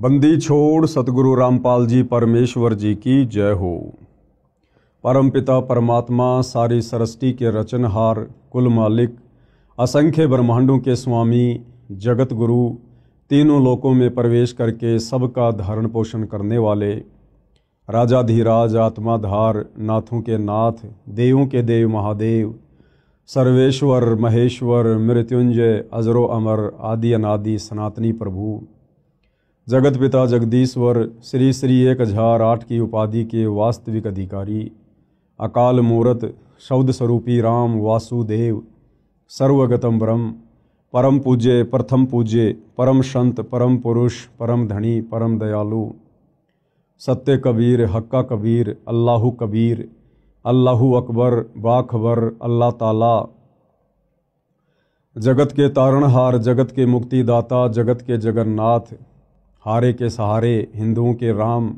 बंदी छोड़ सतगुरु रामपाल जी परमेश्वर जी की जय हो। परमपिता परमात्मा सारी सृष्टि के रचनहार, कुल मालिक, असंख्य ब्रह्मांडों के स्वामी, जगत गुरु, तीनों लोकों में प्रवेश करके सबका धारण पोषण करने वाले, राजाधिराज, आत्माधार, नाथों के नाथ, देवों के देव महादेव, सर्वेश्वर महेश्वर, मृत्युंजय, अजरो अमर, आदि अनादि सनातनी प्रभु, जगत पिता जगदीश्वर, श्री श्री 1008 की उपाधि के वास्तविक अधिकारी, अकाल मूरत, शब्द स्वरूपी राम वासुदेव, सर्वगतम ब्रह्म, परम पूज्य, प्रथम पूज्य, परम संत, परम पुरुष, परम धनी, परम दयालु, सत्य कबीर, हक्का कबीर, अल्लाहु कबीर, अल्लाहु अकबर, बाखबर, अल्लाह ताला, जगत के तारणहार, जगत के मुक्तिदाता, जगत के जगन्नाथ, हारे के सहारे, हिंदुओं के राम,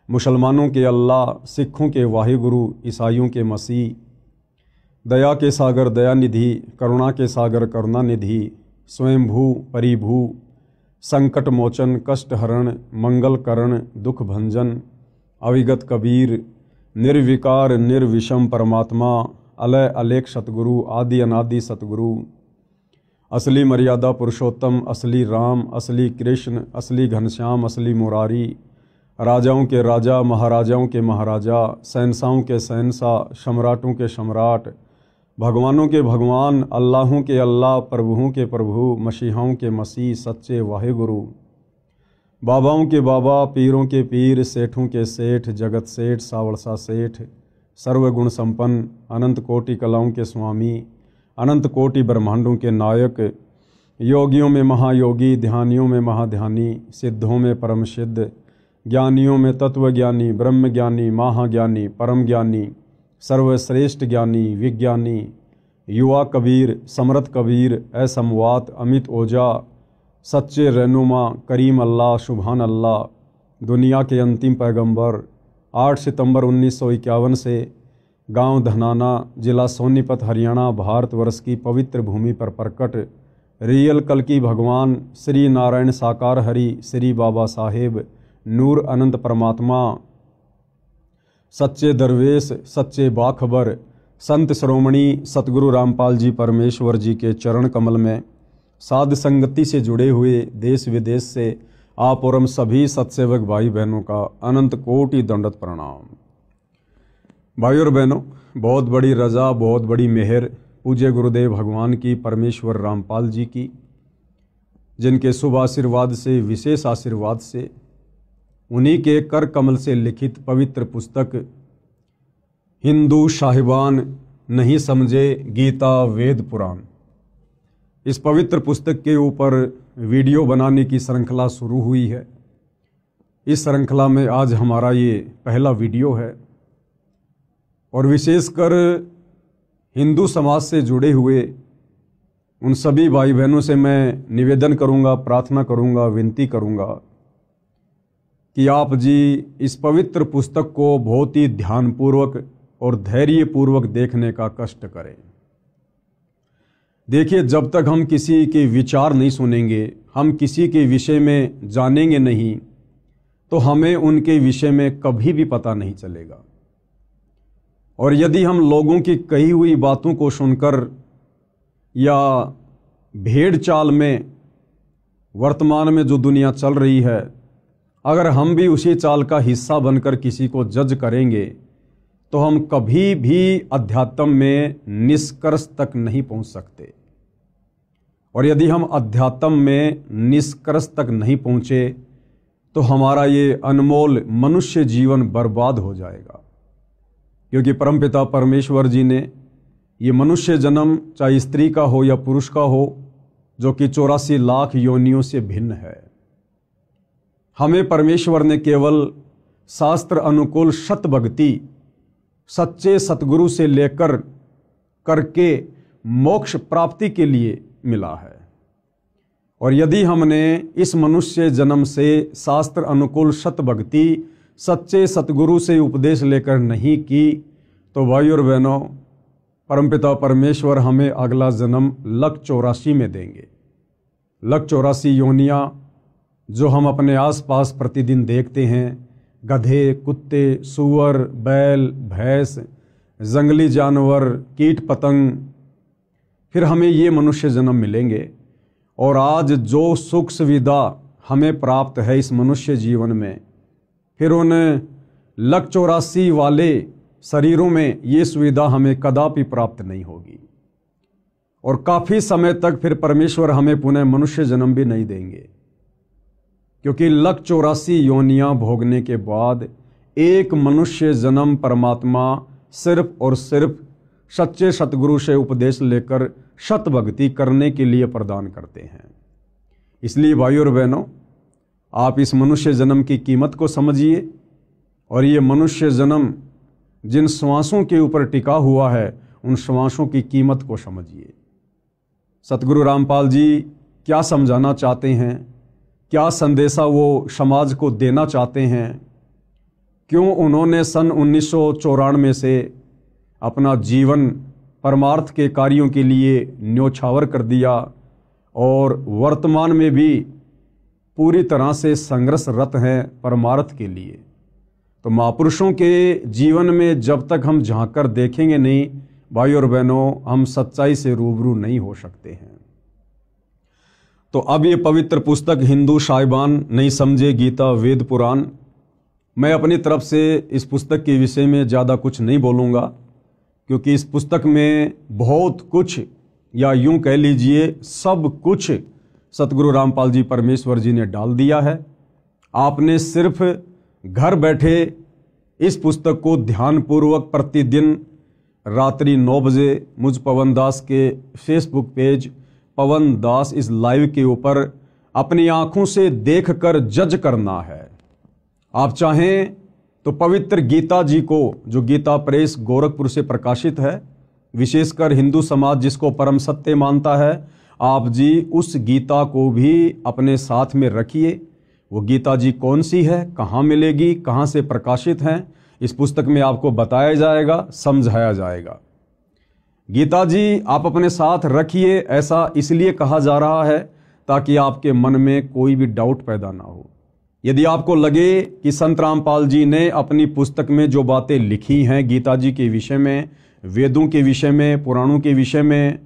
मुसलमानों के अल्लाह, सिखों के वाहिगुरु, ईसाइयों के मसीह, दया के सागर दयानिधि, करुणा के सागर करुणानिधि, स्वयंभू परिभू, संकट मोचन, कष्ट हरण, मंगल करण, दुख भंजन, अविगत कबीर, निर्विकार निर्विषम परमात्मा, अलय अलेख सतगुरु, आदि अनादि सतगुरु, असली मर्यादा पुरुषोत्तम, असली राम, असली कृष्ण, असली घनश्याम, असली मुरारी, राजाओं के राजा, महाराजाओं के महाराजा, शहंशाहों के शहंशाह, सम्राटों के सम्राट, भगवानों के भगवान, अल्लाहों के अल्लाह, प्रभुओं के प्रभु, मसीहाओं के मसीह, सच्चे वाहिगुरु, बाबाओं के बाबा, पीरों के पीर, सेठों के सेठ, जगत सेठ, सावड़सा सेठ, सर्वगुण संपन्न, अनंत कोटि कलाओं के स्वामी, अनंत कोटि ब्रह्मांडों के नायक, योगियों में महायोगी, ध्यानियों में महाध्यानी, सिद्धों में परम सिद्ध, ज्ञानियों में तत्वज्ञानी, ब्रह्मज्ञानी, महाज्ञानी, परम ज्ञानी, सर्वश्रेष्ठ ज्ञानी, विज्ञानी, युवा कबीर, समर्थ कबीर, असमवात, अमित ओजा, सच्चे रहनुमा, करीम अल्लाह, सुभान अल्लाह, दुनिया के अंतिम पैगंबर, 8 सितंबर 1951 से गांव धनाना, जिला सोनीपत, हरियाणा, भारतवर्ष की पवित्र भूमि पर प्रकट रियल कल की भगवान श्री नारायण साकार हरि, श्री बाबा साहेब, नूर अनंत परमात्मा, सच्चे दरवेश, सच्चे बाखबर, संत श्रोमणी सतगुरु रामपाल जी परमेश्वर जी के चरण कमल में साध संगति से जुड़े हुए देश विदेश से आप और हम सभी सत्सेवक भाई बहनों का अनंत कोटि दंडवत प्रणाम। भाई और बहनों, बहुत बड़ी रजा, बहुत बड़ी मेहर पूज्य गुरुदेव भगवान की, परमेश्वर रामपाल जी की, जिनके शुभ आशीर्वाद से, विशेष आशीर्वाद से, उन्हीं के कर कमल से लिखित पवित्र पुस्तक हिंदू साहिबान नहीं समझे गीता वेद पुराण, इस पवित्र पुस्तक के ऊपर वीडियो बनाने की श्रृंखला शुरू हुई है। इस श्रृंखला में आज हमारा ये पहला वीडियो है और विशेषकर हिंदू समाज से जुड़े हुए उन सभी भाई बहनों से मैं निवेदन करूंगा, प्रार्थना करूंगा, विनती करूंगा कि आप जी इस पवित्र पुस्तक को बहुत ही ध्यानपूर्वक और धैर्यपूर्वक देखने का कष्ट करें। देखिए, जब तक हम किसी के विचार नहीं सुनेंगे, हम किसी के विषय में जानेंगे नहीं, तो हमें उनके विषय में कभी भी पता नहीं चलेगा। और यदि हम लोगों की कही हुई बातों को सुनकर या भेड़ चाल में वर्तमान में जो दुनिया चल रही है, अगर हम भी उसी चाल का हिस्सा बनकर किसी को जज करेंगे, तो हम कभी भी अध्यात्म में निष्कर्ष तक नहीं पहुंच सकते। और यदि हम अध्यात्म में निष्कर्ष तक नहीं पहुंचे तो हमारा ये अनमोल मनुष्य जीवन बर्बाद हो जाएगा। क्योंकि परमपिता परमेश्वर जी ने ये मनुष्य जन्म, चाहे स्त्री का हो या पुरुष का हो, जो कि 84 लाख योनियों से भिन्न है, हमें परमेश्वर ने केवल शास्त्र अनुकूल सत भक्ति, सच्चे सतगुरु से लेकर करके मोक्ष प्राप्ति के लिए मिला है। और यदि हमने इस मनुष्य जन्म से शास्त्र अनुकूल सत भक्ति, सच्चे सतगुरु से उपदेश लेकर नहीं की, तो भाई और बहनों, परमपिता परमेश्वर हमें अगला जन्म लक 84 में देंगे। लक 84 योनियाँ जो हम अपने आसपास प्रतिदिन देखते हैं, गधे, कुत्ते, सूअर, बैल, भैंस, जंगली जानवर, कीट पतंग, फिर हमें ये मनुष्य जन्म मिलेंगे। और आज जो सुख सुविधा हमें प्राप्त है इस मनुष्य जीवन में, फिर उन 184 वाले शरीरों में ये सुविधा हमें कदापि प्राप्त नहीं होगी। और काफ़ी समय तक फिर परमेश्वर हमें पुनः मनुष्य जन्म भी नहीं देंगे, क्योंकि 184 योनियां भोगने के बाद एक मनुष्य जन्म परमात्मा सिर्फ और सिर्फ सच्चे सतगुरु से उपदेश लेकर सत भक्ति करने के लिए प्रदान करते हैं। इसलिए भाइयों और बहनों, आप इस मनुष्य जन्म की कीमत को समझिए और ये मनुष्य जन्म जिन श्वासों के ऊपर टिका हुआ है उन श्वासों की कीमत को समझिए। सतगुरु रामपाल जी क्या समझाना चाहते हैं, क्या संदेशा वो समाज को देना चाहते हैं, क्यों उन्होंने सन 1994 से अपना जीवन परमार्थ के कार्यों के लिए न्योछावर कर दिया और वर्तमान में भी पूरी तरह से संघर्षरत हैं परमार्थ के लिए। तो महापुरुषों के जीवन में जब तक हम झांक कर देखेंगे नहीं भाई और बहनों, हम सच्चाई से रूबरू नहीं हो सकते हैं। तो अब ये पवित्र पुस्तक हिंदू साहिबान नहीं समझे गीता वेद पुराण, मैं अपनी तरफ से इस पुस्तक के विषय में ज़्यादा कुछ नहीं बोलूँगा, क्योंकि इस पुस्तक में बहुत कुछ, या यूं कह लीजिए सब कुछ सतगुरु रामपाल जी परमेश्वर जी ने डाल दिया है। आपने सिर्फ घर बैठे इस पुस्तक को ध्यानपूर्वक प्रतिदिन रात्रि 9 बजे मुझ पवन दास के फेसबुक पेज पवन दास इस लाइव के ऊपर अपनी आंखों से देखकर जज करना है। आप चाहें तो पवित्र गीता जी को, जो गीता प्रेस गोरखपुर से प्रकाशित है, विशेषकर हिंदू समाज जिसको परम सत्य मानता है, आप जी उस गीता को भी अपने साथ में रखिए। वो गीता जी कौन सी है, कहाँ मिलेगी, कहाँ से प्रकाशित हैं, इस पुस्तक में आपको बताया जाएगा, समझाया जाएगा। गीता जी आप अपने साथ रखिए, ऐसा इसलिए कहा जा रहा है ताकि आपके मन में कोई भी डाउट पैदा ना हो। यदि आपको लगे कि संत रामपाल जी ने अपनी पुस्तक में जो बातें लिखी हैं गीता जी के विषय में, वेदों के विषय में, पुराणों के विषय में,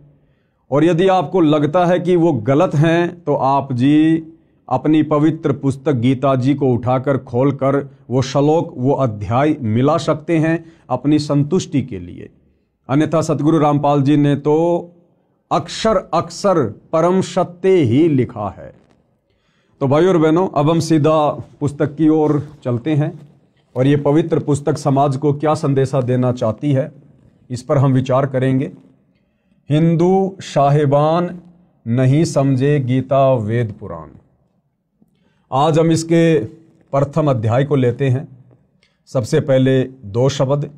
और यदि आपको लगता है कि वो गलत हैं, तो आप जी अपनी पवित्र पुस्तक गीता जी को उठाकर खोलकर वो श्लोक, वो अध्याय मिला सकते हैं अपनी संतुष्टि के लिए। अन्यथा सतगुरु रामपाल जी ने तो अक्षर अक्षर परम सत्य ही लिखा है। तो भाइयों और बहनों, अब हम सीधा पुस्तक की ओर चलते हैं और ये पवित्र पुस्तक समाज को क्या संदेशा देना चाहती है, इस पर हम विचार करेंगे। हिंदू साहिबान नहीं समझे गीता वेद पुराण। आज हम इसके प्रथम अध्याय को लेते हैं। सबसे पहले 2 शब्द।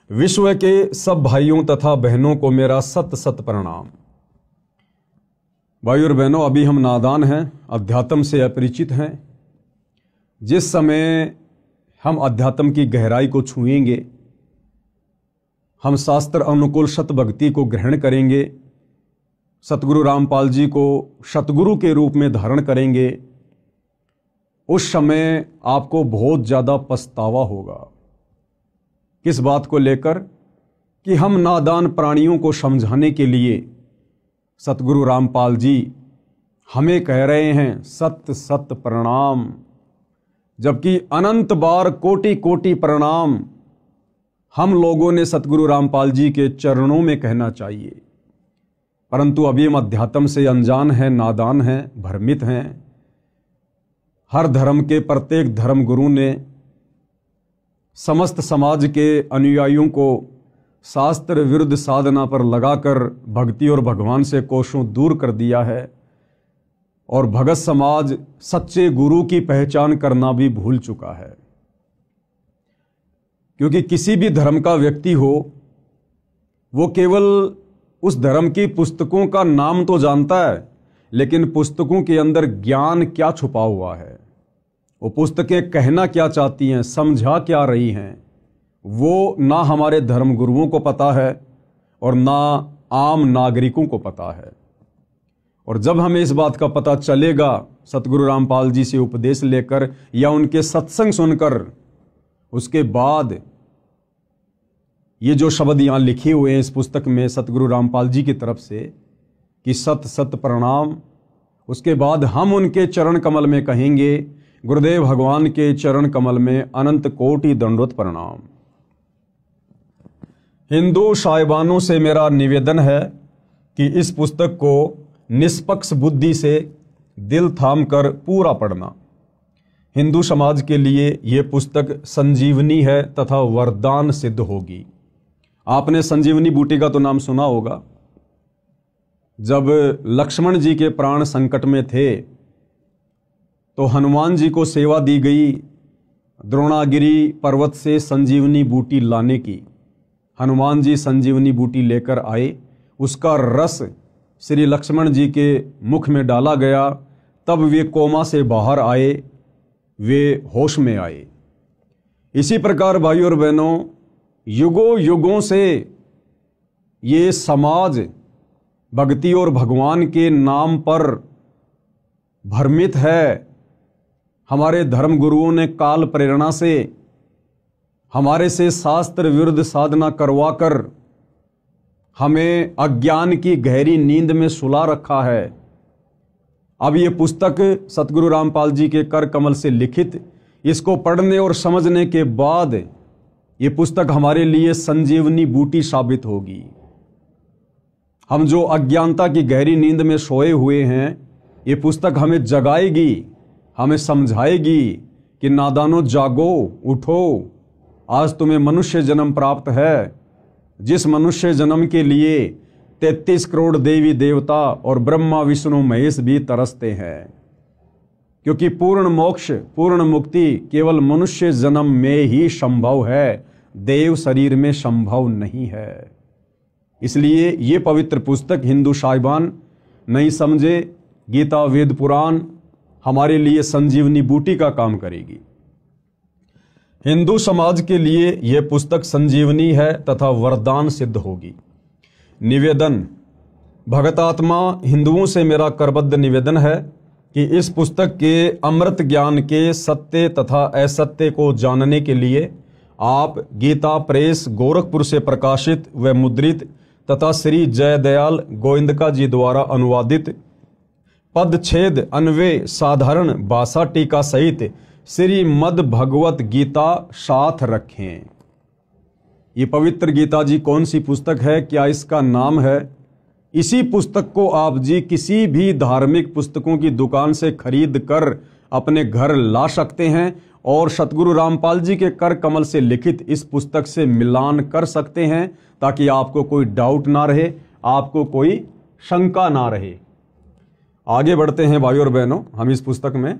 विश्व के सब भाइयों तथा बहनों को मेरा सत सत प्रणाम। भाइयों और बहनों, अभी हम नादान हैं, अध्यात्म से अपरिचित हैं। जिस समय हम अध्यात्म की गहराई को छुएंगे, हम शास्त्र अनुकूल सत भक्ति को ग्रहण करेंगे, सतगुरु रामपाल जी को सतगुरु के रूप में धारण करेंगे, उस समय आपको बहुत ज़्यादा पछतावा होगा। किस बात को लेकर? कि हम नादान प्राणियों को समझाने के लिए सतगुरु रामपाल जी हमें कह रहे हैं सत सत प्रणाम, जबकि अनंत बार कोटि कोटि प्रणाम हम लोगों ने सतगुरु रामपाल जी के चरणों में कहना चाहिए। परंतु अभी हम अध्यात्म से अनजान हैं, नादान हैं, भ्रमित हैं। हर धर्म के प्रत्येक धर्म गुरु ने समस्त समाज के अनुयायियों को शास्त्र विरुद्ध साधना पर लगाकर भक्ति और भगवान से कोसों दूर कर दिया है, और भगत समाज सच्चे गुरु की पहचान करना भी भूल चुका है। क्योंकि किसी भी धर्म का व्यक्ति हो, वो केवल उस धर्म की पुस्तकों का नाम तो जानता है, लेकिन पुस्तकों के अंदर ज्ञान क्या छुपा हुआ है, वो पुस्तकें कहना क्या चाहती हैं, समझा क्या रही हैं, वो ना हमारे धर्म गुरुओं को पता है और ना आम नागरिकों को पता है। और जब हमें इस बात का पता चलेगा सतगुरु रामपाल जी से उपदेश लेकर या उनके सत्संग सुनकर, उसके बाद ये जो शब्द यहाँ लिखे हुए हैं इस पुस्तक में सतगुरु रामपाल जी की तरफ से कि सत सत प्रणाम, उसके बाद हम उनके चरण कमल में कहेंगे गुरुदेव भगवान के चरण कमल में अनंत कोटि दंडवत प्रणाम। हिंदू साहिबानों से मेरा निवेदन है कि इस पुस्तक को निष्पक्ष बुद्धि से दिल थाम कर पूरा पढ़ना। हिंदू समाज के लिए ये पुस्तक संजीवनी है तथा वरदान सिद्ध होगी। आपने संजीवनी बूटी का तो नाम सुना होगा। जब लक्ष्मण जी के प्राण संकट में थे तो हनुमान जी को सेवा दी गई द्रोणागिरी पर्वत से संजीवनी बूटी लाने की। हनुमान जी संजीवनी बूटी लेकर आए, उसका रस श्री लक्ष्मण जी के मुख में डाला गया, तब वे कोमा से बाहर आए, वे होश में आए। इसी प्रकार भाइयों और बहनों, युगों युगों से ये समाज भक्ति और भगवान के नाम पर भ्रमित है। हमारे धर्म गुरुओं ने काल प्रेरणा से हमारे से शास्त्र विरुद्ध साधना करवाकर हमें अज्ञान की गहरी नींद में सुला रखा है। अब ये पुस्तक सतगुरु रामपाल जी के कर कमल से लिखित, इसको पढ़ने और समझने के बाद ये पुस्तक हमारे लिए संजीवनी बूटी साबित होगी। हम जो अज्ञानता की गहरी नींद में सोए हुए हैं, ये पुस्तक हमें जगाएगी, हमें समझाएगी कि नादानो जागो, उठो, आज तुम्हें मनुष्य जन्म प्राप्त है, जिस मनुष्य जन्म के लिए 33 करोड़ देवी देवता और ब्रह्मा विष्णु महेश भी तरसते हैं, क्योंकि पूर्ण मोक्ष पूर्ण मुक्ति केवल मनुष्य जन्म में ही संभव है, देव शरीर में संभव नहीं है। इसलिए ये पवित्र पुस्तक हिंदू साहिबान नहीं समझे, गीता वेद पुराण हमारे लिए संजीवनी बूटी का काम करेगी। हिंदू समाज के लिए यह पुस्तक संजीवनी है तथा वरदान सिद्ध होगी। निवेदन, भगतात्मा हिंदुओं से मेरा करबद्ध निवेदन है कि इस पुस्तक के अमृत ज्ञान के सत्य तथा असत्य को जानने के लिए आप गीता प्रेस गोरखपुर से प्रकाशित व मुद्रित तथा श्री जयदयाल गोविंदका जी द्वारा अनुवादित पदछेद अन्वय साधारण भाषा टीका सहित श्रीमद् भगवत गीता साथ रखें। ये पवित्र गीता जी कौन सी पुस्तक है, क्या इसका नाम है? इसी पुस्तक को आप जी किसी भी धार्मिक पुस्तकों की दुकान से खरीद कर अपने घर ला सकते हैं और सतगुरु रामपाल जी के कर कमल से लिखित इस पुस्तक से मिलान कर सकते हैं, ताकि आपको कोई डाउट ना रहे, आपको कोई शंका ना रहे। आगे बढ़ते हैं भाइयों और बहनों, हम इस पुस्तक में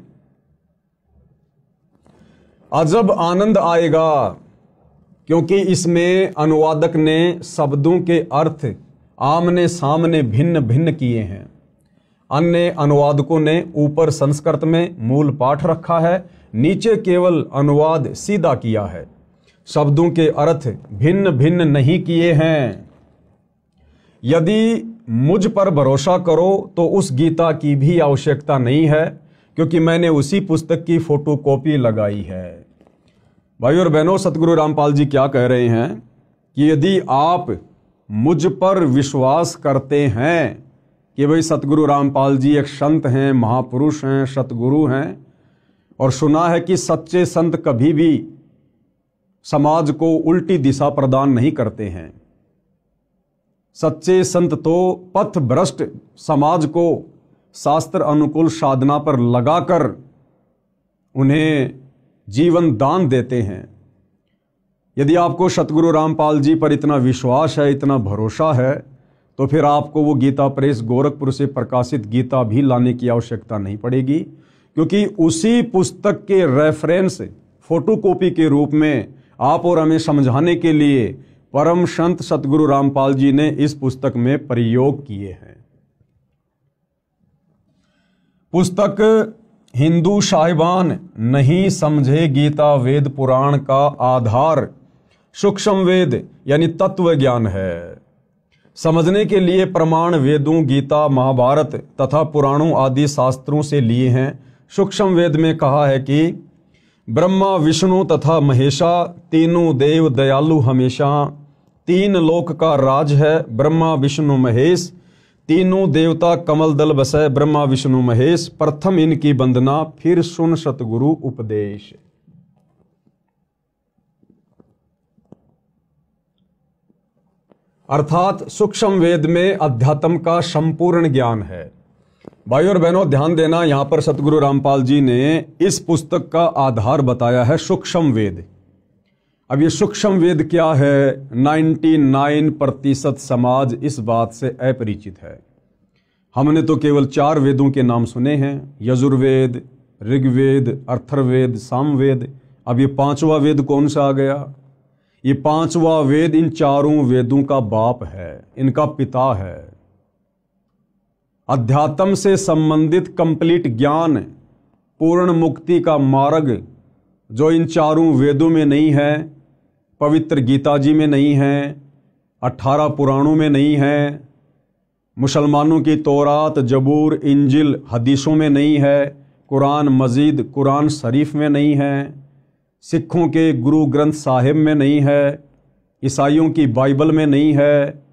अजब आनंद आएगा, क्योंकि इसमें अनुवादक ने शब्दों के अर्थ आमने सामने भिन्न भिन्न किए हैं। अन्य अनुवादकों ने ऊपर संस्कृत में मूल पाठ रखा है, नीचे केवल अनुवाद सीधा किया है, शब्दों के अर्थ भिन्न भिन्न नहीं किए हैं। यदि मुझ पर भरोसा करो तो उस गीता की भी आवश्यकता नहीं है, क्योंकि मैंने उसी पुस्तक की फोटोकॉपी लगाई है। भाइयों और बहनों, सतगुरु रामपाल जी क्या कह रहे हैं कि यदि आप मुझ पर विश्वास करते हैं कि भाई सतगुरु रामपाल जी एक संत हैं, महापुरुष हैं, सतगुरु हैं, और सुना है कि सच्चे संत कभी भी समाज को उल्टी दिशा प्रदान नहीं करते हैं। सच्चे संत तो पथ भ्रष्ट समाज को शास्त्र अनुकूल साधना पर लगाकर उन्हें जीवन दान देते हैं। यदि आपको सतगुरु रामपाल जी पर इतना विश्वास है, इतना भरोसा है, तो फिर आपको वो गीता प्रेस गोरखपुर से प्रकाशित गीता भी लाने की आवश्यकता नहीं पड़ेगी, क्योंकि उसी पुस्तक के रेफरेंस फोटोकॉपी के रूप में आप और हमें समझाने के लिए परम संत सतगुरु रामपाल जी ने इस पुस्तक में प्रयोग किए हैं। पुस्तक हिंदू साहिबान नहीं समझे गीता वेद पुराण का आधार सूक्ष्म वेद यानी तत्व ज्ञान है। समझने के लिए प्रमाण वेदों, गीता, महाभारत तथा पुराणों आदि शास्त्रों से लिए हैं। सूक्ष्म वेद में कहा है कि ब्रह्मा, विष्णु तथा महेशा तीनों देव दयालु हमेशा, तीन लोक का राज है ब्रह्मा विष्णु महेश, तीनों देवता कमल दल बसै ब्रह्मा विष्णु महेश, प्रथम इनकी वंदना फिर सुन सतगुरु उपदेश। अर्थात सूक्ष्म वेद में अध्यात्म का संपूर्ण ज्ञान है। भाइयों और बहनों, ध्यान देना, यहां पर सतगुरु रामपाल जी ने इस पुस्तक का आधार बताया है सूक्ष्म वेद। अब ये सूक्ष्म वेद क्या है, 99% समाज इस बात से अपरिचित है। हमने तो केवल 4 वेदों के नाम सुने हैं, यजुर्वेद, ऋग्वेद, अथर्ववेद, सामवेद। अब ये 5वां वेद कौन सा आ गया? ये 5वां वेद इन 4 वेदों का बाप है, इनका पिता है। अध्यात्म से संबंधित कंप्लीट ज्ञान, पूर्ण मुक्ति का मार्ग जो इन 4 वेदों में नहीं है, पवित्र गीता जी में नहीं है, 18 पुराणों में नहीं है, मुसलमानों की तौरात, जबूर, इंजिल, हदीसों में नहीं है, कुरान मजीद, कुरान शरीफ में नहीं है, सिखों के गुरु ग्रंथ साहिब में नहीं है, ईसाइयों की बाइबल में नहीं है,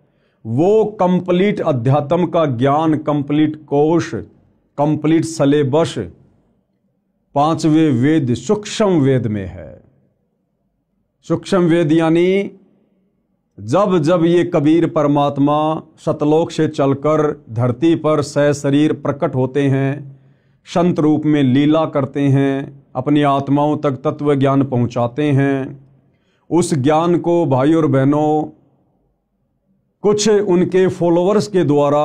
वो कंप्लीट अध्यात्म का ज्ञान, कंप्लीट कोश, कंप्लीट सलेबस 5वें वेद सूक्ष्म वेद में है। सूक्ष्म वेद यानी जब जब ये कबीर परमात्मा सतलोक से चलकर धरती पर सशरीर प्रकट होते हैं, संत रूप में लीला करते हैं, अपनी आत्माओं तक तत्व ज्ञान पहुंचाते हैं, उस ज्ञान को भाई और बहनों कुछ उनके फॉलोअर्स के द्वारा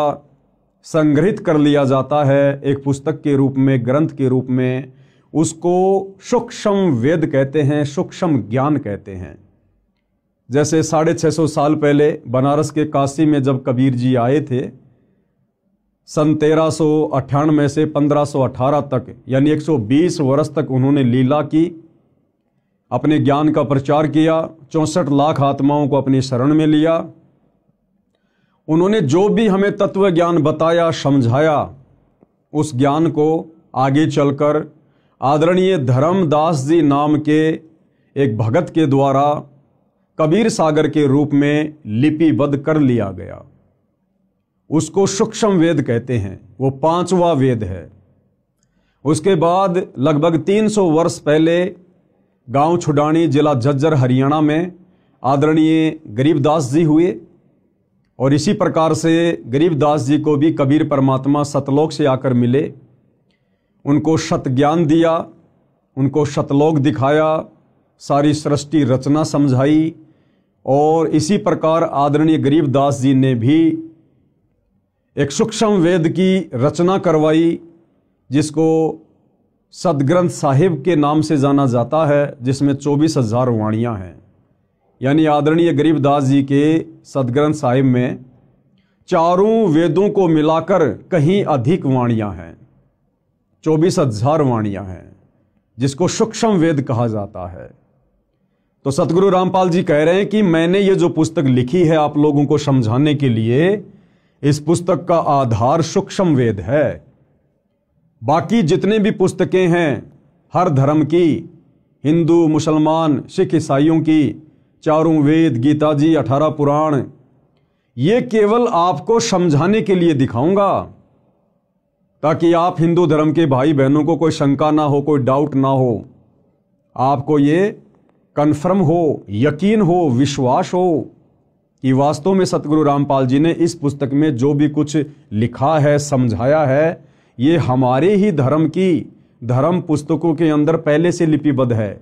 संग्रहित कर लिया जाता है एक पुस्तक के रूप में, ग्रंथ के रूप में। उसको सूक्ष्म वेद कहते हैं, सूक्ष्म ज्ञान कहते हैं। जैसे 650 साल पहले बनारस के काशी में जब कबीर जी आए थे, सन 1398 से 1518 तक, यानी 120 वर्ष तक उन्होंने लीला की, अपने ज्ञान का प्रचार किया, 64 लाख आत्माओं को अपनी शरण में लिया। उन्होंने जो भी हमें तत्व ज्ञान बताया, समझाया, उस ज्ञान को आगे चलकर आदरणीय धर्मदास जी नाम के एक भगत के द्वारा कबीर सागर के रूप में लिपिबद्ध कर लिया गया। उसको सूक्ष्म वेद कहते हैं, वो 5वां वेद है। उसके बाद लगभग 300 वर्ष पहले गांव छुडानी, जिला झज्जर, हरियाणा में आदरणीय गरीबदास जी हुए, और इसी प्रकार से गरीबदास जी को भी कबीर परमात्मा सतलोक से आकर मिले, उनको सत ज्ञान दिया, उनको सतलोक दिखाया, सारी सृष्टि रचना समझाई, और इसी प्रकार आदरणीय गरीबदास जी ने भी एक सूक्ष्म वेद की रचना करवाई, जिसको सदग्रंथ साहिब के नाम से जाना जाता है, जिसमें 24,000 वाणियाँ हैं। यानी आदरणीय गरीबदास जी के सदग्रंथ साहिब में 4 वेदों को मिलाकर कहीं अधिक वाणियाँ हैं, 24,000 वाणियाँ हैं, जिसको सूक्ष्म वेद कहा जाता है। तो सतगुरु रामपाल जी कह रहे हैं कि मैंने ये जो पुस्तक लिखी है आप लोगों को समझाने के लिए, इस पुस्तक का आधार सूक्ष्म वेद है। बाकी जितने भी पुस्तकें हैं हर धर्म की, हिंदू, मुसलमान, सिख, ईसाइयों की, 4 वेद, गीता जी, 18 पुराण, ये केवल आपको समझाने के लिए दिखाऊंगा, ताकि आप हिंदू धर्म के भाई बहनों को कोई शंका ना हो, कोई डाउट ना हो, आपको ये कन्फर्म हो, यकीन हो, विश्वास हो कि वास्तव में सतगुरु रामपाल जी ने इस पुस्तक में जो भी कुछ लिखा है, समझाया है, ये हमारे ही धर्म की धर्म पुस्तकों के अंदर पहले से लिपिबद्ध है।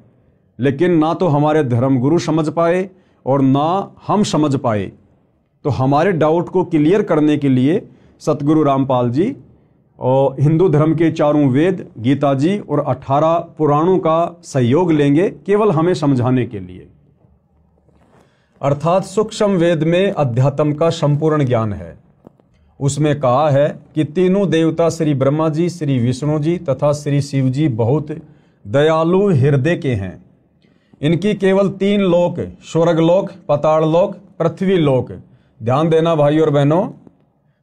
लेकिन ना तो हमारे धर्मगुरु समझ पाए और ना हम समझ पाए। तो हमारे डाउट को क्लियर करने के लिए सतगुरु रामपाल जी और हिंदू धर्म के 4 वेद, गीता जी और 18 पुराणों का सहयोग लेंगे, केवल हमें समझाने के लिए। अर्थात सूक्ष्म वेद में अध्यात्म का संपूर्ण ज्ञान है। उसमें कहा है कि तीनों देवता श्री ब्रह्मा जी, श्री विष्णु जी तथा श्री शिव जी बहुत दयालु हृदय के हैं। इनकी केवल 3 लोक, स्वर्गलोक, पाताल लोक, पृथ्वी लोक, ध्यान देना भाई और बहनों,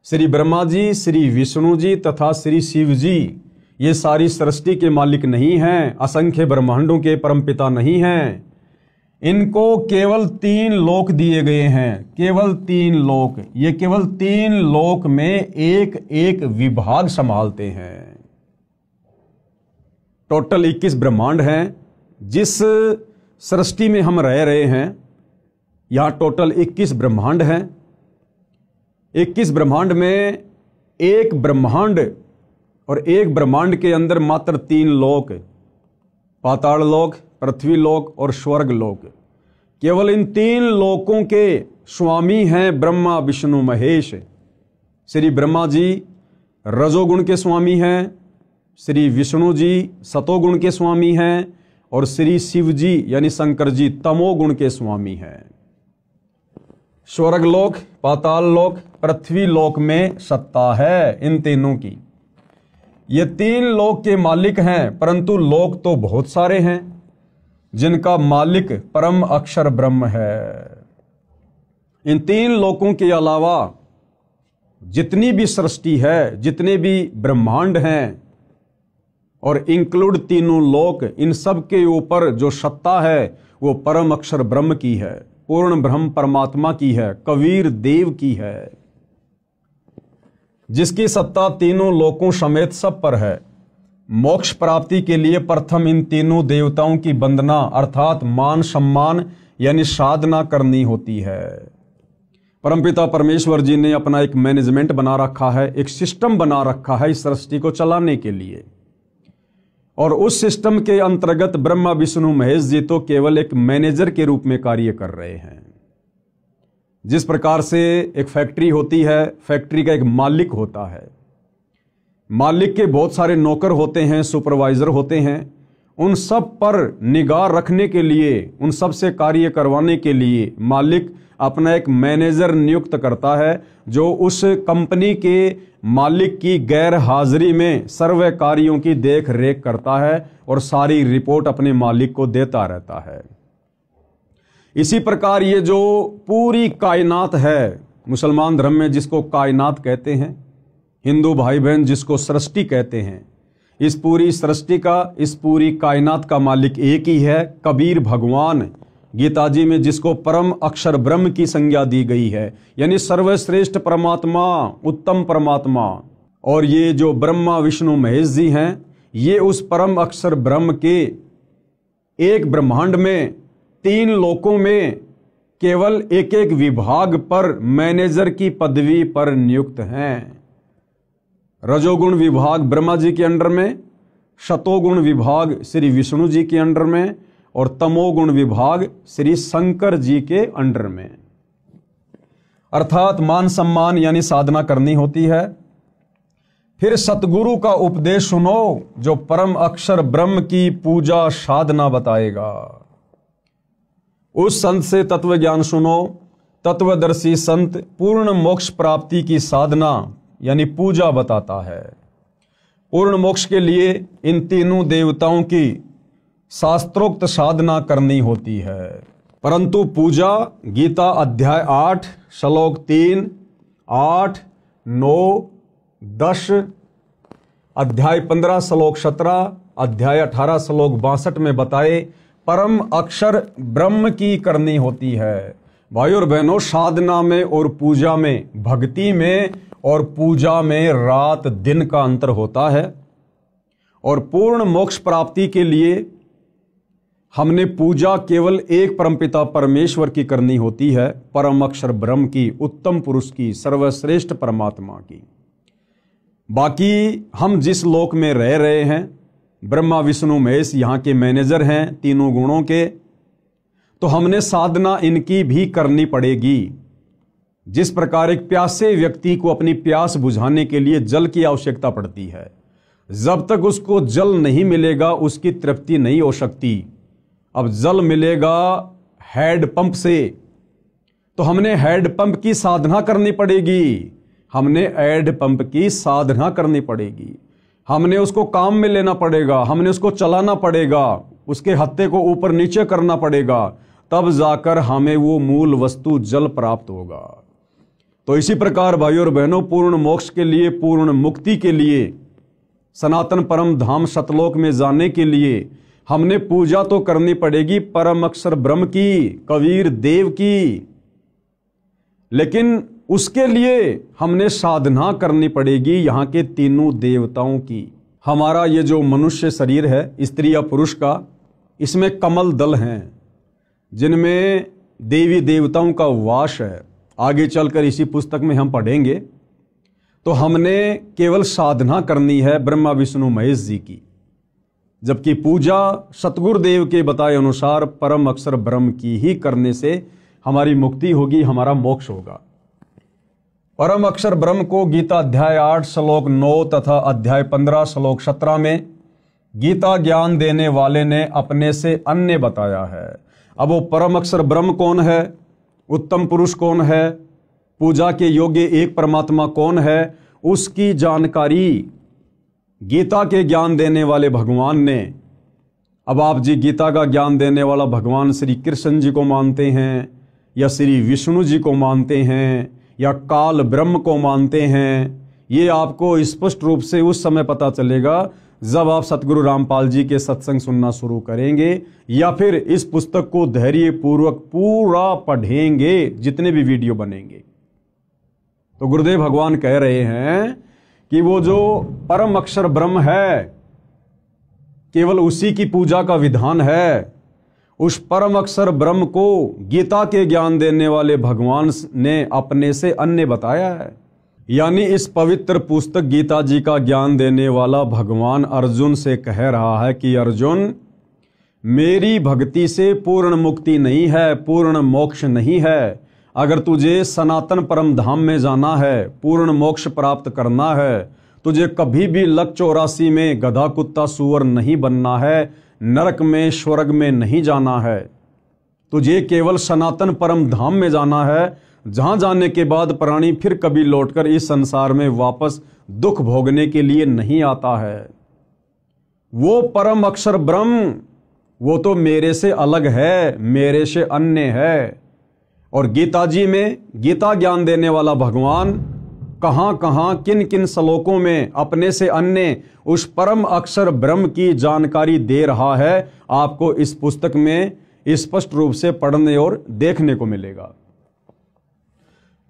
श्री ब्रह्मा जी, श्री विष्णु जी तथा श्री शिव जी ये सारी सृष्टि के मालिक नहीं हैं, असंख्य ब्रह्मांडों के परमपिता नहीं हैं। इनको केवल 3 लोक दिए गए हैं, केवल 3 लोक। ये केवल 3 लोक में एक एक विभाग संभालते हैं। टोटल 21 ब्रह्मांड हैं। जिस सृष्टि में हम रह रहे हैं यहां टोटल 21 ब्रह्मांड हैं। 21 ब्रह्मांड में एक ब्रह्मांड और एक ब्रह्मांड के अंदर मात्र 3 लोक, पाताल लोक, पृथ्वी लोक और स्वर्ग लोक। केवल इन 3 लोकों के स्वामी हैं ब्रह्मा विष्णु महेश। श्री ब्रह्मा जी रजोगुण के स्वामी हैं, श्री विष्णु जी सतोगुण के स्वामी हैं और श्री शिव जी यानी शंकर जी तमोगुण के स्वामी हैं। स्वर्ग लोक, पाताल लोक, पृथ्वी लोक में सत्ता है इन तीनों की। ये 3 लोक के मालिक हैं, परंतु लोक तो बहुत सारे हैं जिनका मालिक परम अक्षर ब्रह्म है। इन 3 लोकों के अलावा जितनी भी सृष्टि है, जितने भी ब्रह्मांड हैं और इंक्लूड तीनों लोक, इन सब के ऊपर जो सत्ता है वो परम अक्षर ब्रह्म की है, पूर्ण ब्रह्म परमात्मा की है, कबीर देव की है, जिसकी सत्ता तीनों लोकों समेत सब पर है। मोक्ष प्राप्ति के लिए प्रथम इन तीनों देवताओं की वंदना अर्थात मान सम्मान यानी साधना करनी होती है। परमपिता परमेश्वर जी ने अपना एक मैनेजमेंट बना रखा है, एक सिस्टम बना रखा है इस सृष्टि को चलाने के लिए, और उस सिस्टम के अंतर्गत ब्रह्मा विष्णु महेश जी तो केवल एक मैनेजर के रूप में कार्य कर रहे हैं। जिस प्रकार से एक फैक्ट्री होती है, फैक्ट्री का एक मालिक होता है, मालिक के बहुत सारे नौकर होते हैं, सुपरवाइजर होते हैं, उन सब पर निगाह रखने के लिए, उन सब से कार्य करवाने के लिए मालिक अपना एक मैनेजर नियुक्त करता है, जो उस कंपनी के मालिक की गैर हाजिरी में सर्व कार्यों की देख रेख करता है और सारी रिपोर्ट अपने मालिक को देता रहता है। इसी प्रकार ये जो पूरी कायनात है, मुसलमान धर्म में जिसको कायनात कहते हैं, हिंदू भाई बहन जिसको सृष्टि कहते हैं, इस पूरी सृष्टि का, इस पूरी कायनात का मालिक एक ही है, कबीर भगवान। गीता जी में जिसको परम अक्षर ब्रह्म की संज्ञा दी गई है, यानी सर्वश्रेष्ठ परमात्मा, उत्तम परमात्मा। और ये जो ब्रह्मा विष्णु महेश जी हैं, ये उस परम अक्षर ब्रह्म के एक ब्रह्मांड में 3 लोकों में केवल एक एक विभाग पर मैनेजर की पदवी पर नियुक्त हैं। रजोगुण विभाग ब्रह्मा जी के अंडर में, शतोगुण विभाग श्री विष्णु जी के अंडर में और तमोगुण विभाग श्री शंकर जी के अंडर में। अर्थात मान सम्मान यानी साधना करनी होती है। फिर सतगुरु का उपदेश सुनो जो परम अक्षर ब्रह्म की पूजा साधना बताएगा। उस संत से तत्व ज्ञान सुनो। तत्वदर्शी संत पूर्ण मोक्ष प्राप्ति की साधना यानी पूजा बताता है। पूर्ण मोक्ष के लिए इन तीनों देवताओं की शास्त्रोक्त साधना करनी होती है। परंतु पूजा गीता अध्याय 8 श्लोक 3, 8, 9, 10, अध्याय 15 श्लोक 17, अध्याय 18 श्लोक 62 में बताए परम अक्षर ब्रह्म की करनी होती है। भाई और बहनों, साधना में और पूजा में, भक्ति में और पूजा में रात दिन का अंतर होता है। और पूर्ण मोक्ष प्राप्ति के लिए हमने पूजा केवल एक परमपिता परमेश्वर की करनी होती है, परम अक्षर ब्रह्म की, उत्तम पुरुष की, सर्वश्रेष्ठ परमात्मा की। बाकी हम जिस लोक में रह रहे हैं, ब्रह्मा विष्णु महेश यहाँ के मैनेजर हैं तीनों गुणों के, तो हमने साधना इनकी भी करनी पड़ेगी। जिस प्रकार एक प्यासे व्यक्ति को अपनी प्यास बुझाने के लिए जल की आवश्यकता पड़ती है, जब तक उसको जल नहीं मिलेगा उसकी तृप्ति नहीं हो सकती। अब जल मिलेगा हैंड पंप से, तो हमने हैंड पंप की साधना करनी पड़ेगी। हमने हैंड पंप की साधना करनी पड़ेगी। हमने उसको काम में लेना पड़ेगा, हमने उसको चलाना पड़ेगा, उसके हत्थे को ऊपर नीचे करना पड़ेगा, तब जाकर हमें वो मूल वस्तु जल प्राप्त होगा। तो इसी प्रकार भाइयों और बहनों, पूर्ण मोक्ष के लिए, पूर्ण मुक्ति के लिए, सनातन परम धाम सतलोक में जाने के लिए हमने पूजा तो करनी पड़ेगी परम अक्षर ब्रह्म की, कबीर देव की, लेकिन उसके लिए हमने साधना करनी पड़ेगी यहाँ के तीनों देवताओं की। हमारा ये जो मनुष्य शरीर है, स्त्री या पुरुष का, इसमें कमल दल हैं जिनमें देवी देवताओं का वास है। आगे चलकर इसी पुस्तक में हम पढ़ेंगे। तो हमने केवल साधना करनी है ब्रह्मा विष्णु महेश जी की, जबकि पूजा सतगुरुदेव के बताए अनुसार परम अक्षर ब्रह्म की ही करने से हमारी मुक्ति होगी, हमारा मोक्ष होगा। परम अक्षर ब्रह्म को गीता अध्याय 8 श्लोक 9 तथा अध्याय 15 श्लोक 17 में गीता ज्ञान देने वाले ने अपने से अन्य बताया है। अब वो परम अक्षर ब्रह्म कौन है, उत्तम पुरुष कौन है, पूजा के योग्य एक परमात्मा कौन है, उसकी जानकारी गीता के ज्ञान देने वाले भगवान ने। अब आप जी गीता का ज्ञान देने वाला भगवान श्री कृष्ण जी को मानते हैं, या श्री विष्णु जी को मानते हैं, या काल ब्रह्म को मानते हैं, ये आपको स्पष्ट रूप से उस समय पता चलेगा जब आप सतगुरु रामपाल जी के सत्संग सुनना शुरू करेंगे, या फिर इस पुस्तक को धैर्य पूर्वक पूरा पढ़ेंगे, जितने भी वीडियो बनेंगे। तो गुरुदेव भगवान कह रहे हैं कि वो जो परम अक्षर ब्रह्म है, केवल उसी की पूजा का विधान है। उस परम अक्षर ब्रह्म को गीता के ज्ञान देने वाले भगवान ने अपने से अन्य बताया है। यानी इस पवित्र पुस्तक गीता जी का ज्ञान देने वाला भगवान अर्जुन से कह रहा है कि अर्जुन, मेरी भक्ति से पूर्ण मुक्ति नहीं है, पूर्ण मोक्ष नहीं है। अगर तुझे सनातन परम धाम में जाना है, पूर्ण मोक्ष प्राप्त करना है, तुझे कभी भी लक 84 में गधा कुत्ता सूअर नहीं बनना है, नरक में स्वर्ग में नहीं जाना है। तुझे केवल सनातन परम धाम में जाना है, जहां जाने के बाद प्राणी फिर कभी लौटकर इस संसार में वापस दुख भोगने के लिए नहीं आता है। वो परम अक्षर ब्रह्म, वो तो मेरे से अलग है, मेरे से अन्य है। और गीता जी में गीता ज्ञान देने वाला भगवान कहां कहां किन किन श्लोकों में अपने से अन्य उस परम अक्षर ब्रह्म की जानकारी दे रहा है, आपको इस पुस्तक में स्पष्ट रूप से पढ़ने और देखने को मिलेगा।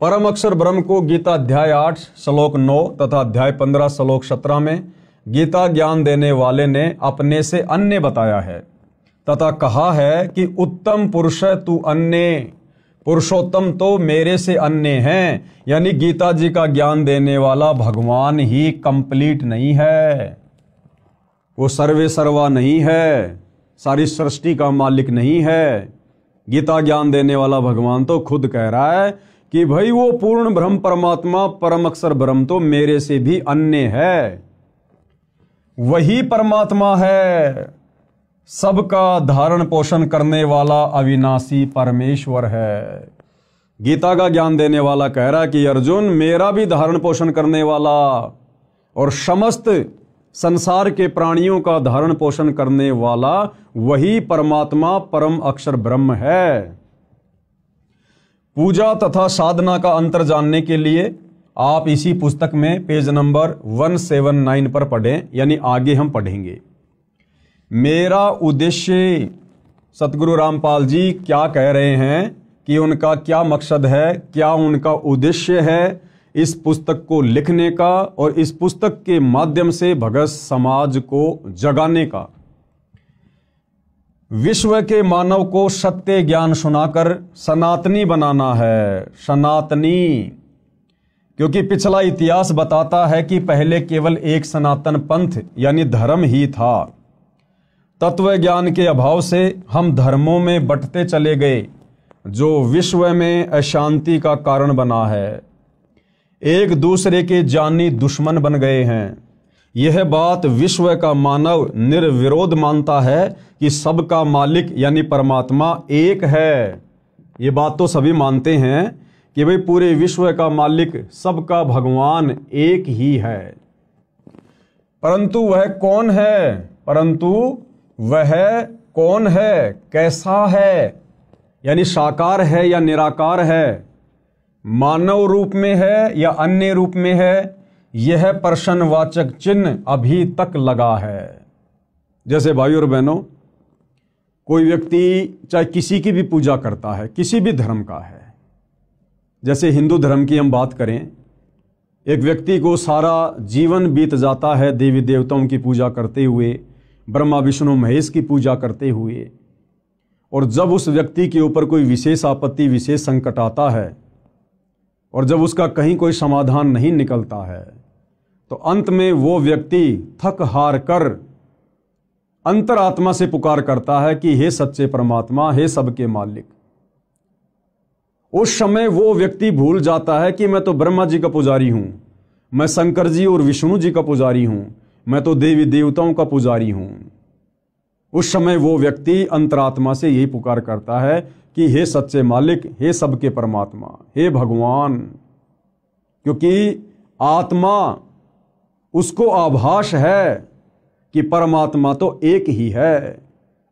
परम अक्षर ब्रह्म को गीता अध्याय 8 श्लोक 9 तथा अध्याय 15 श्लोक 17 में गीता ज्ञान देने वाले ने अपने से अन्य बताया है तथा कहा है कि उत्तम पुरुष तू अन्य, पुरुषोत्तम तो मेरे से अन्य हैं। यानी गीता जी का ज्ञान देने वाला भगवान ही कंप्लीट नहीं है, वो सर्वे सर्वा नहीं है, सारी सृष्टि का मालिक नहीं है। गीता ज्ञान देने वाला भगवान तो खुद कह रहा है कि भाई वो पूर्ण ब्रह्म परमात्मा परम अक्षर ब्रह्म तो मेरे से भी अन्य है, वही परमात्मा है, सबका धारण पोषण करने वाला अविनाशी परमेश्वर है। गीता का ज्ञान देने वाला कह रहा है कि अर्जुन, मेरा भी धारण पोषण करने वाला और समस्त संसार के प्राणियों का धारण पोषण करने वाला वही परमात्मा परम अक्षर ब्रह्म है। पूजा तथा साधना का अंतर जानने के लिए आप इसी पुस्तक में पेज नंबर 179 पर पढ़ें, यानी आगे हम पढ़ेंगे। मेरा उद्देश्य, सतगुरु रामपाल जी क्या कह रहे हैं कि उनका क्या मकसद है, क्या उनका उद्देश्य है इस पुस्तक को लिखने का और इस पुस्तक के माध्यम से भगत समाज को जगाने का। विश्व के मानव को सत्य ज्ञान सुनाकर सनातनी बनाना है, सनातनी। क्योंकि पिछला इतिहास बताता है कि पहले केवल एक सनातन पंथ यानी धर्म ही था। तत्व ज्ञान के अभाव से हम धर्मों में बंटते चले गए, जो विश्व में अशांति का कारण बना है। एक दूसरे के जानी दुश्मन बन गए हैं। यह बात विश्व का मानव निर्विरोध मानता है कि सबका मालिक यानी परमात्मा एक है। ये बात तो सभी मानते हैं कि भाई पूरे विश्व का मालिक सबका भगवान एक ही है। परंतु वह कौन है, कैसा है, यानी साकार है या निराकार है, मानव रूप में है या अन्य रूप में है, यह प्रश्नवाचक चिन्ह अभी तक लगा है। जैसे भाई और बहनों, कोई व्यक्ति चाहे किसी की भी पूजा करता है, किसी भी धर्म का है, जैसे हिंदू धर्म की हम बात करें, एक व्यक्ति को सारा जीवन बीत जाता है देवी देवताओं की पूजा करते हुए, ब्रह्मा विष्णु महेश की पूजा करते हुए, और जब उस व्यक्ति के ऊपर कोई विशेष आपत्ति, विशेष संकट आता है और जब उसका कहीं कोई समाधान नहीं निकलता है, तो अंत में वो व्यक्ति थक हार कर अंतरात्मा से पुकार करता है कि हे सच्चे परमात्मा, हे सबके मालिक। उस समय वो व्यक्ति भूल जाता है कि मैं तो ब्रह्मा जी का पुजारी हूं, मैं शंकर जी और विष्णु जी का पुजारी हूं, मैं तो देवी देवताओं का पुजारी हूं। उस समय वो व्यक्ति अंतरात्मा से यही पुकार करता है कि हे सच्चे मालिक, हे सबके परमात्मा, हे भगवान। क्योंकि आत्मा उसको आभास है कि परमात्मा तो एक ही है।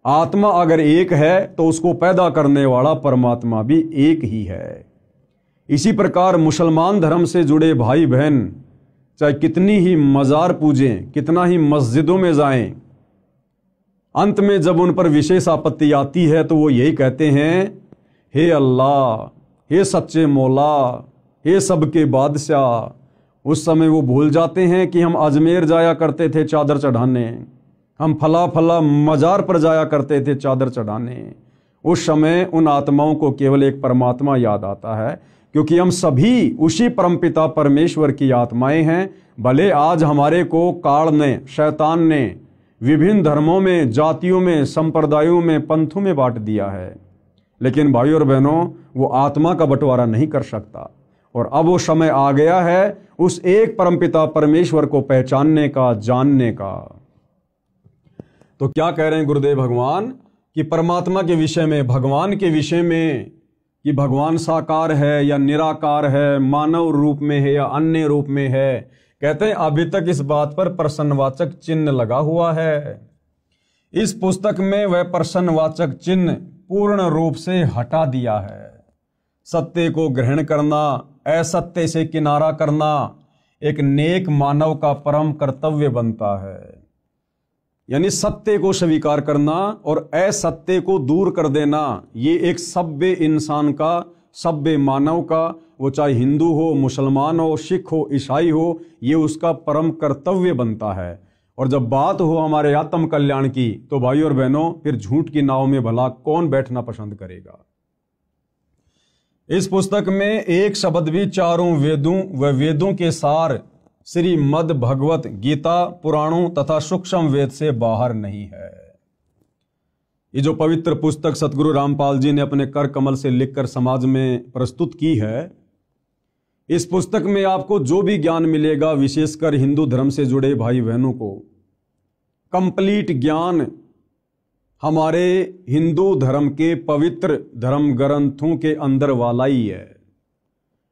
आत्मा अगर एक है तो उसको पैदा करने वाला परमात्मा भी एक ही है। इसी प्रकार मुसलमान धर्म से जुड़े भाई बहन चाहे कितनी ही मजार पूजें, कितना ही मस्जिदों में जाएं, अंत में जब उन पर विशेष आपत्ति आती है तो वो यही कहते हैं, हे अल्लाह, हे सच्चे मौला, हे सबके बादशाह। उस समय वो भूल जाते हैं कि हम अजमेर जाया करते थे चादर चढ़ाने, हम फला फला मजार पर जाया करते थे चादर चढ़ाने। उस समय उन आत्माओं को केवल एक परमात्मा याद आता है, क्योंकि हम सभी उसी परमपिता परमेश्वर की आत्माएं हैं। भले आज हमारे को काल ने, शैतान ने विभिन्न धर्मों में, जातियों में, संप्रदायों में, पंथों में बांट दिया है, लेकिन भाई और बहनों, वो आत्मा का बंटवारा नहीं कर सकता। और अब वो समय आ गया है उस एक परमपिता परमेश्वर को पहचानने का, जानने का। तो क्या कह रहे हैं गुरुदेव भगवान कि परमात्मा के विषय में, भगवान के विषय में, कि भगवान साकार है या निराकार है, मानव रूप में है या अन्य रूप में है। कहते हैं अभी तक इस बात पर प्रश्नवाचक चिन्ह लगा हुआ है। इस पुस्तक में वह प्रश्नवाचक चिन्ह पूर्ण रूप से हटा दिया है। सत्य को ग्रहण करना, असत्य से किनारा करना एक नेक मानव का परम कर्तव्य बनता है। यानी सत्य को स्वीकार करना और असत्य को दूर कर देना, ये एक सभ्य इंसान का, सभ्य मानव का, वो चाहे हिंदू हो, मुसलमान हो, सिख हो, ईसाई हो, ये उसका परम कर्तव्य बनता है। और जब बात हो हमारे आत्म कल्याण की, तो भाई और बहनों, फिर झूठ की नाव में भला कौन बैठना पसंद करेगा। इस पुस्तक में एक शब्द भी चारों वेदों व वेदों के सार श्रीमद् भगवत गीता, पुराणों तथा सूक्ष्म वेद से बाहर नहीं है। ये जो पवित्र पुस्तक सतगुरु रामपाल जी ने अपने कर कमल से लिखकर समाज में प्रस्तुत की है, इस पुस्तक में आपको जो भी ज्ञान मिलेगा, विशेषकर हिंदू धर्म से जुड़े भाई बहनों को कंप्लीट ज्ञान हमारे हिंदू धर्म के पवित्र धर्म ग्रंथों के अंदर वाला ही है।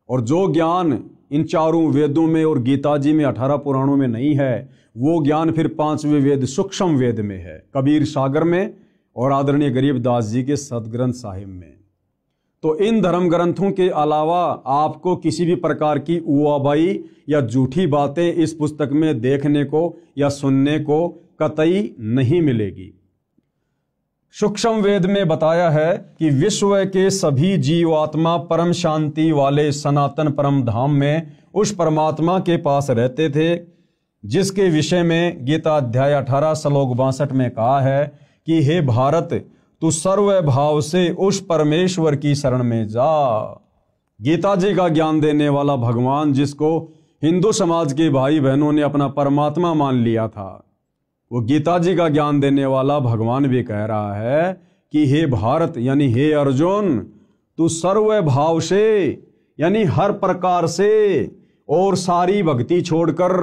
और जो ज्ञान इन चारों वेदों में और गीता जी में, 18 पुराणों में नहीं है, वो ज्ञान फिर 5वें वेद सूक्ष्म वेद में है, कबीर सागर में और आदरणीय गरीबदास जी के सदग्रंथ साहिब में। तो इन धर्म ग्रंथों के अलावा आपको किसी भी प्रकार की उवाबाई या झूठी बातें इस पुस्तक में देखने को या सुनने को कतई नहीं मिलेगी। सूक्ष्म वेद में बताया है कि विश्व के सभी जीवात्मा परम शांति वाले सनातन परम धाम में उस परमात्मा के पास रहते थे, जिसके विषय में गीता अध्याय 18 श्लोक 62 में कहा है कि हे भारत, तू सर्व भाव से उस परमेश्वर की शरण में जा। गीता जी का ज्ञान देने वाला भगवान, जिसको हिंदू समाज के भाई बहनों ने अपना परमात्मा मान लिया था, वो गीता जी का ज्ञान देने वाला भगवान भी कह रहा है कि हे भारत, यानी हे अर्जुन, तू सर्व भाव से, यानी हर प्रकार से, और सारी भक्ति छोड़कर,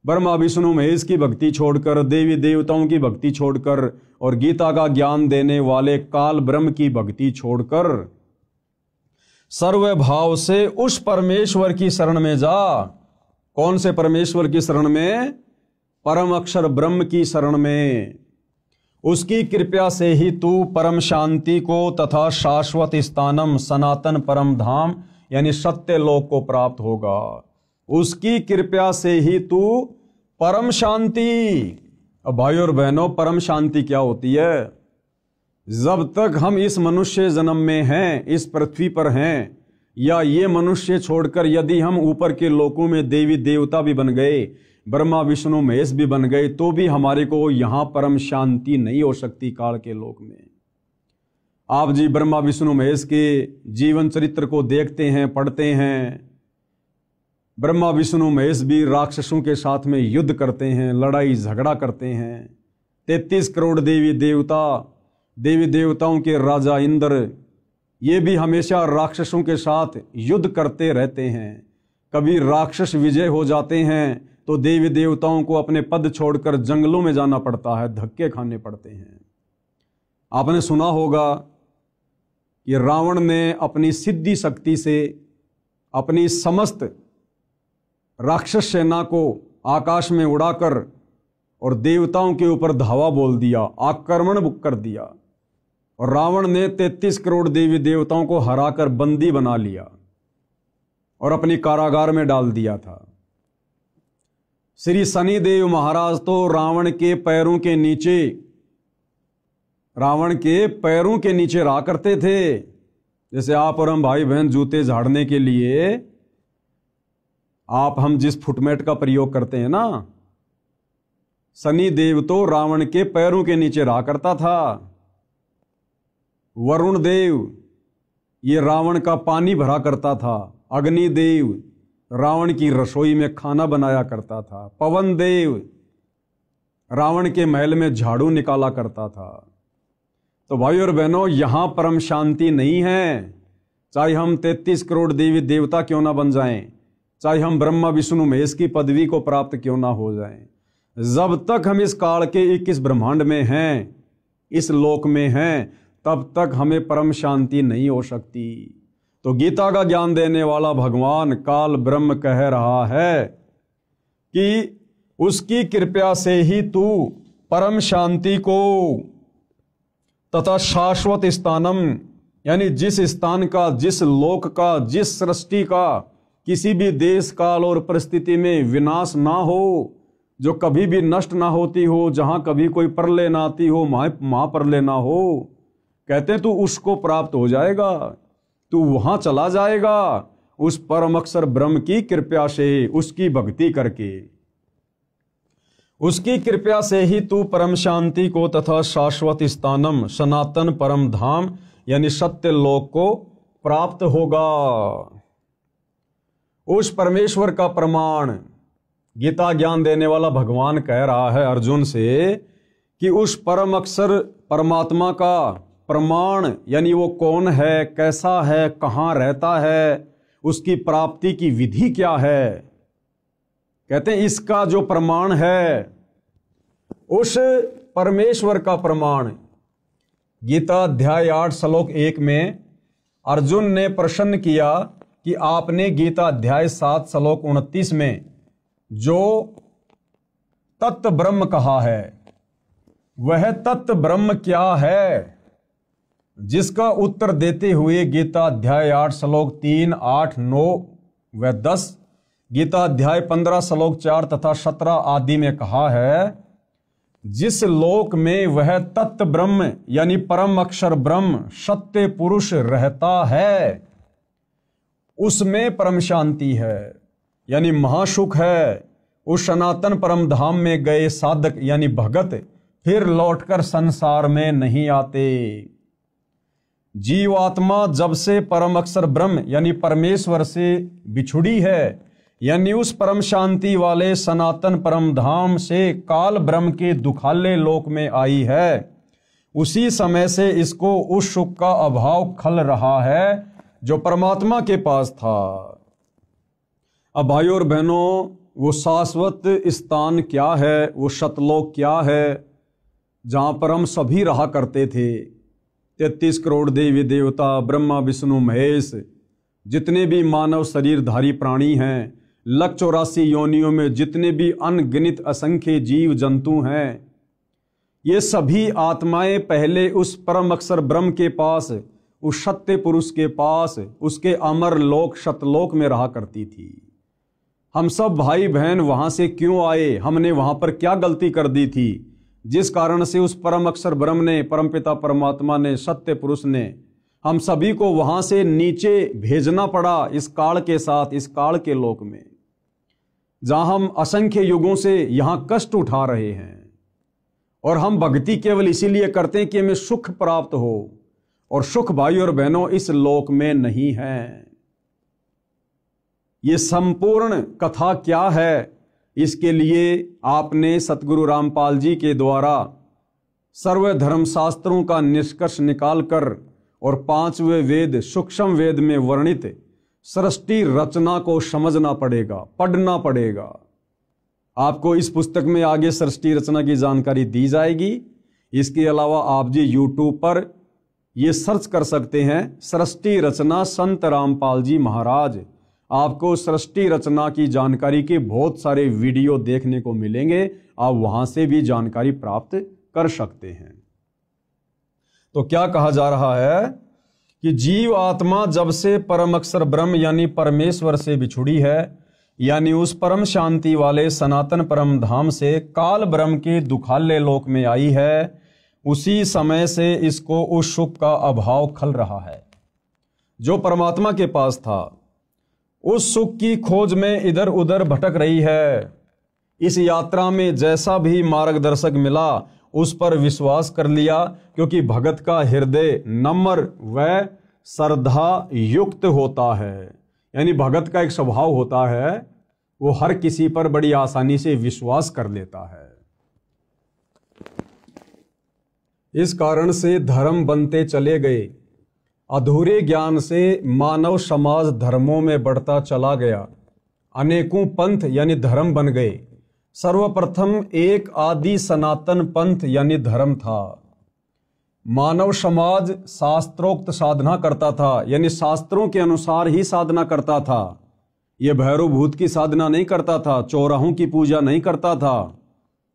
ब्रह्मा विष्णु महेश की भक्ति छोड़कर, देवी देवताओं की भक्ति छोड़कर, और गीता का ज्ञान देने वाले काल ब्रह्म की भक्ति छोड़कर सर्व भाव से उस परमेश्वर की शरण में जा। कौन से परमेश्वर की शरण में? परम अक्षर ब्रह्म की शरण में। उसकी कृपा से ही तू परम शांति को तथा शाश्वत स्थानम सनातन परम धाम यानी सत्य लोक को प्राप्त होगा। उसकी कृपा से ही तू परम शांति। अब भाइयों और बहनों, परम शांति क्या होती है? जब तक हम इस मनुष्य जन्म में हैं, इस पृथ्वी पर हैं, या ये मनुष्य छोड़कर यदि हम ऊपर के लोकों में देवी देवता भी बन गए, ब्रह्मा विष्णु महेश भी बन गए, तो भी हमारे को यहां परम शांति नहीं हो सकती काल के लोक में। आप जी ब्रह्मा विष्णु महेश के जीवन चरित्र को देखते हैं, पढ़ते हैं। ब्रह्मा विष्णु महेश भी राक्षसों के साथ में युद्ध करते हैं, लड़ाई झगड़ा करते हैं। 33 करोड़ देवी देवताओं के राजा इंद्र, ये भी हमेशा राक्षसों के साथ युद्ध करते रहते हैं। कभी राक्षस विजय हो जाते हैं तो देवी देवताओं को अपने पद छोड़कर जंगलों में जाना पड़ता है, धक्के खाने पड़ते हैं। आपने सुना होगा कि रावण ने अपनी सिद्धि शक्ति से अपनी समस्त राक्षस सेना को आकाश में उड़ाकर और देवताओं के ऊपर धावा बोल दिया, आक्रमण कर दिया, और रावण ने 33 करोड़ देवी देवताओं को हराकर बंदी बना लिया और अपनी कारागार में डाल दिया था। श्री शनिदेव महाराज तो रावण के पैरों के नीचे रहा करते थे। जैसे आप और हम भाई बहन जूते झाड़ने के लिए हम जिस फुटमेट का प्रयोग करते हैं ना, शनिदेव तो रावण के पैरों के नीचे रहा करता था। वरुण देव ये रावण का पानी भरा करता था। अग्निदेव रावण की रसोई में खाना बनाया करता था। पवन देव रावण के महल में झाड़ू निकाला करता था। तो भाई और बहनों, यहां परम शांति नहीं है। चाहे हम 33 करोड़ देवी देवता क्यों ना बन जाएं, चाहे हम ब्रह्मा विष्णु महेश की पदवी को प्राप्त क्यों ना हो जाएं, जब तक हम इस काल के 21 ब्रह्मांड में हैं, इस लोक में हैं, तब तक हमें परम शांति नहीं हो सकती। तो गीता का ज्ञान देने वाला भगवान काल ब्रह्म कह रहा है कि उसकी कृपा से ही तू परम शांति को तथा शाश्वत स्थानम, यानी जिस स्थान का, जिस लोक का, जिस सृष्टि का किसी भी देश काल और परिस्थिति में विनाश ना हो, जो कभी भी नष्ट ना होती हो, जहां कभी कोई प्रलय ना आती हो, महाप्रलय ना हो, कहते हैं तू उसको प्राप्त हो जाएगा, तू वहां चला जाएगा उस परम अक्षर ब्रह्म की कृपा से, उसकी भक्ति करके। उसकी कृपा से ही तू परम शांति को तथा शाश्वत स्थानम, सनातन परम धाम यानी सत्य लोक को प्राप्त होगा। उस परमेश्वर का प्रमाण गीता ज्ञान देने वाला भगवान कह रहा है अर्जुन से कि उस परम अक्षर परमात्मा का प्रमाण, यानी वो कौन है, कैसा है, कहाँ रहता है, उसकी प्राप्ति की विधि क्या है। कहते हैं इसका जो प्रमाण है, उस परमेश्वर का प्रमाण, गीता अध्याय 8 श्लोक 1 में अर्जुन ने प्रश्न किया कि आपने गीता अध्याय 7 श्लोक 29 में जो तत्व ब्रह्म कहा है, वह तत्व ब्रह्म क्या है? जिसका उत्तर देते हुए गीता अध्याय 8 श्लोक 3, 8, 9 व 10, गीता अध्याय 15 श्लोक 4 तथा 17 आदि में कहा है, जिस लोक में वह तत्व ब्रह्म यानी परम अक्षर ब्रह्म सत्य पुरुष रहता है, उसमें परम शांति है, यानी महासुख है। उस सनातन परम धाम में गए साधक यानी भगत फिर लौटकर संसार में नहीं आते। जीवात्मा जब से परम अक्षर ब्रह्म यानी परमेश्वर से बिछुड़ी है, यानी उस परम शांति वाले सनातन परम धाम से काल ब्रह्म के दुखाले लोक में आई है, उसी समय से इसको उस सुख का अभाव खल रहा है जो परमात्मा के पास था। अब भाइयों और बहनों, वो शाश्वत स्थान क्या है, वो सतलोक क्या है, जहां पर हम सभी रहा करते थे। 33 करोड़ देवी देवता, ब्रह्मा विष्णु महेश, जितने भी मानव शरीरधारी प्राणी हैं, 184 योनियों में जितने भी अनगिनत असंख्य जीव जंतु हैं, ये सभी आत्माएं पहले उस परम अक्षर ब्रह्म के पास उस सत्य पुरुष के पास उसके अमर लोक सतलोक में रहा करती थी। हम सब भाई बहन वहां से क्यों आए, हमने वहां पर क्या गलती कर दी थी जिस कारण से उस परम अक्षर ब्रह्म ने, परमपिता परमात्मा ने, सत्य पुरुष ने हम सभी को वहां से नीचे भेजना पड़ा इस काल के साथ, इस काल के लोक में जहां हम असंख्य युगों से यहां कष्ट उठा रहे हैं। और हम भक्ति केवल इसीलिए करते हैं कि हमें सुख प्राप्त हो, और सुख भाई और बहनों इस लोक में नहीं है। ये संपूर्ण कथा क्या है, इसके लिए आपने सतगुरु रामपाल जी के द्वारा सर्वधर्म शास्त्रों का निष्कर्ष निकालकर और 5वें वेद सूक्ष्म वेद में वर्णित सृष्टि रचना को समझना पड़ेगा, पढ़ना पड़ेगा। आपको इस पुस्तक में आगे सृष्टि रचना की जानकारी दी जाएगी। इसके अलावा आप जी YouTube पर ये सर्च कर सकते हैं सृष्टि रचना संत रामपाल जी महाराज। आपको सृष्टि रचना की जानकारी के बहुत सारे वीडियो देखने को मिलेंगे, आप वहां से भी जानकारी प्राप्त कर सकते हैं। तो क्या कहा जा रहा है कि जीव आत्मा जब से परम अक्षर ब्रह्म यानी परमेश्वर से बिछुड़ी है, यानी उस परम शांति वाले सनातन परम धाम से काल ब्रह्म के दुखाले लोक में आई है, उसी समय से इसको उस सुख का अभाव खल रहा है जो परमात्मा के पास था। उस सुख की खोज में इधर उधर भटक रही है। इस यात्रा में जैसा भी मार्गदर्शक मिला उस पर विश्वास कर लिया, क्योंकि भगत का हृदय नम्र व श्रद्धा युक्त होता है। यानी भगत का एक स्वभाव होता है, वो हर किसी पर बड़ी आसानी से विश्वास कर लेता है। इस कारण से धर्म बनते चले गए। अधूरे ज्ञान से मानव समाज धर्मों में बढ़ता चला गया। अनेकों पंथ यानी धर्म बन गए। सर्वप्रथम एक आदि सनातन पंथ यानी धर्म था। मानव समाज शास्त्रोक्त साधना करता था, यानी शास्त्रों के अनुसार ही साधना करता था। यह भैरव भूत की साधना नहीं करता था, चौराहों की पूजा नहीं करता था,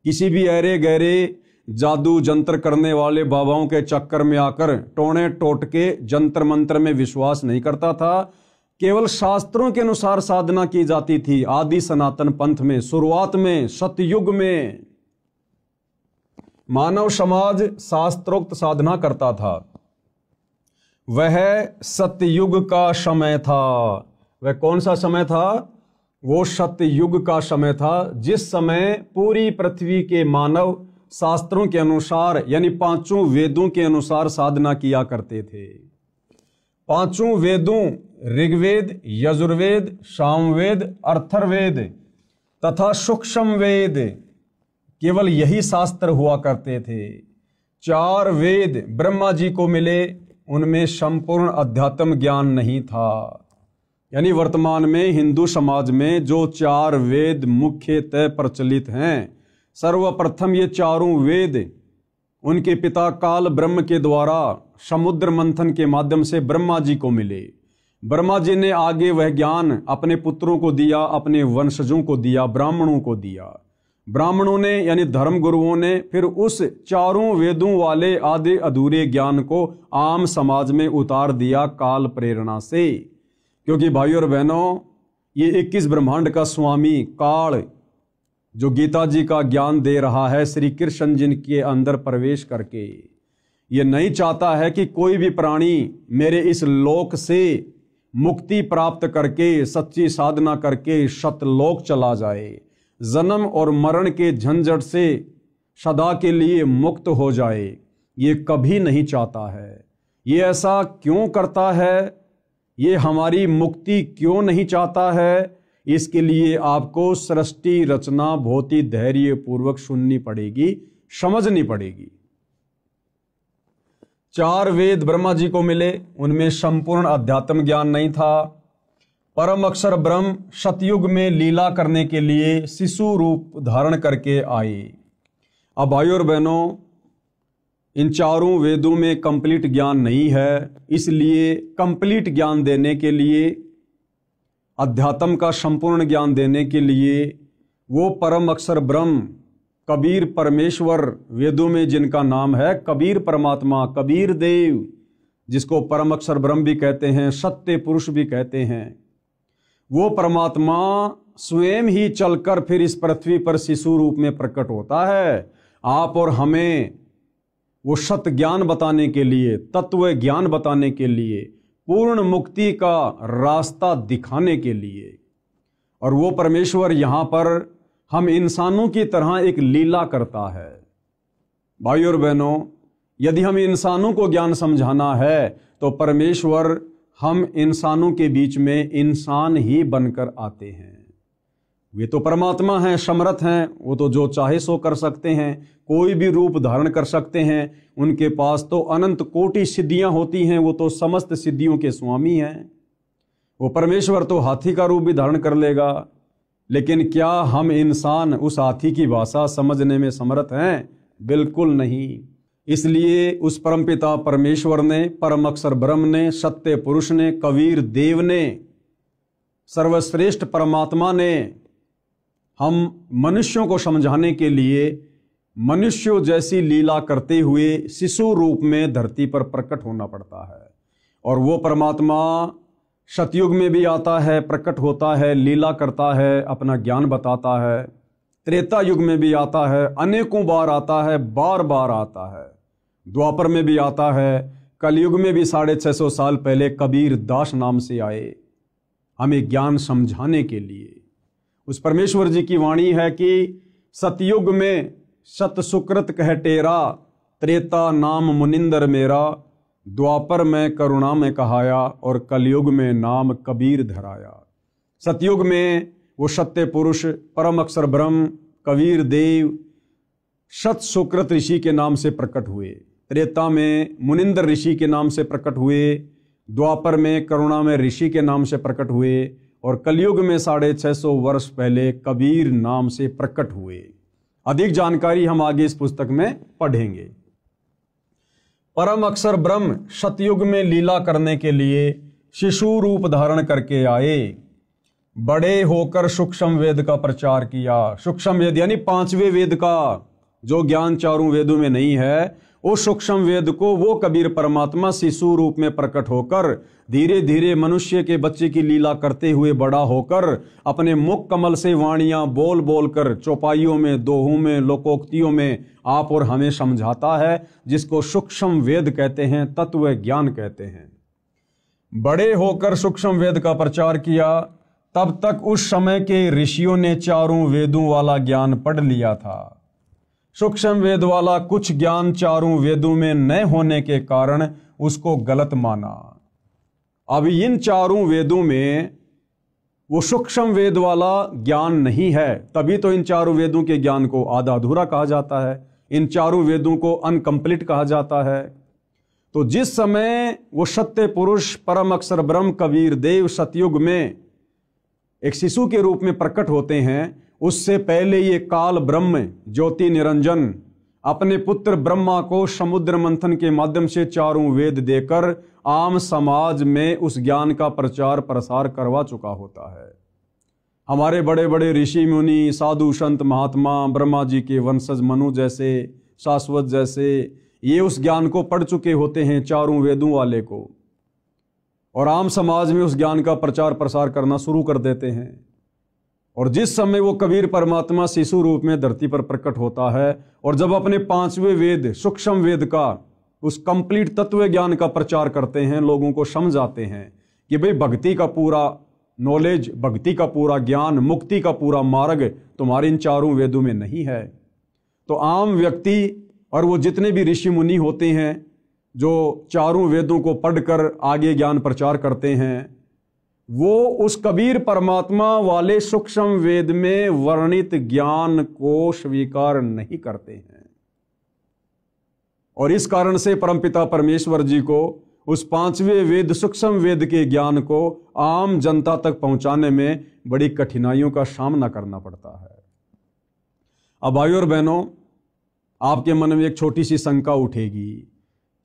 किसी भी ऐरे गहरे जादू जंत्र करने वाले बाबाओं के चक्कर में आकर टोने टोटके जंत्र मंत्र में विश्वास नहीं करता था। केवल शास्त्रों के अनुसार साधना की जाती थी। आदि सनातन पंथ में शुरुआत में सतयुग में मानव समाज शास्त्रोक्त साधना करता था। वह सतयुग का समय था। वह कौन सा समय था? वो सतयुग का समय था, जिस समय पूरी पृथ्वी के मानव शास्त्रों के अनुसार यानी पांचों वेदों के अनुसार साधना किया करते थे। पांचों वेदों ऋग्वेद, यजुर्वेद, सामवेद, अथर्ववेद तथा सूक्ष्म वेद, केवल यही शास्त्र हुआ करते थे। 4 वेद ब्रह्मा जी को मिले, उनमें संपूर्ण अध्यात्म ज्ञान नहीं था। यानी वर्तमान में हिंदू समाज में जो 4 वेद मुख्यतः प्रचलित हैं, सर्वप्रथम ये चारों वेद उनके पिता काल ब्रह्म के द्वारा समुद्र मंथन के माध्यम से ब्रह्मा जी को मिले। ब्रह्मा जी ने आगे वह ज्ञान अपने पुत्रों को दिया, अपने वंशजों को दिया, ब्राह्मणों को दिया। ब्राह्मणों ने यानी धर्म गुरुओं ने फिर उस चारों वेदों वाले आधे अधूरे ज्ञान को आम समाज में उतार दिया काल प्रेरणा से। क्योंकि भाइयों और बहनों, ये 21 ब्रह्मांड का स्वामी काल जो गीता जी का ज्ञान दे रहा है श्री कृष्ण जी के अंदर प्रवेश करके, ये नहीं चाहता है कि कोई भी प्राणी मेरे इस लोक से मुक्ति प्राप्त करके सच्ची साधना करके सतलोक चला जाए, जन्म और मरण के झंझट से सदा के लिए मुक्त हो जाए। ये कभी नहीं चाहता है। ये ऐसा क्यों करता है? ये हमारी मुक्ति क्यों नहीं चाहता है? इसके लिए आपको सृष्टि रचना बहुत ही धैर्य पूर्वक सुननी पड़ेगी, समझनी पड़ेगी। 4 वेद ब्रह्मा जी को मिले, उनमें संपूर्ण अध्यात्म ज्ञान नहीं था। परम अक्षर ब्रह्म सतयुग में लीला करने के लिए शिशु रूप धारण करके आए। अब भाइयों और बहनों, इन चारों वेदों में कंप्लीट ज्ञान नहीं है, इसलिए कंप्लीट ज्ञान देने के लिए, अध्यात्म का संपूर्ण ज्ञान देने के लिए वो परम अक्षर ब्रह्म कबीर परमेश्वर, वेदों में जिनका नाम है कबीर परमात्मा, कबीर देव, जिसको परम अक्षर ब्रह्म भी कहते हैं, सत्य पुरुष भी कहते हैं, वो परमात्मा स्वयं ही चलकर फिर इस पृथ्वी पर शिशु रूप में प्रकट होता है, आप और हमें वो सत्य ज्ञान बताने के लिए, तत्व ज्ञान बताने के लिए, पूर्ण मुक्ति का रास्ता दिखाने के लिए। और वो परमेश्वर यहाँ पर हम इंसानों की तरह एक लीला करता है। भाइयों और बहनों, यदि हम इंसानों को ज्ञान समझाना है तो परमेश्वर हम इंसानों के बीच में इंसान ही बनकर आते हैं। वे तो परमात्मा हैं, समर्थ हैं, वो तो जो चाहे सो कर सकते हैं, कोई भी रूप धारण कर सकते हैं। उनके पास तो अनंत कोटि सिद्धियां होती हैं, वो तो समस्त सिद्धियों के स्वामी हैं। वो परमेश्वर तो हाथी का रूप भी धारण कर लेगा, लेकिन क्या हम इंसान उस हाथी की भाषा समझने में समर्थ हैं? बिल्कुल नहीं। इसलिए उस परमपिता परमेश्वर ने, परम अक्षर ब्रह्म ने, सत्य पुरुष ने, कबीर देव ने, सर्वश्रेष्ठ परमात्मा ने हम मनुष्यों को समझाने के लिए मनुष्यों जैसी लीला करते हुए शिशु रूप में धरती पर प्रकट होना पड़ता है। और वो परमात्मा सतयुग में भी आता है, प्रकट होता है, लीला करता है, अपना ज्ञान बताता है। त्रेता युग में भी आता है, अनेकों बार आता है, बार बार आता है। द्वापर में भी आता है, कलयुग में भी 650 साल पहले कबीर दास नाम से आए हमें ज्ञान समझाने के लिए। उस परमेश्वर जी की वाणी है कि सतयुग में सत सुकृत कह टेरा, त्रेता नाम मुनिंदर मेरा, द्वापर में करुणा में कहाया और कलयुग में नाम कबीर धराया। सतयुग में वो सत्य पुरुष परम अक्षर ब्रह्म कबीर देव सत सुकृत ऋषि के नाम से प्रकट हुए, त्रेता में मुनिंदर ऋषि के नाम से प्रकट हुए, द्वापर में करुणा में ऋषि के नाम से प्रकट हुए और कलयुग में 650 वर्ष पहले कबीर नाम से प्रकट हुए। अधिक जानकारी हम आगे इस पुस्तक में पढ़ेंगे। परम अक्षर ब्रह्म सतयुग में लीला करने के लिए शिशु रूप धारण करके आए, बड़े होकर सूक्ष्म वेद का प्रचार किया। सूक्ष्म वेद यानी 5वें वेद का जो ज्ञान चारों वेदों में नहीं है, उस सूक्ष्म वेद को वो कबीर परमात्मा शिशु रूप में प्रकट होकर धीरे धीरे मनुष्य के बच्चे की लीला करते हुए बड़ा होकर अपने मुख कमल से वाणियां बोल बोल कर चौपाइयों में, दोहों में, लोकोक्तियों में आप और हमें समझाता है, जिसको सूक्ष्म वेद कहते हैं, तत्व ज्ञान कहते हैं। बड़े होकर सूक्ष्म वेद का प्रचार किया, तब तक उस समय के ऋषियों ने चारों वेदों वाला ज्ञान पढ़ लिया था। सूक्ष्म वेद वाला कुछ ज्ञान चारों वेदों में न होने के कारण उसको गलत माना। अब इन चारों वेदों में वो सूक्ष्म वेद वाला ज्ञान नहीं है, तभी तो इन चारों वेदों के ज्ञान को आधा अधूरा कहा जाता है, इन चारों वेदों को अनकंप्लीट कहा जाता है। तो जिस समय वो सत्य पुरुष परम अक्षर ब्रह्म कबीर देव सतयुग में एक शिशु के रूप में प्रकट होते हैं, उससे पहले ये काल ब्रह्म ज्योति निरंजन अपने पुत्र ब्रह्मा को समुद्र मंथन के माध्यम से चारों वेद देकर आम समाज में उस ज्ञान का प्रचार प्रसार करवा चुका होता है। हमारे बड़े बड़े ऋषि मुनि, साधु संत महात्मा, ब्रह्मा जी के वंशज मनु जैसे, शाश्वत जैसे, ये उस ज्ञान को पढ़ चुके होते हैं, चारों वेदों वाले को, और आम समाज में उस ज्ञान का प्रचार प्रसार करना शुरू कर देते हैं। और जिस समय वो कबीर परमात्मा शिशु रूप में धरती पर प्रकट होता है और जब अपने 5वें वेद सूक्ष्म वेद का उस कंप्लीट तत्व ज्ञान का प्रचार करते हैं, लोगों को समझाते हैं कि भाई भक्ति का पूरा नॉलेज, भक्ति का पूरा ज्ञान, मुक्ति का पूरा मार्ग तुम्हारे इन चारों वेदों में नहीं है। तो आम व्यक्ति और वो जितने भी ऋषि मुनि होते हैं जो चारों वेदों को पढ़कर आगे ज्ञान प्रचार करते हैं, वो उस कबीर परमात्मा वाले सूक्ष्म वेद में वर्णित ज्ञान को स्वीकार नहीं करते हैं। और इस कारण से परमपिता परमेश्वर जी को उस 5वें वेद सूक्ष्म वेद के ज्ञान को आम जनता तक पहुंचाने में बड़ी कठिनाइयों का सामना करना पड़ता है। अब भाइयों और बहनों, आपके मन में एक छोटी सी शंका उठेगी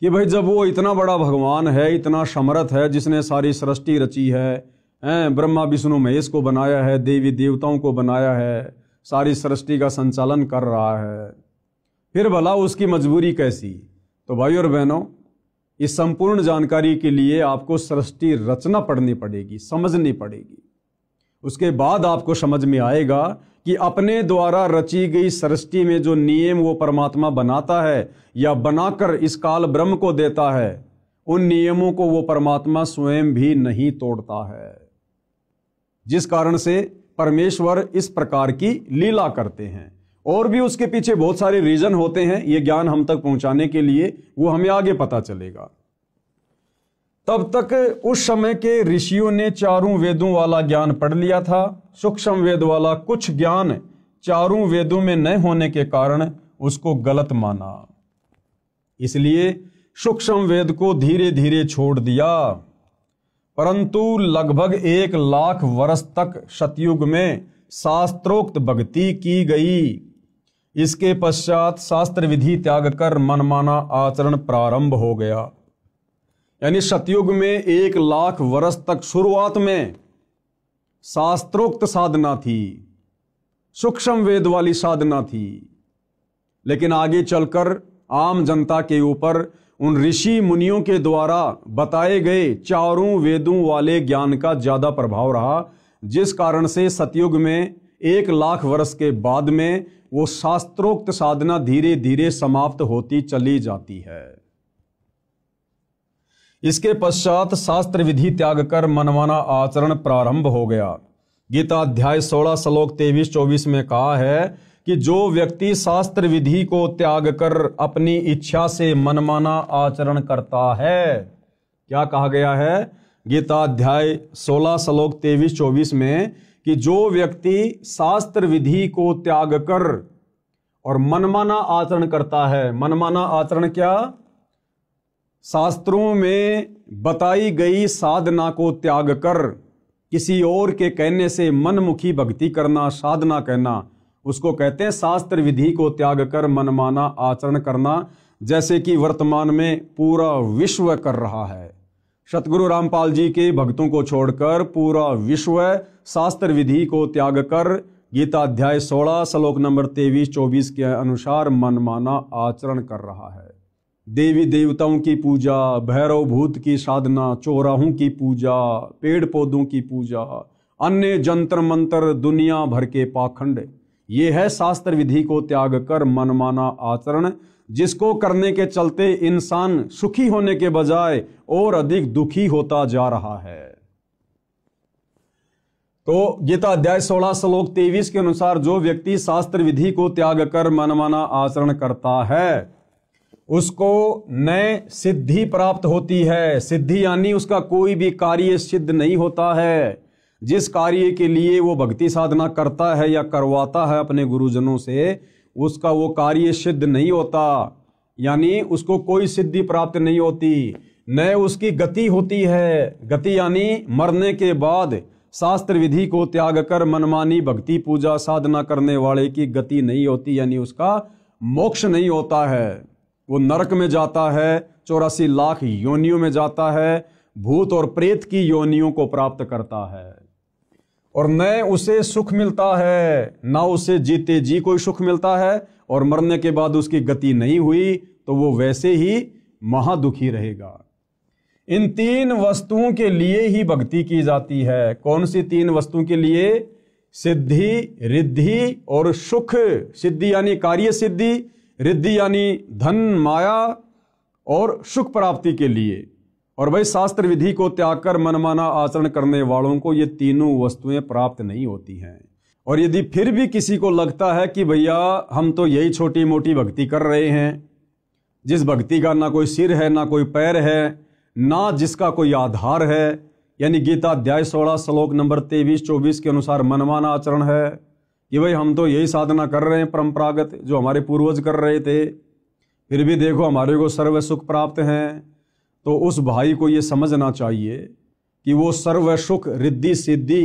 कि भाई जब वो इतना बड़ा भगवान है, इतना समर्थ है, जिसने सारी सृष्टि रची है, ब्रह्मा विष्णु महेश को बनाया है, देवी देवताओं को बनाया है, सारी सृष्टि का संचालन कर रहा है, फिर भला उसकी मजबूरी कैसी? तो भाइयों और बहनों, इस संपूर्ण जानकारी के लिए आपको सृष्टि रचना पढ़नी पड़ेगी, समझनी पड़ेगी। उसके बाद आपको समझ में आएगा कि अपने द्वारा रची गई सृष्टि में जो नियम वो परमात्मा बनाता है या बनाकर इस काल ब्रह्म को देता है, उन नियमों को वो परमात्मा स्वयं भी नहीं तोड़ता है, जिस कारण से परमेश्वर इस प्रकार की लीला करते हैं। और भी उसके पीछे बहुत सारे रीजन होते हैं, ये ज्ञान हम तक पहुंचाने के लिए, वो हमें आगे पता चलेगा। तब तक उस समय के ऋषियों ने चारों वेदों वाला ज्ञान पढ़ लिया था। सूक्ष्म वेद वाला कुछ ज्ञान चारों वेदों में न होने के कारण उसको गलत माना, इसलिए सूक्ष्म वेद को धीरे धीरे छोड़ दिया। परंतु लगभग 1 लाख वर्ष तक सतयुग में शास्त्रोक्त भक्ति की गई। इसके पश्चात शास्त्र विधि त्याग कर मनमाना आचरण प्रारंभ हो गया। यानी सतयुग में 1 लाख वर्ष तक शुरुआत में शास्त्रोक्त साधना थी, सूक्ष्म वेद वाली साधना थी, लेकिन आगे चलकर आम जनता के ऊपर उन ऋषि मुनियों के द्वारा बताए गए चारों वेदों वाले ज्ञान का ज्यादा प्रभाव रहा, जिस कारण से सतयुग में 1 लाख वर्ष के बाद में वो शास्त्रोक्त साधना धीरे धीरे समाप्त होती चली जाती है। इसके पश्चात शास्त्र विधि त्याग कर मनमाना आचरण प्रारंभ हो गया। गीता अध्याय 16 श्लोक 23-24 में कहा है कि जो व्यक्ति शास्त्र विधि को त्याग कर अपनी इच्छा से मनमाना आचरण करता है, क्या कहा गया है गीता अध्याय 16 श्लोक 23-24 में, कि जो व्यक्ति शास्त्र विधि को त्याग कर और मनमाना आचरण करता है। मनमाना आचरण क्या? शास्त्रों में बताई गई साधना को त्याग कर किसी और के कहने से मनमुखी भक्ति करना, साधना कहना, उसको कहते हैं शास्त्र विधि को त्याग कर मनमाना आचरण करना, जैसे कि वर्तमान में पूरा विश्व कर रहा है। सतगुरु रामपाल जी के भक्तों को छोड़कर पूरा विश्व शास्त्र विधि को त्याग कर गीता अध्याय 16 श्लोक नंबर 23-24 के अनुसार मनमाना आचरण कर रहा है। देवी देवताओं की पूजा, भैरव भूत की साधना, चौराहों की पूजा, पेड़ पौधों की पूजा, अन्य जंतर मंत्र, दुनिया भर के पाखंड, ये है शास्त्र विधि को त्याग कर मनमाना आचरण, जिसको करने के चलते इंसान सुखी होने के बजाय और अधिक दुखी होता जा रहा है। तो गीता अध्याय 16 श्लोक 23 के अनुसार जो व्यक्ति शास्त्र विधि को त्याग कर मनमाना आचरण करता है, उसको नए सिद्धि प्राप्त होती है। सिद्धि यानी उसका कोई भी कार्य सिद्ध नहीं होता है। जिस कार्य के लिए वो भक्ति साधना करता है या करवाता है अपने गुरुजनों से, उसका वो कार्य सिद्ध नहीं होता, यानी उसको कोई सिद्धि प्राप्त नहीं होती, न उसकी गति होती है। गति यानी मरने के बाद शास्त्र विधि को त्याग कर मनमानी भक्ति पूजा साधना करने वाले की गति नहीं होती, यानी उसका मोक्ष नहीं होता है। वो नरक में जाता है, 84 लाख योनियों में जाता है, भूत और प्रेत की योनियों को प्राप्त करता है, और न उसे सुख मिलता है, ना उसे जीते जी कोई सुख मिलता है, और मरने के बाद उसकी गति नहीं हुई तो वो वैसे ही महादुखी रहेगा। इन 3 वस्तुओं के लिए ही भक्ति की जाती है। कौन सी 3 वस्तुओं के लिए? सिद्धि, रिद्धि और सुख। सिद्धि यानी कार्य सिद्धि, रिद्धि यानी धन माया और सुख प्राप्ति के लिए। और भाई शास्त्र विधि को त्याग कर मनमाना आचरण करने वालों को ये तीनों वस्तुएं प्राप्त नहीं होती हैं। और यदि फिर भी किसी को लगता है कि भैया हम तो यही छोटी मोटी भक्ति कर रहे हैं, जिस भक्ति का ना कोई सिर है ना कोई पैर है, ना जिसका कोई आधार है, यानी गीता अध्याय 16 श्लोक नंबर 23-24 के अनुसार मनमाना आचरण है कि भाई हम तो यही साधना कर रहे हैं परंपरागत जो हमारे पूर्वज कर रहे थे, फिर भी देखो हमारे को सर्व सुख प्राप्त हैं, तो उस भाई को ये समझना चाहिए कि वो सर्व सुख रिद्धि सिद्धि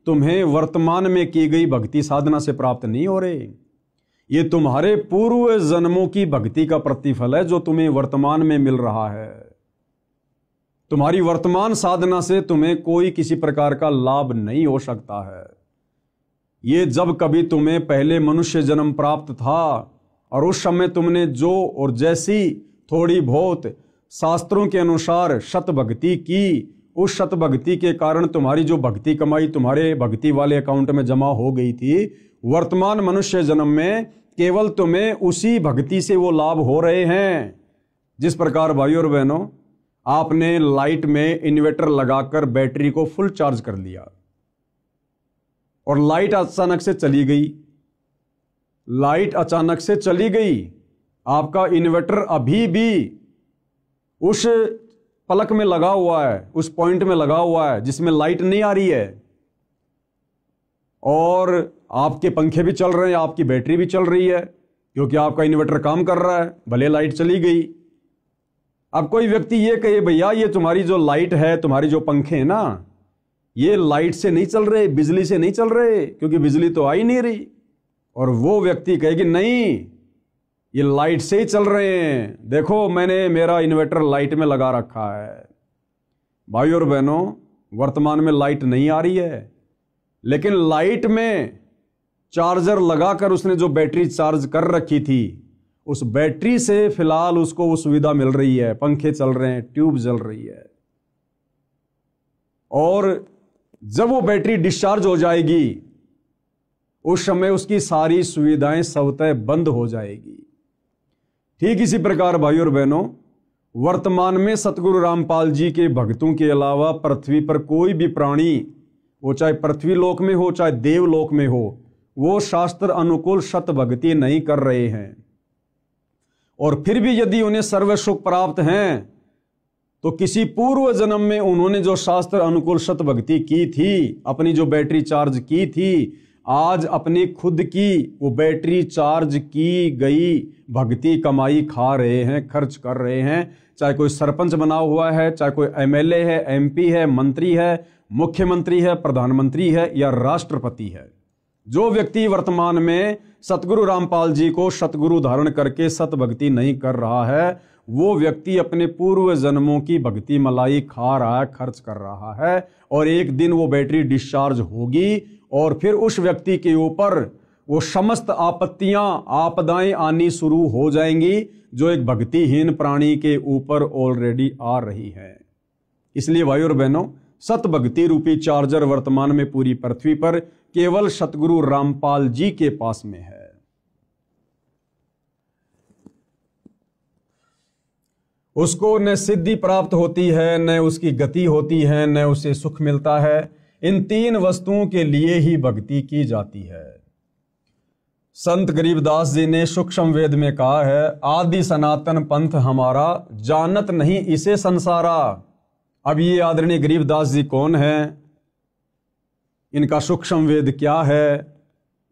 तुम्हें वर्तमान में की गई भक्ति साधना से प्राप्त नहीं हो रहे। ये तुम्हारे पूर्व जन्मों की भक्ति का प्रतिफल है जो तुम्हें वर्तमान में मिल रहा है। तुम्हारी वर्तमान साधना से तुम्हें कोई किसी प्रकार का लाभ नहीं हो सकता है। ये जब कभी तुम्हें पहले मनुष्य जन्म प्राप्त था और उस समय तुमने जो और जैसी थोड़ी बहुत शास्त्रों के अनुसार शत भक्ति की, उस शत भक्ति के कारण तुम्हारी जो भक्ति कमाई तुम्हारे भक्ति वाले अकाउंट में जमा हो गई थी, वर्तमान मनुष्य जन्म में केवल तुम्हें उसी भक्ति से वो लाभ हो रहे हैं। जिस प्रकार भाइयों और बहनों, आपने लाइट में इन्वर्टर लगाकर बैटरी को फुल चार्ज कर लिया और लाइट अचानक से चली गई, लाइट अचानक से चली गई, आपका इन्वर्टर अभी भी उस पलक में लगा हुआ है, उस पॉइंट में लगा हुआ है जिसमें लाइट नहीं आ रही है, और आपके पंखे भी चल रहे हैं, आपकी बैटरी भी चल रही है, क्योंकि आपका इन्वर्टर काम कर रहा है, भले लाइट चली गई। अब कोई व्यक्ति ये कहे भैया ये तुम्हारी जो लाइट है, तुम्हारी जो पंखे हैं ना, ये लाइट से नहीं चल रहे, बिजली से नहीं चल रहे, क्योंकि बिजली तो आ ही नहीं रही। और वो व्यक्ति कहेगी नहीं, ये लाइट से ही चल रहे हैं, देखो मैंने मेरा इन्वर्टर लाइट में लगा रखा है। भाइयों और बहनों, वर्तमान में लाइट नहीं आ रही है, लेकिन लाइट में चार्जर लगाकर उसने जो बैटरी चार्ज कर रखी थी, उस बैटरी से फिलहाल उसको वो सुविधा मिल रही है, पंखे चल रहे हैं, ट्यूब जल रही है। और जब वो बैटरी डिस्चार्ज हो जाएगी, उस समय उसकी सारी सुविधाएं स्वतः बंद हो जाएगी। ठीक इसी प्रकार भाइयों और बहनों, वर्तमान में सतगुरु रामपाल जी के भक्तों के अलावा पृथ्वी पर कोई भी प्राणी, वो चाहे पृथ्वी लोक में हो चाहे देवलोक में हो, वो शास्त्र अनुकूल शत भक्ति नहीं कर रहे हैं। और फिर भी यदि उन्हें सर्व सुख प्राप्त हैं, तो किसी पूर्व जन्म में उन्होंने जो शास्त्र अनुकूल शत भक्ति की थी, अपनी जो बैटरी चार्ज की थी, आज अपनी खुद की वो बैटरी चार्ज की गई भक्ति कमाई खा रहे हैं, खर्च कर रहे हैं। चाहे कोई सरपंच बना हुआ है, चाहे कोई एमएलए है, एमपी है, मंत्री है, मुख्यमंत्री है, प्रधानमंत्री है या राष्ट्रपति है, जो व्यक्ति वर्तमान में सतगुरु रामपाल जी को सतगुरु धारण करके सत भक्ति नहीं कर रहा है, वो व्यक्ति अपने पूर्व जन्मों की भक्ति मलाई खा रहा है, खर्च कर रहा है। और एक दिन वो बैटरी डिस्चार्ज होगी और फिर उस व्यक्ति के ऊपर वो समस्त आपत्तियां, आपदाएं आनी शुरू हो जाएंगी, जो एक भक्तिहीन प्राणी के ऊपर ऑलरेडी आ रही है। इसलिए भाइयों और बहनों, सत भक्ति रूपी चार्जर वर्तमान में पूरी पृथ्वी पर केवल सतगुरु रामपाल जी के पास में है। उसको न सिद्धि प्राप्त होती है, न उसकी गति होती है, न उसे सुख मिलता है। इन तीन वस्तुओं के लिए ही भक्ति की जाती है। संत गरीबदास जी ने सूक्ष्म वेद में कहा है, आदि सनातन पंथ हमारा, जानत नहीं इसे संसारा। अब ये आदरणीय गरीबदास जी कौन है, इनका सूक्ष्म वेद क्या है,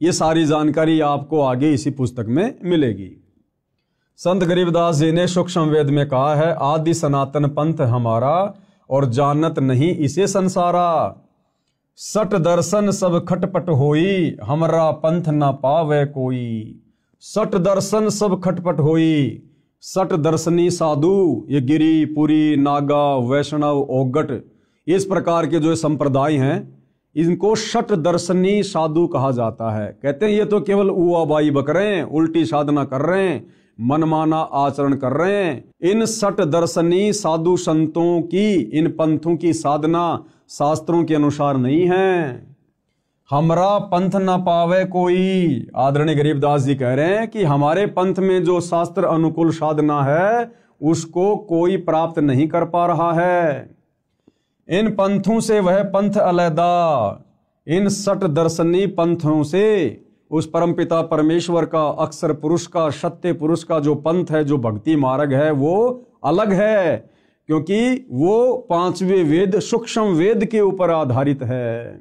ये सारी जानकारी आपको आगे इसी पुस्तक में मिलेगी। संत गरीबदास जी ने सूक्ष्म वेद में कहा है, आदि सनातन पंथ हमारा और जानत नहीं इसे संसारा। सट दर्शन सब खटपट होई, हमरा पंथ ना पावे कोई। सट दर्शन सब खटपट होई, सट दर्शनी साधु, ये गिरी, पुरी, नागा, वैष्णव, ओगट, इस प्रकार के जो संप्रदाय हैं, इनको शट दर्शनी साधु कहा जाता है। कहते हैं ये तो केवल उआबाई बक रहे हैं, उल्टी साधना कर रहे हैं, मनमाना आचरण कर रहे हैं। इन सट दर्शनी साधु संतों की, इन पंथों की साधना शास्त्रों के अनुसार नहीं है। हमरा पंथ ना पावे कोई। आदरणीय गरीबदास जी कह रहे हैं कि हमारे पंथ में जो शास्त्र अनुकूल साधना है, उसको कोई प्राप्त नहीं कर पा रहा है। इन पंथों से वह पंथ अलैदा, इन सट दर्शनी पंथों से उस परमपिता परमेश्वर का, अक्षर पुरुष का, सत्य पुरुष का जो पंथ है, जो भक्ति मार्ग है, वो अलग है, क्योंकि वो पांचवें वेद सूक्ष्म वेद के ऊपर आधारित है।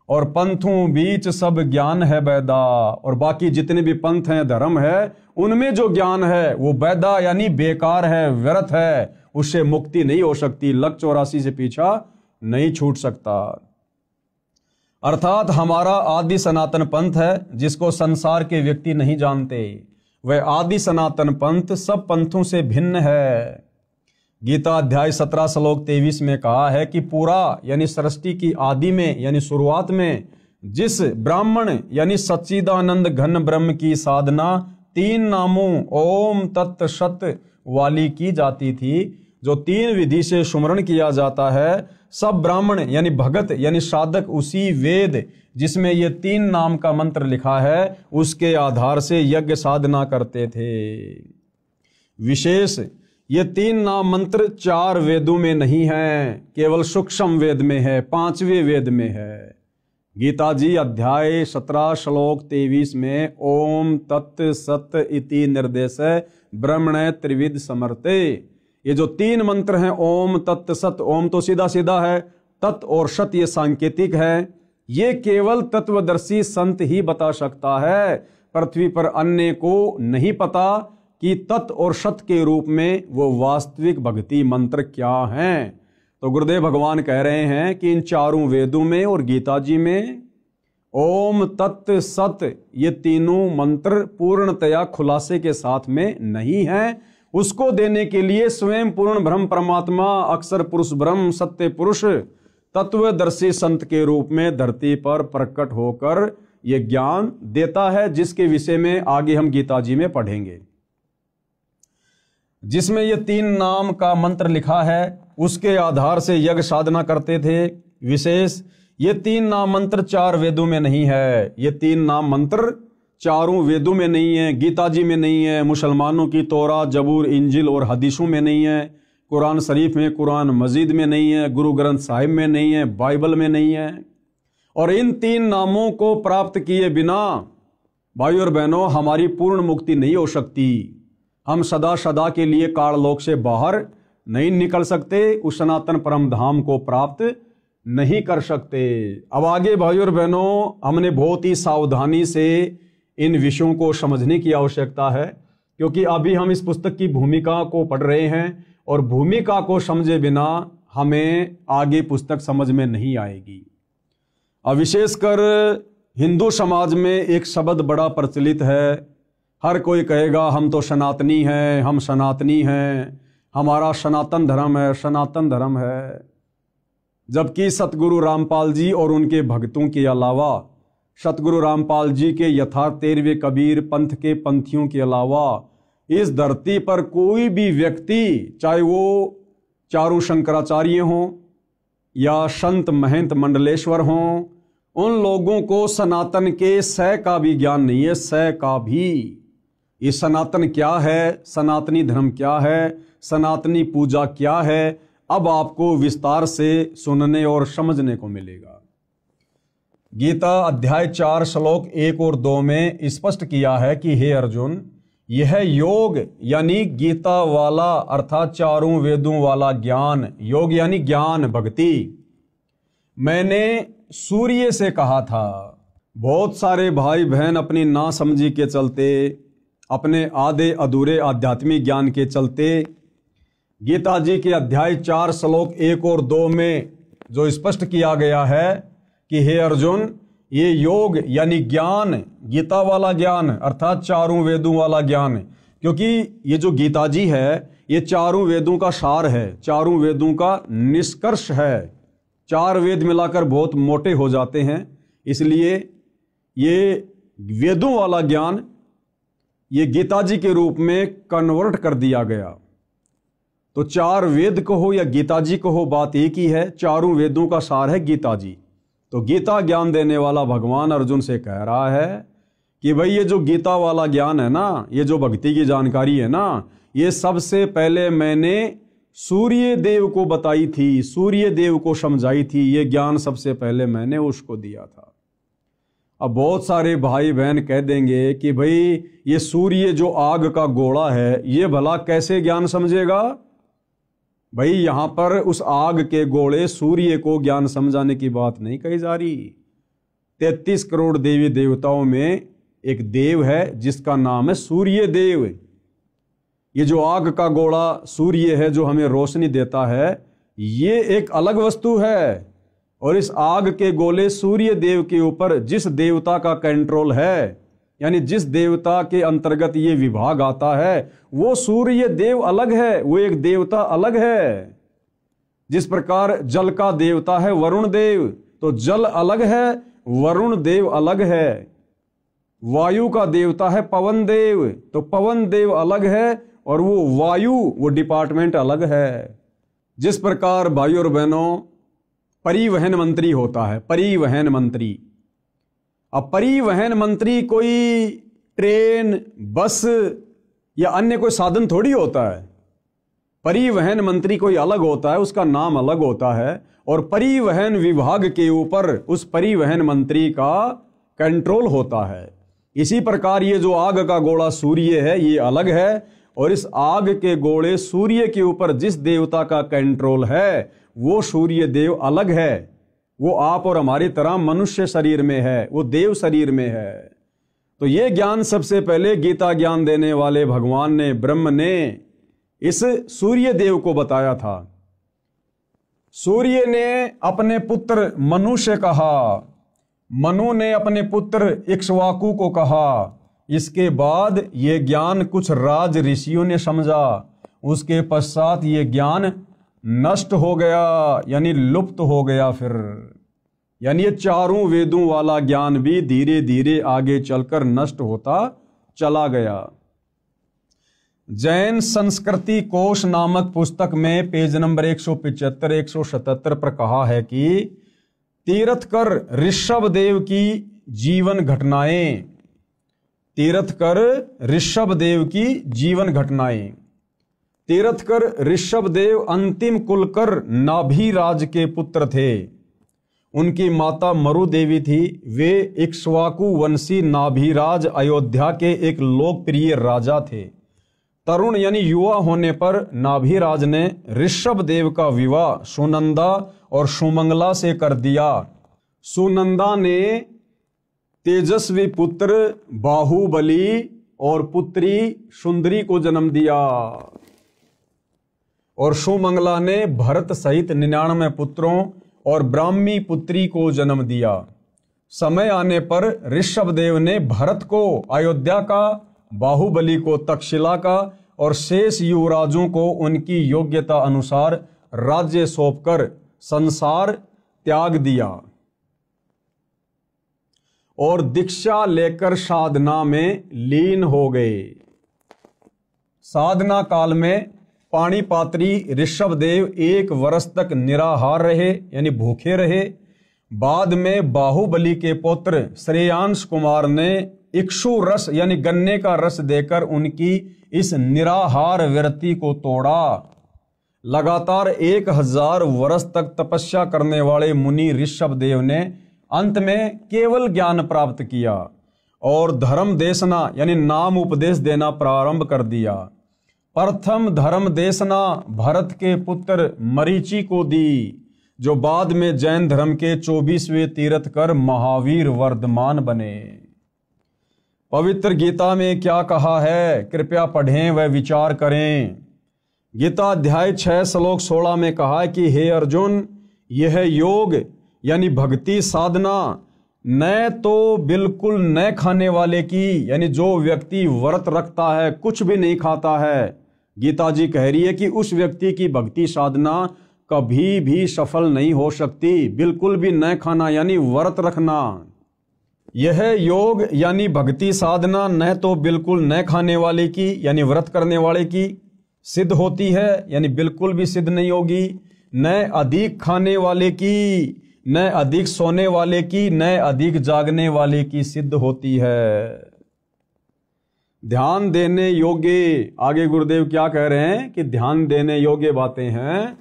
और पंथों बीच सब ज्ञान है बैदा, और बाकी जितने भी पंथ हैं, धर्म है, उनमें जो ज्ञान है वो बैदा यानी बेकार है, व्यर्थ है, उससे मुक्ति नहीं हो सकती, लक 84 से पीछा नहीं छूट सकता। अर्थात हमारा आदि सनातन पंथ है, जिसको संसार के व्यक्ति नहीं जानते। वह आदि सनातन पंथ सब पंथों से भिन्न है। गीता अध्याय 17 श्लोक 23 में कहा है कि पूरा यानी सृष्टि की आदि में यानी शुरुआत में जिस ब्राह्मण यानी सच्चिदानंद घन ब्रह्म की साधना 3 नामों ओम तत् सत वाली की जाती थी। जो 3 विधि से सुमरण किया जाता है, सब ब्राह्मण यानी भगत यानी साधक उसी वेद जिसमें ये 3 नाम का मंत्र लिखा है उसके आधार से यज्ञ साधना करते थे। विशेष ये 3 नाम मंत्र 4 वेदों में नहीं है, केवल सूक्ष्म वेद में है, 5वें वेद में है। गीता जी अध्याय 17 श्लोक 23 में ओम तत् सत इति निर्देश ब्रह्मण त्रिविध समर्थे। ये जो 3 मंत्र हैं ओम तत् सत, ओम तो सीधा सीधा है, तत् और सत ये सांकेतिक है। ये केवल तत्वदर्शी संत ही बता सकता है, पृथ्वी पर अन्य को नहीं पता कि तत् और सत के रूप में वो वास्तविक भक्ति मंत्र क्या हैं। तो गुरुदेव भगवान कह रहे हैं कि इन 4 वेदों में और गीता जी में ओम तत् सत ये तीनों मंत्र पूर्णतया खुलासे के साथ में नहीं है। उसको देने के लिए स्वयं पूर्ण ब्रह्म परमात्मा अक्षर पुरुष ब्रह्म सत्य पुरुष तत्वदर्शी संत के रूप में धरती पर प्रकट होकर ये ज्ञान देता है, जिसके विषय में आगे हम गीता जी में पढ़ेंगे। जिसमें ये 3 नाम का मंत्र लिखा है उसके आधार से यज्ञ साधना करते थे। विशेष ये 3 नाम मंत्र 4 वेदों में नहीं है, ये 3 नाम मंत्र 4 वेदों में नहीं है, गीता जी में नहीं है, मुसलमानों की तौरा जबूर इंजिल और हदीसों में नहीं है, कुरान शरीफ में, कुरान मजीद में नहीं है, गुरु ग्रंथ साहिब में नहीं है, बाइबल में नहीं है। और इन 3 नामों को प्राप्त किए बिना भाई और बहनों हमारी पूर्ण मुक्ति नहीं हो सकती। हम सदा सदा के लिए काललोक से बाहर नहीं निकल सकते, उस सनातन परम धाम को प्राप्त नहीं कर सकते। अब आगे भाई और बहनों हमने बहुत ही सावधानी से इन विषयों को समझने की आवश्यकता है, क्योंकि अभी हम इस पुस्तक की भूमिका को पढ़ रहे हैं और भूमिका को समझे बिना हमें आगे पुस्तक समझ में नहीं आएगी। अब विशेषकर हिंदू समाज में एक शब्द बड़ा प्रचलित है, हर कोई कहेगा हम तो सनातनी हैं, हम सनातनी हैं, हमारा सनातन धर्म है, सनातन धर्म है। जबकि सतगुरु रामपाल जी और उनके भक्तों के अलावा, सतगुरु रामपाल जी के यथार्थ 13वें कबीर पंथ के पंथियों के अलावा इस धरती पर कोई भी व्यक्ति, चाहे वो चारों शंकराचार्य हों या संत महंत मंडलेश्वर हों, उन लोगों को सनातन के सै का भी ज्ञान नहीं है, सै का भी। ये सनातन क्या है, सनातनी धर्म क्या है, सनातनी पूजा क्या है, अब आपको विस्तार से सुनने और समझने को मिलेगा। गीता अध्याय 4 श्लोक 1 और 2 में स्पष्ट किया है कि हे अर्जुन, यह योग यानी गीता वाला अर्थात 4 वेदों वाला ज्ञान, योग यानी ज्ञान भक्ति, मैंने सूर्य से कहा था। बहुत सारे भाई बहन अपनी नासमझी के चलते, अपने आधे अधूरे आध्यात्मिक ज्ञान के चलते गीता जी के अध्याय 4 श्लोक 1 और 2 में जो स्पष्ट किया गया है कि हे अर्जुन, ये योग यानी ज्ञान, गीता वाला ज्ञान अर्थात 4 वेदों वाला ज्ञान, क्योंकि ये जो गीता जी है ये 4 वेदों का सार है, 4 वेदों का निष्कर्ष है। 4 वेद मिलाकर बहुत मोटे हो जाते हैं, इसलिए ये वेदों वाला ज्ञान ये गीता जी के रूप में कन्वर्ट कर दिया गया। तो 4 वेद कहो या गीता जी कहो, बात एक ही है, 4 वेदों का सार है गीता जी। तो गीता ज्ञान देने वाला भगवान अर्जुन से कह रहा है कि भाई ये जो गीता वाला ज्ञान है ना, ये जो भक्ति की जानकारी है ना, ये सबसे पहले मैंने सूर्य देव को बताई थी, सूर्य देव को समझाई थी, ये ज्ञान सबसे पहले मैंने उसको दिया था। अब बहुत सारे भाई बहन कह देंगे कि भाई ये सूर्य जो आग का गोला है ये भला कैसे ज्ञान समझेगा। भाई यहां पर उस आग के गोले सूर्य को ज्ञान समझाने की बात नहीं कही जा रही। 33 करोड़ देवी देवताओं में एक देव है जिसका नाम है सूर्य देव। ये जो आग का गोला सूर्य है जो हमें रोशनी देता है, ये एक अलग वस्तु है। और इस आग के गोले सूर्य देव के ऊपर जिस देवता का कंट्रोल है, यानी जिस देवता के अंतर्गत ये विभाग आता है, वो सूर्य देव अलग है, वो एक देवता अलग है। जिस प्रकार जल का देवता है वरुण देव, तो जल अलग है, वरुण देव अलग है। वायु का देवता है पवन देव, तो पवन देव अलग है, और वो वायु, वो डिपार्टमेंट अलग है। जिस प्रकार भाइयों और बहनों परिवहन मंत्री होता है, परिवहन मंत्री, अब परिवहन मंत्री कोई ट्रेन, बस या अन्य कोई साधन थोड़ी होता है। परिवहन मंत्री कोई अलग होता है, उसका नाम अलग होता है, और परिवहन विभाग के ऊपर उस परिवहन मंत्री का कंट्रोल होता है। इसी प्रकार ये जो आग का गोला सूर्य है, ये अलग है, और इस आग के गोले सूर्य के ऊपर जिस देवता का कंट्रोल है वो सूर्य देव अलग है। वो आप और हमारी तरह मनुष्य शरीर में है, वो देव शरीर में है। तो ये ज्ञान सबसे पहले गीता ज्ञान देने वाले भगवान ने, ब्रह्म ने इस सूर्य देव को बताया था। सूर्य ने अपने पुत्र मनु से कहा, मनु ने अपने पुत्र इक्ष्वाकु को कहा। इसके बाद ये ज्ञान कुछ राज ऋषियों ने समझा, उसके पश्चात ये ज्ञान नष्ट हो गया, यानी लुप्त हो गया। फिर यानी ये चारों वेदों वाला ज्ञान भी धीरे धीरे आगे चलकर नष्ट होता चला गया। जैन संस्कृति कोश नामक पुस्तक में पेज नंबर 175-177 पर कहा है कि तीर्थकर ऋषभ देव की जीवन घटनाएं, तीर्थकर ऋषभ देव की जीवन घटनाएं। तीर्थकर ऋषभ देव अंतिम कुलकर नाभिराज के पुत्र थे। उनकी माता मरु देवी थी। वे इक्ष्वाकु वंशी नाभिराज अयोध्या के एक लोकप्रिय राजा थे। तरुण यानी युवा होने पर नाभिराज ने ऋषभ देव का विवाह सुनंदा और सुमंगला से कर दिया। सुनंदा ने तेजस्वी पुत्र बाहुबली और पुत्री सुंदरी को जन्म दिया, और सुमंगला ने भरत सहित 99 पुत्रों और ब्राह्मी पुत्री को जन्म दिया। समय आने पर ऋषभ देव ने भरत को अयोध्या का, बाहुबली को तक्षशिला का और शेष युवराजों को उनकी योग्यता अनुसार राज्य सौंपकर संसार त्याग दिया और दीक्षा लेकर साधना में लीन हो गए। साधना काल में पाणिपात्री ऋषभ देव 1 वर्ष तक निराहार रहे, यानी भूखे रहे। बाद में बाहुबली के पुत्र श्रेयांश कुमार ने इक्षु रस यानी गन्ने का रस देकर उनकी इस निराहार व्रति को तोड़ा। लगातार 1000 वर्ष तक तपस्या करने वाले मुनि ऋषभ देव ने अंत में केवल ज्ञान प्राप्त किया और धर्म देशना यानी नाम उपदेश देना प्रारंभ कर दिया। प्रथम धर्म देशना भरत के पुत्र मरीचि को दी, जो बाद में जैन धर्म के 24वें तीर्थकर महावीर वर्धमान बने। पवित्र गीता में क्या कहा है, कृपया पढ़ें व विचार करें। गीता अध्याय 6 श्लोक 16 में कहा है कि हे अर्जुन, यह योग यानी भक्ति साधना न तो बिल्कुल न खाने वाले की, यानी जो व्यक्ति व्रत रखता है, कुछ भी नहीं खाता है, गीता जी कह रही है कि उस व्यक्ति की भक्ति साधना कभी भी सफल नहीं हो सकती। बिल्कुल भी न खाना यानी व्रत रखना। यह योग यानी भक्ति साधना न तो बिल्कुल न खाने वाले की यानी व्रत करने वाले की सिद्ध होती है, यानी बिल्कुल भी सिद्ध नहीं होगी, न अधिक खाने वाले की, न अधिक सोने वाले की, न अधिक जागने वाले की सिद्ध होती है। ध्यान देने योग्य, आगे गुरुदेव क्या कह रहे हैं कि ध्यान देने योग्य बातें हैं।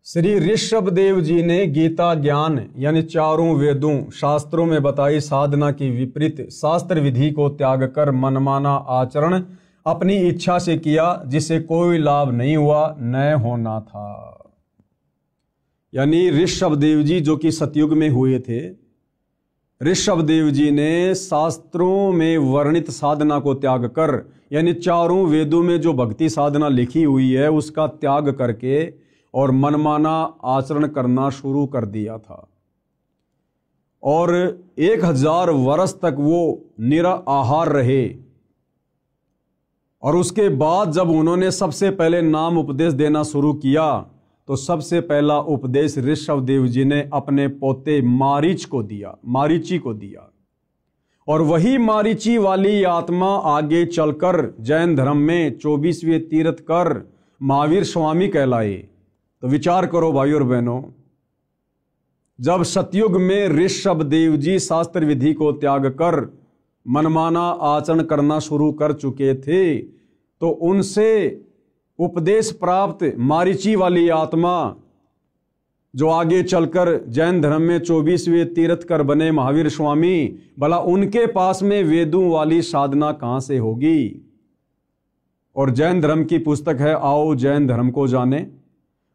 श्री ऋषभ देव जी ने गीता ज्ञान यानी चारों वेदों शास्त्रों में बताई साधना की विपरीत शास्त्र विधि को त्याग कर मनमाना आचरण अपनी इच्छा से किया, जिससे कोई लाभ नहीं हुआ, न होना था। यानी ऋषभ देव जी जो कि सतयुग में हुए थे, ऋषभ देव जी ने शास्त्रों में वर्णित साधना को त्याग कर यानी चारों वेदों में जो भक्ति साधना लिखी हुई है उसका त्याग करके और मनमाना आचरण करना शुरू कर दिया था। और 1000 वर्ष तक वो निराहार रहे। और उसके बाद जब उन्होंने सबसे पहले नाम उपदेश देना शुरू किया तो सबसे पहला उपदेश ऋषभ देव जी ने अपने पोते मारीच को दिया, मारीची को दिया। और वही मारीची वाली आत्मा आगे चलकर जैन धर्म में 24वें तीर्थकर महावीर स्वामी कहलाए। तो विचार करो भाई और बहनों, जब सतयुग में ऋषभ देव जी शास्त्र विधि को त्याग कर मनमाना आचरण करना शुरू कर चुके थे, तो उनसे उपदेश प्राप्त मारीची वाली आत्मा जो आगे चलकर जैन धर्म में 24वें तीर्थकर बने महावीर स्वामी, भला उनके पास में वेदों वाली साधना कहां से होगी। और जैन धर्म की पुस्तक है आओ जैन धर्म को जाने,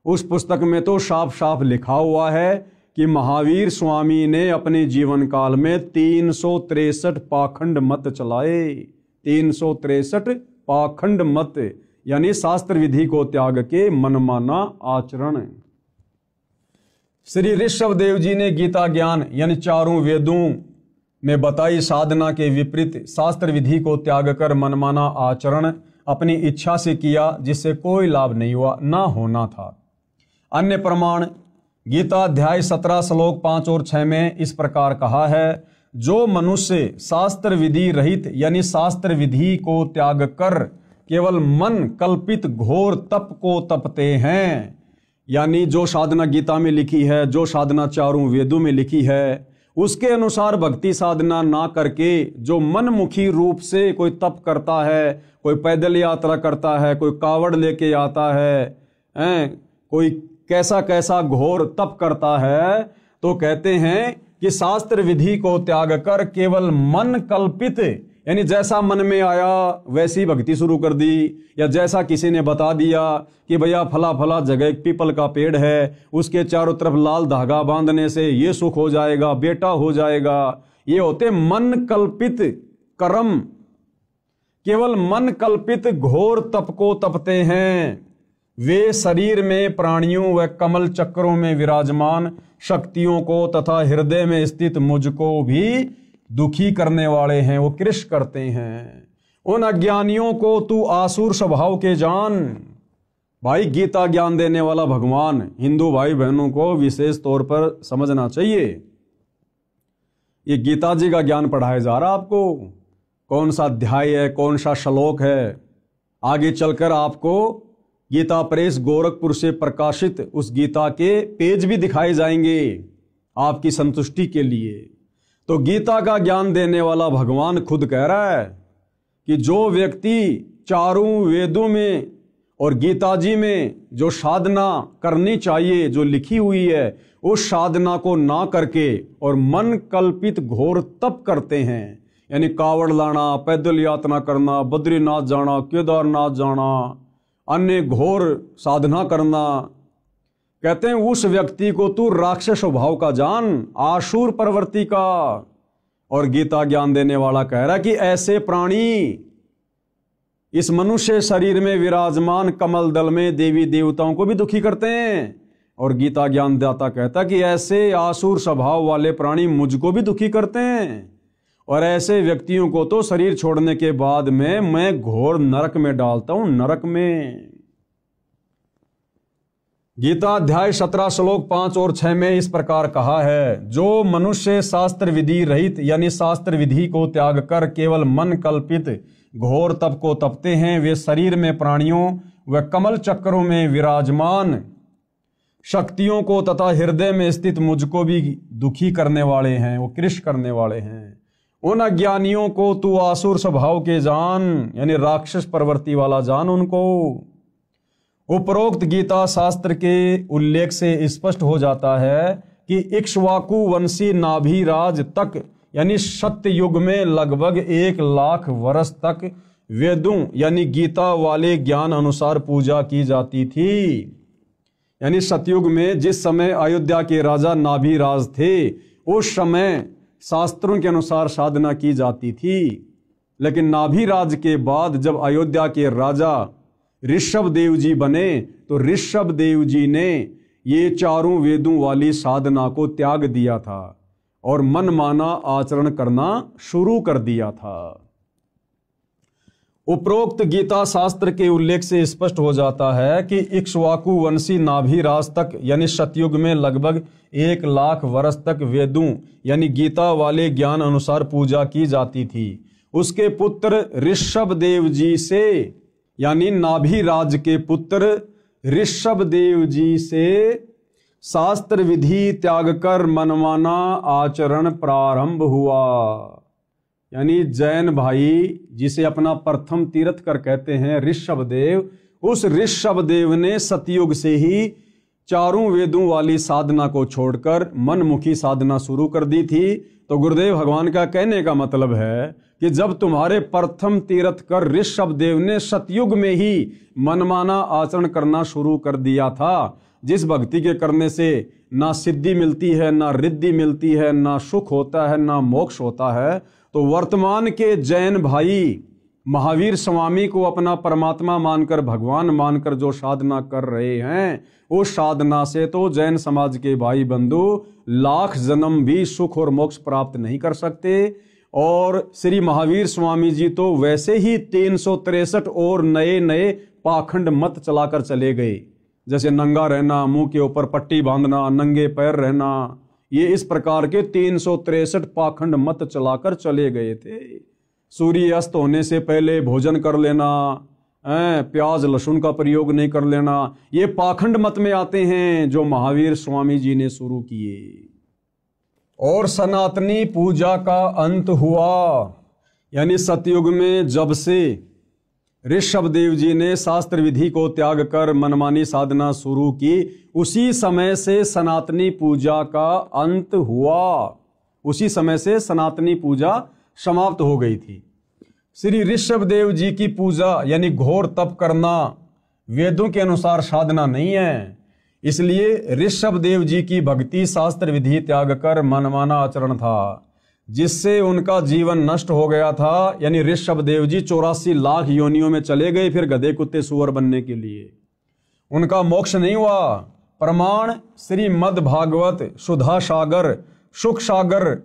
उस पुस्तक में तो साफ साफ लिखा हुआ है कि महावीर स्वामी ने अपने जीवन काल में 363 पाखंड मत चलाए। 363 पाखंड मत यानी शास्त्र विधि को त्याग के मनमाना आचरण। श्री ऋषभ देव जी ने गीता ज्ञान यानी चारों वेदों में बताई साधना के विपरीत शास्त्र विधि को त्याग कर मनमाना आचरण अपनी इच्छा से किया, जिससे कोई लाभ नहीं हुआ, ना होना था। अन्य प्रमाण गीता अध्याय 17 श्लोक 5 और 6 में इस प्रकार कहा है, जो मनुष्य शास्त्र विधि रहित यानी शास्त्र विधि को त्याग कर केवल मन कल्पित घोर तप को तपते हैं, यानी जो साधना गीता में लिखी है, जो साधना चारों वेदों में लिखी है, उसके अनुसार भक्ति साधना ना करके जो मनमुखी रूप से कोई तप करता है, कोई पैदल यात्रा करता है, कोई कावड़ लेके आता है, कोई कैसा कैसा घोर तप करता है, तो कहते हैं कि शास्त्र विधि को त्याग कर केवल मन कल्पित यानी जैसा मन में आया वैसी भक्ति शुरू कर दी, या जैसा किसी ने बता दिया कि भैया फला फला जगह एक पीपल का पेड़ है, उसके चारों तरफ लाल धागा बांधने से ये सुख हो जाएगा, बेटा हो जाएगा। ये होते मन कल्पित कर्म, केवल मन कल्पित घोर तप को तपते हैं। वे शरीर में प्राणियों व कमल चक्रों में विराजमान शक्तियों को तथा हृदय में स्थित मुझको भी दुखी करने वाले हैं, वो कृष्ण करते हैं। उन अज्ञानियों को तू आसुर स्वभाव के जान। भाई गीता ज्ञान देने वाला भगवान हिंदू भाई बहनों को विशेष तौर पर समझना चाहिए। ये गीता जी का ज्ञान पढ़ाया जा रहा आपको, कौन सा अध्याय है, कौन सा श्लोक है, आगे चलकर आपको गीता प्रेस गोरखपुर से प्रकाशित उस गीता के पेज भी दिखाए जाएंगे आपकी संतुष्टि के लिए। तो गीता का ज्ञान देने वाला भगवान खुद कह रहा है कि जो व्यक्ति चारों वेदों में और गीता जी में जो साधना करनी चाहिए, जो लिखी हुई है, उस साधना को ना करके और मन कल्पित घोर तप करते हैं, यानी कावड़ लाना, पैदल यात्रा करना, बद्रीनाथ जाना, केदारनाथ जाना, अन्य घोर साधना करना, कहते हैं उस व्यक्ति को तू राक्षस स्वभाव का जान, आसुर प्रवृत्ति का। और गीता ज्ञान देने वाला कह रहा है कि ऐसे प्राणी इस मनुष्य शरीर में विराजमान कमल दल में देवी देवताओं को भी दुखी करते हैं। और गीता ज्ञान दाता कहता कि ऐसे आसुर स्वभाव वाले प्राणी मुझको भी दुखी करते हैं, और ऐसे व्यक्तियों को तो शरीर छोड़ने के बाद में मैं घोर नरक में डालता हूं, नरक में। गीता अध्याय 17 श्लोक 5 और 6 में इस प्रकार कहा है, जो मनुष्य शास्त्र विधि रहित यानी शास्त्र विधि को त्याग कर केवल मन कल्पित घोर तप को तपते हैं, वे शरीर में प्राणियों व कमल चक्रों में विराजमान शक्तियों को तथा हृदय में स्थित मुझको भी दुखी करने वाले हैं, वो कृष्ण करने वाले हैं। उन अज्ञानियों को तू आसुर स्वभाव के जान, यानी राक्षस प्रवृत्ति वाला जान उनको। उपरोक्त गीता शास्त्र के उल्लेख से स्पष्ट हो जाता है कि इक्ष्वाकु वंशी नाभिराज तक यानी सत्य युग में लगभग 1 लाख वर्ष तक वेदों यानी गीता वाले ज्ञान अनुसार पूजा की जाती थी। यानी सतयुग में जिस समय अयोध्या के राजा नाभिराज थे, उस समय शास्त्रों के अनुसार साधना की जाती थी। लेकिन नाभिराज के बाद जब अयोध्या के राजा ऋषभ देव जी बने, तो ऋषभ देव जी ने ये चारों वेदों वाली साधना को त्याग दिया था और मनमाना आचरण करना शुरू कर दिया था। उपरोक्त गीता शास्त्र के उल्लेख से स्पष्ट हो जाता है कि इक्ष्वाकु वंशी नाभिराज तक यानी सतयुग में लगभग 1,00,000 वर्ष तक वेदों यानी गीता वाले ज्ञान अनुसार पूजा की जाती थी। उसके पुत्र ऋषभदेव जी से यानी नाभिराज के पुत्र ऋषभदेव जी से शास्त्र विधि त्याग कर मनमाना आचरण प्रारंभ हुआ। यानी जैन भाई जिसे अपना प्रथम तीर्थकर कहते हैं ऋषभदेव, उस ऋषभदेव ने सतयुग से ही चारों वेदों वाली साधना को छोड़कर मनमुखी साधना शुरू कर दी थी। तो गुरुदेव भगवान का कहने का मतलब है कि जब तुम्हारे प्रथम तीर्थकर ऋषभदेव ने सतयुग में ही मनमाना आचरण करना शुरू कर दिया था, जिस भक्ति के करने से ना सिद्धि मिलती है, ना रिद्धि मिलती है, ना सुख होता है, ना मोक्ष होता है, तो वर्तमान के जैन भाई महावीर स्वामी को अपना परमात्मा मानकर भगवान मानकर जो साधना कर रहे हैं, उस साधना से तो जैन समाज के भाई बंधु लाख जन्म भी सुख और मोक्ष प्राप्त नहीं कर सकते। और श्री महावीर स्वामी जी तो वैसे ही 363 और नए नए पाखंड मत चलाकर चले गए, जैसे नंगा रहना, मुंह के ऊपर पट्टी बांधना, नंगे पैर रहना, ये इस प्रकार के 363 पाखंड मत चलाकर चले गए थे। सूर्य अस्त होने से पहले भोजन कर लेना, प्याज लहसुन का प्रयोग नहीं कर लेना, ये पाखंड मत में आते हैं जो महावीर स्वामी जी ने शुरू किए। और सनातनी पूजा का अंत हुआ, यानी सतयुग में जब से ऋषभदेव जी ने शास्त्र विधि को त्याग कर मनमानी साधना शुरू की, उसी समय से सनातनी पूजा का अंत हुआ, उसी समय से सनातनी पूजा समाप्त हो गई थी। श्री ऋषभदेव जी की पूजा यानी घोर तप करना वेदों के अनुसार साधना नहीं है, इसलिए ऋषभदेव जी की भक्ति शास्त्र विधि त्याग कर मनमाना आचरण था, जिससे उनका जीवन नष्ट हो गया था। यानी ऋषभदेव जी 84 लाख योनियों में चले गए फिर गधे कुत्ते सुअर बनने के लिए, उनका मोक्ष नहीं हुआ। प्रमाण श्रीमद् भागवत सुधा सागर सुख सागर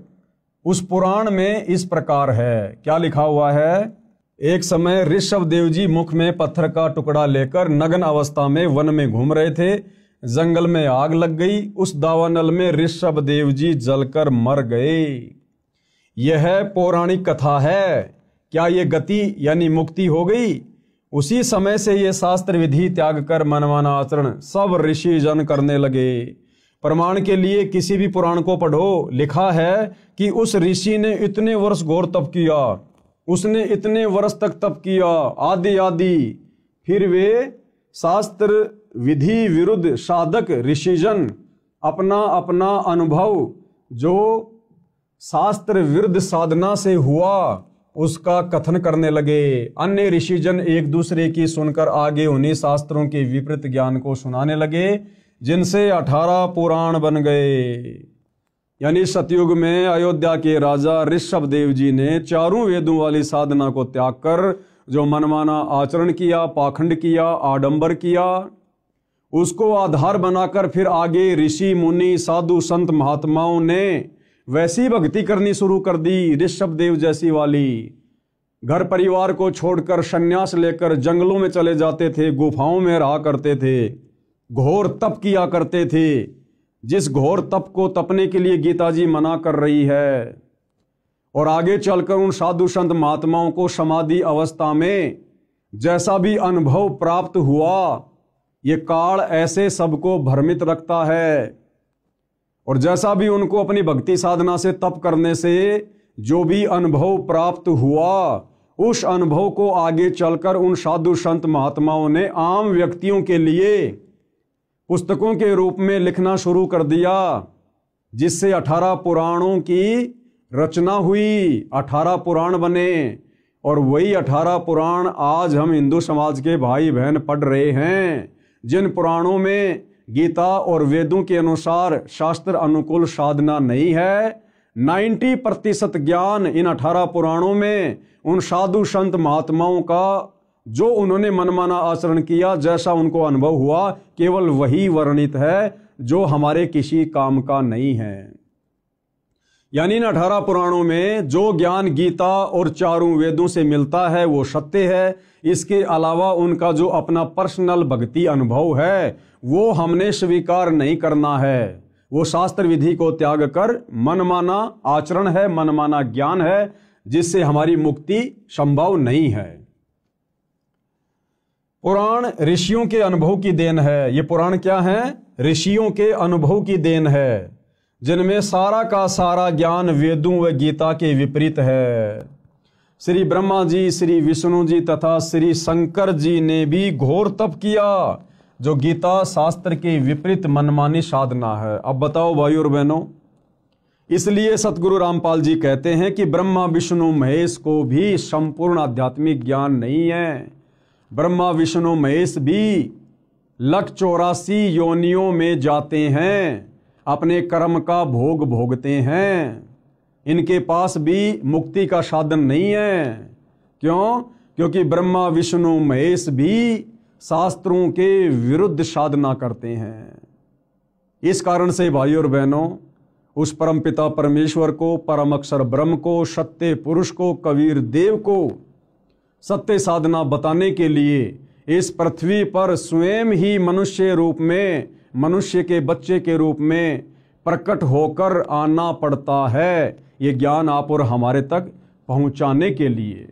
उस पुराण में इस प्रकार है। क्या लिखा हुआ है? एक समय ऋषभदेव जी मुख में पत्थर का टुकड़ा लेकर नग्न अवस्था में वन में घूम रहे थे। जंगल में आग लग गई, उस दावानल में ऋषभदेव जी जलकर मर गए। यह पौराणिक कथा है। क्या ये गति यानी मुक्ति हो गई? उसी समय से ये शास्त्र विधि त्याग कर मनमाना आचरण सब ऋषि जन करने लगे। प्रमाण के लिए किसी भी पुराण को पढ़ो, लिखा है कि उस ऋषि ने इतने वर्ष घोर तप किया, उसने इतने वर्ष तक तप किया आदि आदि, फिर वे शास्त्र विधि विरुद्ध साधक ऋषिजन अपना अपना अनुभव जो शास्त्र विरुद्ध साधना से हुआ उसका कथन करने लगे। अन्य ऋषिजन एक दूसरे की सुनकर आगे उन्हीं शास्त्रों के विपरीत ज्ञान को सुनाने लगे, जिनसे 18 पुराण बन गए। यानी सतयुग में अयोध्या के राजा ऋषभदेव जी ने चारों वेदों वाली साधना को त्याग कर जो मनमाना आचरण किया, पाखंड किया, आडंबर किया, उसको आधार बनाकर फिर आगे ऋषि मुनि साधु संत महात्माओं ने वैसी भक्ति करनी शुरू कर दी ऋषभदेव जैसी वाली। घर परिवार को छोड़कर संन्यास लेकर जंगलों में चले जाते थे, गुफाओं में रहा करते थे, घोर तप किया करते थे, जिस घोर तप को तपने के लिए गीता जी मना कर रही है। और आगे चलकर उन साधु संत महात्माओं को समाधि अवस्था में जैसा भी अनुभव प्राप्त हुआ, ये काल ऐसे सबको भ्रमित रखता है। और जैसा भी उनको अपनी भक्ति साधना से तप करने से जो भी अनुभव प्राप्त हुआ, उस अनुभव को आगे चलकर उन साधु संत महात्माओं ने आम व्यक्तियों के लिए पुस्तकों के रूप में लिखना शुरू कर दिया, जिससे 18 पुराणों की रचना हुई, 18 पुराण बने। और वही 18 पुराण आज हम हिंदू समाज के भाई बहन पढ़ रहे हैं, जिन पुराणों में गीता और वेदों के अनुसार शास्त्र अनुकूल साधना नहीं है। 90% ज्ञान इन 18 पुराणों में उन साधु संत महात्माओं का जो उन्होंने मनमाना आचरण किया, जैसा उनको अनुभव हुआ, केवल वही वर्णित है जो हमारे किसी काम का नहीं है। यानी इन 18 पुराणों में जो ज्ञान गीता और चारों वेदों से मिलता है वो सत्य है। इसके अलावा उनका जो अपना पर्सनल भक्ति अनुभव है वो हमने स्वीकार नहीं करना है। वो शास्त्र विधि को त्याग कर मनमाना आचरण है, मनमाना ज्ञान है, जिससे हमारी मुक्ति संभव नहीं है। पुराण ऋषियों के अनुभव की देन है। ये पुराण क्या है? ऋषियों के अनुभव की देन है, जिनमें सारा का सारा ज्ञान वेदों व गीता के विपरीत है। श्री ब्रह्मा जी, श्री विष्णु जी तथा श्री शंकर जी ने भी घोर तप किया, जो गीता शास्त्र के विपरीत मनमानी साधना है। अब बताओ भाइयों और बहनों, इसलिए सतगुरु रामपाल जी कहते हैं कि ब्रह्मा विष्णु महेश को भी संपूर्ण आध्यात्मिक ज्ञान नहीं है। ब्रह्मा विष्णु महेश भी 184 योनियों में जाते हैं, अपने कर्म का भोग भोगते हैं। इनके पास भी मुक्ति का साधन नहीं है। क्यों? क्योंकि ब्रह्मा विष्णु महेश भी शास्त्रों के विरुद्ध साधना करते हैं। इस कारण से भाइयों और बहनों, उस परमपिता परमेश्वर को, परम अक्षर ब्रह्म को, सत्य पुरुष को, कबीर देव को सत्य साधना बताने के लिए इस पृथ्वी पर स्वयं ही मनुष्य रूप में, मनुष्य के बच्चे के रूप में प्रकट होकर आना पड़ता है, ये ज्ञान आप और हमारे तक पहुंचाने के लिए।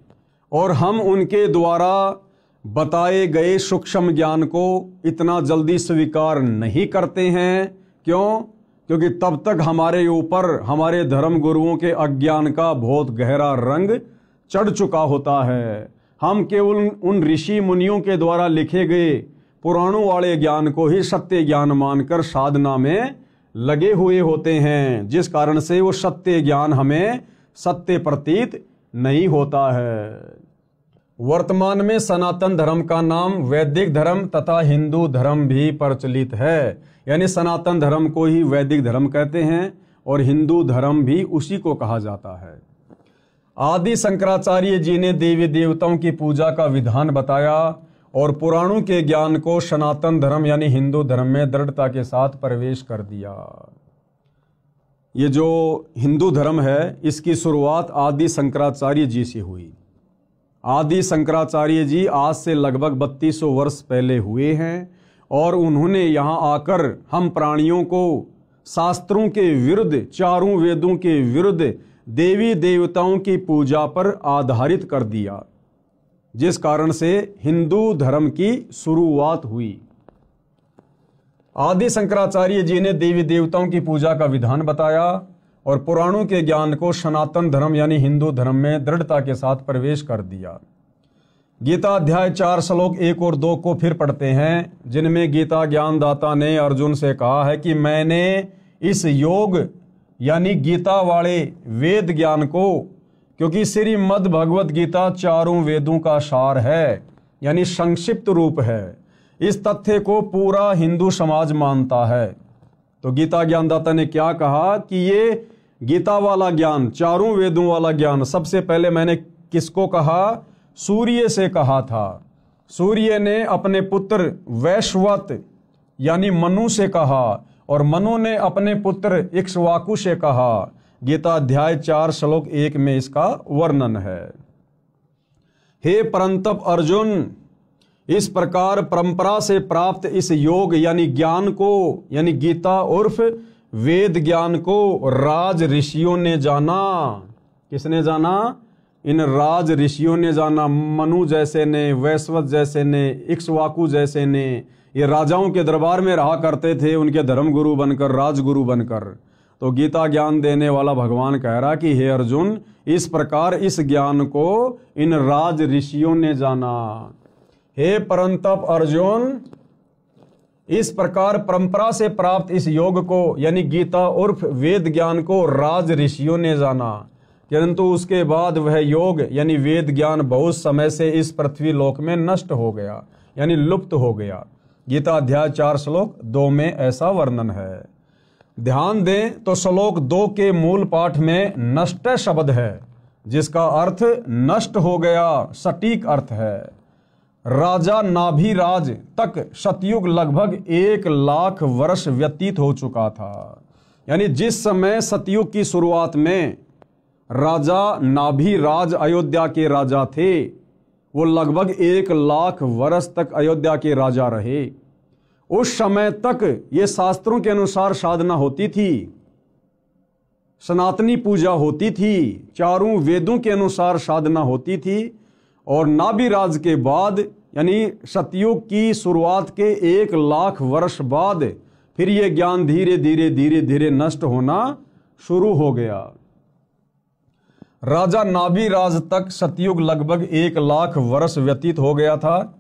और हम उनके द्वारा बताए गए सूक्ष्म ज्ञान को इतना जल्दी स्वीकार नहीं करते हैं। क्यों? क्योंकि तब तक हमारे ऊपर हमारे धर्म गुरुओं के अज्ञान का बहुत गहरा रंग चढ़ चुका होता है। हम केवल उन ऋषि मुनियों के द्वारा लिखे गए पुराणों वाले ज्ञान को ही सत्य ज्ञान मानकर साधना में लगे हुए होते हैं, जिस कारण से वो सत्य ज्ञान हमें सत्य प्रतीत नहीं होता है। वर्तमान में सनातन धर्म का नाम वैदिक धर्म तथा हिंदू धर्म भी प्रचलित है। यानी सनातन धर्म को ही वैदिक धर्म कहते हैं और हिंदू धर्म भी उसी को कहा जाता है। आदि शंकराचार्य जी ने देवी देवताओं की पूजा का विधान बताया और पुराणों के ज्ञान को सनातन धर्म यानी हिंदू धर्म में दृढ़ता के साथ प्रवेश कर दिया। ये जो हिंदू धर्म है, इसकी शुरुआत आदि शंकराचार्य जी से हुई। आदि शंकराचार्य जी आज से लगभग 3200 वर्ष पहले हुए हैं और उन्होंने यहाँ आकर हम प्राणियों को शास्त्रों के विरुद्ध, चारों वेदों के विरुद्ध देवी देवताओं की पूजा पर आधारित कर दिया, जिस कारण से हिंदू धर्म की शुरुआत हुई। आदि शंकराचार्य जी ने देवी देवताओं की पूजा का विधान बताया और पुराणों के ज्ञान को सनातन धर्म यानी हिंदू धर्म में दृढ़ता के साथ प्रवेश कर दिया। गीता अध्याय 4 श्लोक 1 और 2 को फिर पढ़ते हैं, जिनमें गीता ज्ञानदाता ने अर्जुन से कहा है कि मैंने इस योग यानी गीता वाले वेद ज्ञान को, क्योंकि श्रीमद् भगवत गीता चारों वेदों का सार है यानी संक्षिप्त रूप है, इस तथ्य को पूरा हिंदू समाज मानता है। तो गीता ज्ञानदाता ने क्या कहा कि ये गीता वाला ज्ञान, चारों वेदों वाला ज्ञान, सबसे पहले मैंने किसको कहा? सूर्य से कहा था। सूर्य ने अपने पुत्र वैश्वत यानी मनु से कहा और मनु ने अपने पुत्र इक्ष्वाकु से कहा। गीता अध्याय 4 श्लोक 1 में इसका वर्णन है। हे परंतप अर्जुन, इस प्रकार परंपरा से प्राप्त इस योग यानी ज्ञान को, यानी गीता उर्फ वेद ज्ञान को राज ऋषियों ने जाना। किसने जाना? इन राज ऋषियों ने जाना। मनु जैसे ने, वैश्वत जैसे ने, इक्ष्वाकु जैसे ने, ये राजाओं के दरबार में रहा करते थे, उनके धर्मगुरु बनकर, राजगुरु बनकर। तो गीता ज्ञान देने वाला भगवान कह रहा कि हे अर्जुन, इस प्रकार इस ज्ञान को इन राज ऋषियों ने जाना। हे परंतप अर्जुन, इस प्रकार परंपरा से प्राप्त इस योग को यानी गीता उर्फ वेद ज्ञान को राज ऋषियों ने जाना, किंतु उसके बाद वह योग यानी वेद ज्ञान बहुत समय से इस पृथ्वी लोक में नष्ट हो गया यानी लुप्त हो गया। गीता अध्याय 4 श्लोक 2 में ऐसा वर्णन है। ध्यान दें तो श्लोक 2 के मूल पाठ में नष्ट शब्द है, जिसका अर्थ नष्ट हो गया सटीक अर्थ है। राजा नाभिराज तक सतयुग लगभग 1 लाख वर्ष व्यतीत हो चुका था। यानी जिस समय सतयुग की शुरुआत में राजा नाभिराज अयोध्या के राजा थे, वो लगभग 1,00,000 वर्ष तक अयोध्या के राजा रहे। उस समय तक ये शास्त्रों के अनुसार साधना होती थी, सनातनी पूजा होती थी, चारों वेदों के अनुसार साधना होती थी। और नाभिराज के बाद यानी सतयुग की शुरुआत के 1,00,000 वर्ष बाद फिर ये ज्ञान धीरे धीरे नष्ट होना शुरू हो गया। राजा नाभिराज तक सतयुग लगभग 1,00,000 वर्ष व्यतीत हो गया था।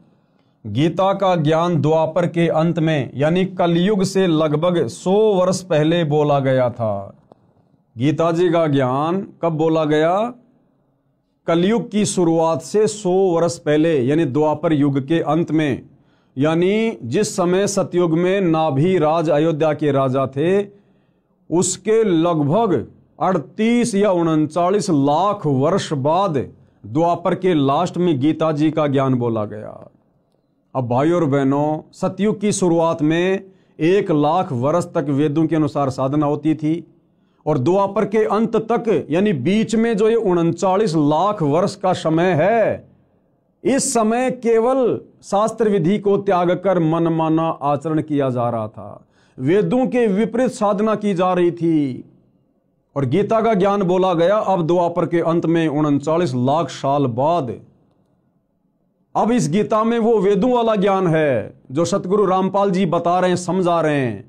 गीता का ज्ञान द्वापर के अंत में यानी कलयुग से लगभग 100 वर्ष पहले बोला गया था। गीता जी का ज्ञान कब बोला गया? कलयुग की शुरुआत से 100 वर्ष पहले यानी द्वापर युग के अंत में, यानी जिस समय सतयुग में नाभिराज अयोध्या के राजा थे उसके लगभग 38 या 39 लाख वर्ष बाद द्वापर के लास्ट में गीता जी का ज्ञान बोला गया। अब भाइयों और बहनों, सतयुग की शुरुआत में 1,00,000 वर्ष तक वेदों के अनुसार साधना होती थी और द्वापर के अंत तक यानी बीच में जो ये 39 लाख वर्ष का समय है, इस समय केवल शास्त्र विधि को त्याग कर मनमाना आचरण किया जा रहा था, वेदों के विपरीत साधना की जा रही थी। और गीता का ज्ञान बोला गया अब द्वापर के अंत में 39 लाख साल बाद। अब इस गीता में वो वेदों वाला ज्ञान है जो सतगुरु रामपाल जी बता रहे हैं, समझा रहे हैं।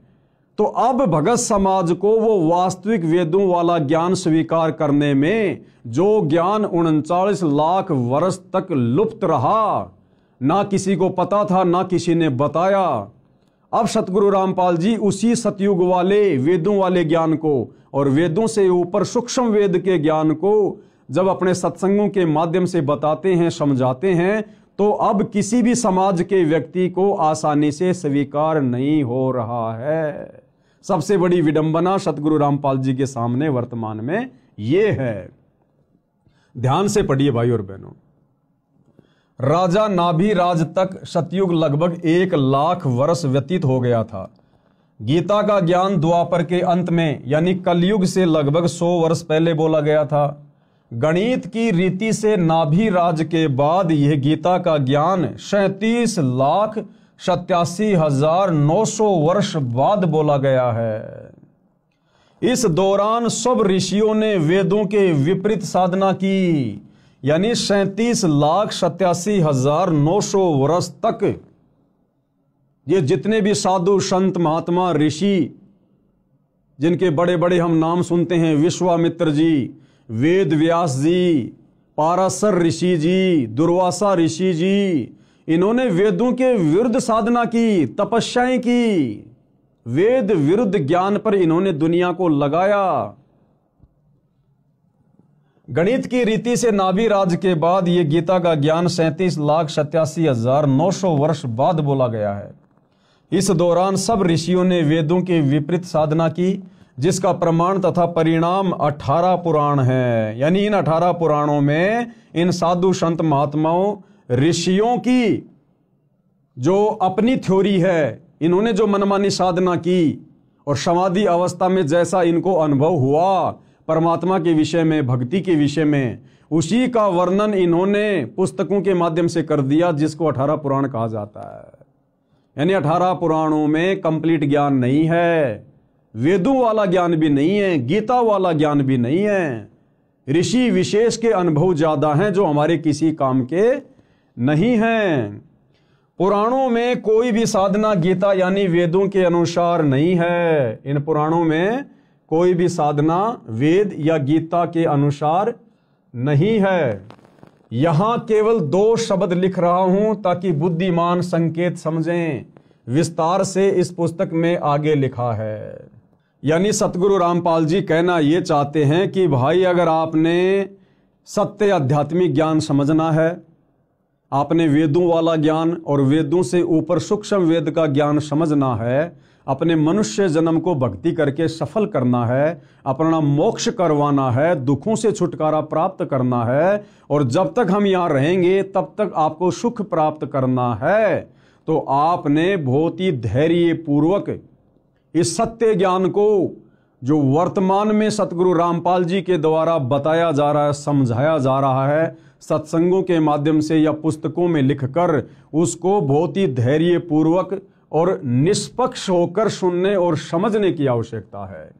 तो अब भगत समाज को वो वास्तविक वेदों वाला ज्ञान स्वीकार करने में जो ज्ञान 39 लाख वर्ष तक लुप्त रहा, ना किसी को पता था ना किसी ने बताया, अब सतगुरु रामपाल जी उसी सतयुग वाले वेदों वाले ज्ञान को और वेदों से ऊपर सूक्ष्म वेद के ज्ञान को जब अपने सत्संगों के माध्यम से बताते हैं, समझाते हैं, तो अब किसी भी समाज के व्यक्ति को आसानी से स्वीकार नहीं हो रहा है। सबसे बड़ी विडंबना सतगुरु रामपाल जी के सामने वर्तमान में ये है। ध्यान से पढ़िए भाई और बहनों। राजा नाभिराज तक सतयुग लगभग 1,00,000 वर्ष व्यतीत हो गया था। गीता का ज्ञान द्वापर के अंत में यानी कलयुग से लगभग 100 वर्ष पहले बोला गया था। गणित की रीति से नाभिराज के बाद यह गीता का ज्ञान 37,87,900 वर्ष बाद बोला गया है। इस दौरान सब ऋषियों ने वेदों के विपरीत साधना की, यानी 37,87,900 वर्ष तक ये जितने भी साधु संत महात्मा ऋषि जिनके बड़े बड़े हम नाम सुनते हैं, विश्वामित्र जी, वेद व्यास जी, पाराशर ऋषि जी, दुर्वासा ऋषि जी, इन्होंने वेदों के विरुद्ध साधना की, तपस्याएं की, वेद विरुद्ध ज्ञान पर इन्होंने दुनिया को लगाया। गणित की रीति से नाभिराज के बाद यह गीता का ज्ञान 37,87,900 वर्ष बाद बोला गया है। इस दौरान सब ऋषियों ने वेदों के विपरीत साधना की, जिसका प्रमाण तथा परिणाम 18 पुराण है। यानी इन 18 पुराणों में इन साधु संत महात्माओं ऋषियों की जो अपनी थ्योरी है, इन्होंने जो मनमानी साधना की और समाधि अवस्था में जैसा इनको अनुभव हुआ परमात्मा के विषय में, भक्ति के विषय में, उसी का वर्णन इन्होंने पुस्तकों के माध्यम से कर दिया, जिसको 18 पुराण कहा जाता है। यानी 18 पुराणों में कंप्लीट ज्ञान नहीं है, वेदों वाला ज्ञान भी नहीं है, गीता वाला ज्ञान भी नहीं है। ऋषि विशेष के अनुभव ज्यादा हैं जो हमारे किसी काम के नहीं हैं। पुराणों में कोई भी साधना गीता यानी वेदों के अनुसार नहीं है। इन पुराणों में कोई भी साधना वेद या गीता के अनुसार नहीं है। यहां केवल 2 शब्द लिख रहा हूं ताकि बुद्धिमान संकेत समझें। विस्तार से इस पुस्तक में आगे लिखा है। यानी सतगुरु रामपाल जी कहना ये चाहते हैं कि भाई, अगर आपने सत्य आध्यात्मिक ज्ञान समझना है, आपने वेदों वाला ज्ञान और वेदों से ऊपर सूक्ष्म वेद का ज्ञान समझना है, अपने मनुष्य जन्म को भक्ति करके सफल करना है, अपना मोक्ष करवाना है, दुखों से छुटकारा प्राप्त करना है, और जब तक हम यहाँ रहेंगे तब तक आपको सुख प्राप्त करना है, तो आपने बहुत ही धैर्य पूर्वक इस सत्य ज्ञान को जो वर्तमान में सतगुरु रामपाल जी के द्वारा बताया जा रहा है, समझाया जा रहा है, सत्संगों के माध्यम से या पुस्तकों में लिखकर, उसको बहुत ही धैर्य पूर्वक और निष्पक्ष होकर सुनने और समझने की आवश्यकता है।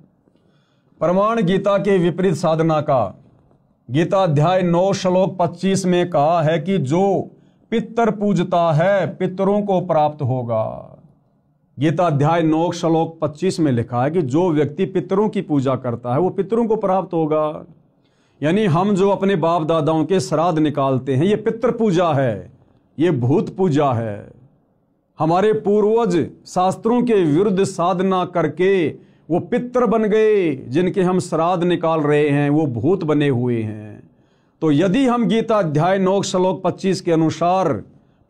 प्रमाण गीता के विपरीत साधना का गीता अध्याय 9 श्लोक 25 में कहा है कि जो पितर पूजता है पितरों को प्राप्त होगा। गीता अध्याय 9 श्लोक 25 में लिखा है कि जो व्यक्ति पितरों की पूजा करता है वो पितरों को प्राप्त होगा। यानी हम जो अपने बाप दादाओं के श्राद्ध निकालते हैं, ये पितृ पूजा है, ये भूत पूजा है। हमारे पूर्वज शास्त्रों के विरुद्ध साधना करके वो पितृ बन गए, जिनके हम श्राद्ध निकाल रहे हैं वो भूत बने हुए हैं। तो यदि हम गीता अध्याय 9 श्लोक 25 के अनुसार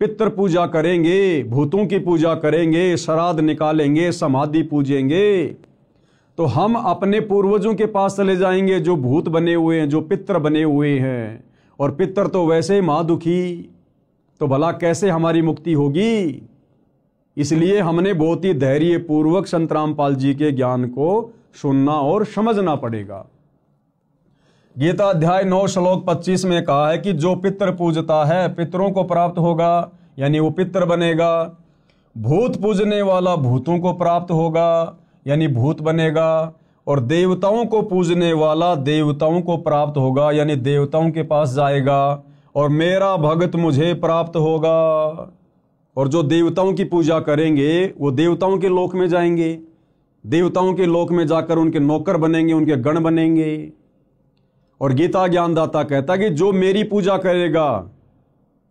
पितृ पूजा करेंगे, भूतों की पूजा करेंगे, श्राद्ध निकालेंगे, समाधि पूजेंगे, तो हम अपने पूर्वजों के पास चले जाएंगे जो भूत बने हुए हैं, जो पितृ बने हुए हैं। और पितृ तो वैसे महादुखी, तो भला कैसे हमारी मुक्ति होगी। इसलिए हमने बहुत ही धैर्य पूर्वक संत रामपाल जी के ज्ञान को सुनना और समझना पड़ेगा। गीता अध्याय 9 श्लोक 25 में कहा है कि जो पितृ पूजता है पितरों को प्राप्त होगा, यानी वो पितृ बनेगा। भूत पूजने वाला भूतों को प्राप्त होगा, यानी भूत बनेगा। और देवताओं को पूजने वाला देवताओं को प्राप्त होगा, यानी देवताओं के पास जाएगा। और मेरा भगत मुझे प्राप्त होगा। और जो देवताओं की पूजा करेंगे वो देवताओं के लोक में जाएंगे, देवताओं के लोक में जाकर उनके नौकर बनेंगे, उनके गण बनेंगे। और गीता ज्ञानदाता कहता है कि जो मेरी पूजा करेगा,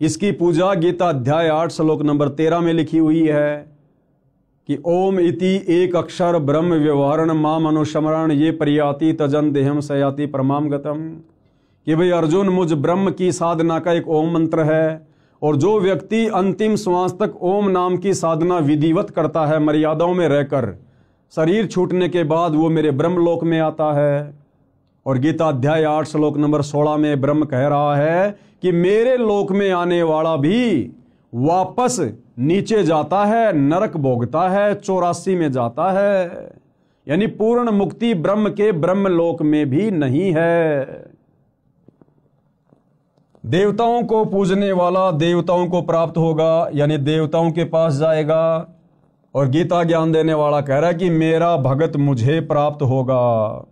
इसकी पूजा गीता अध्याय 8 श्लोक नंबर 13 में लिखी हुई है कि ओम इति एक अक्षर ब्रह्म व्यवहारण माम अनुस्मरण ये परियाति तजन देहम सयाति परमाम गतम। कि भाई अर्जुन, मुझ ब्रह्म की साधना का एक ओम मंत्र है, और जो व्यक्ति अंतिम श्वास तक ओम नाम की साधना विधिवत करता है मर्यादाओं में रहकर, शरीर छूटने के बाद वो मेरे ब्रह्मलोक में आता है। और गीता अध्याय 8 श्लोक नंबर 16 में ब्रह्म कह रहा है कि मेरे लोक में आने वाला भी वापस नीचे जाता है, नरक भोगता है, 84 में जाता है। यानी पूर्ण मुक्ति ब्रह्म के ब्रह्मलोक में भी नहीं है। देवताओं को पूजने वाला देवताओं को प्राप्त होगा, यानी देवताओं के पास जाएगा। और गीता ज्ञान देने वाला कह रहा है कि मेरा भगत मुझे प्राप्त होगा।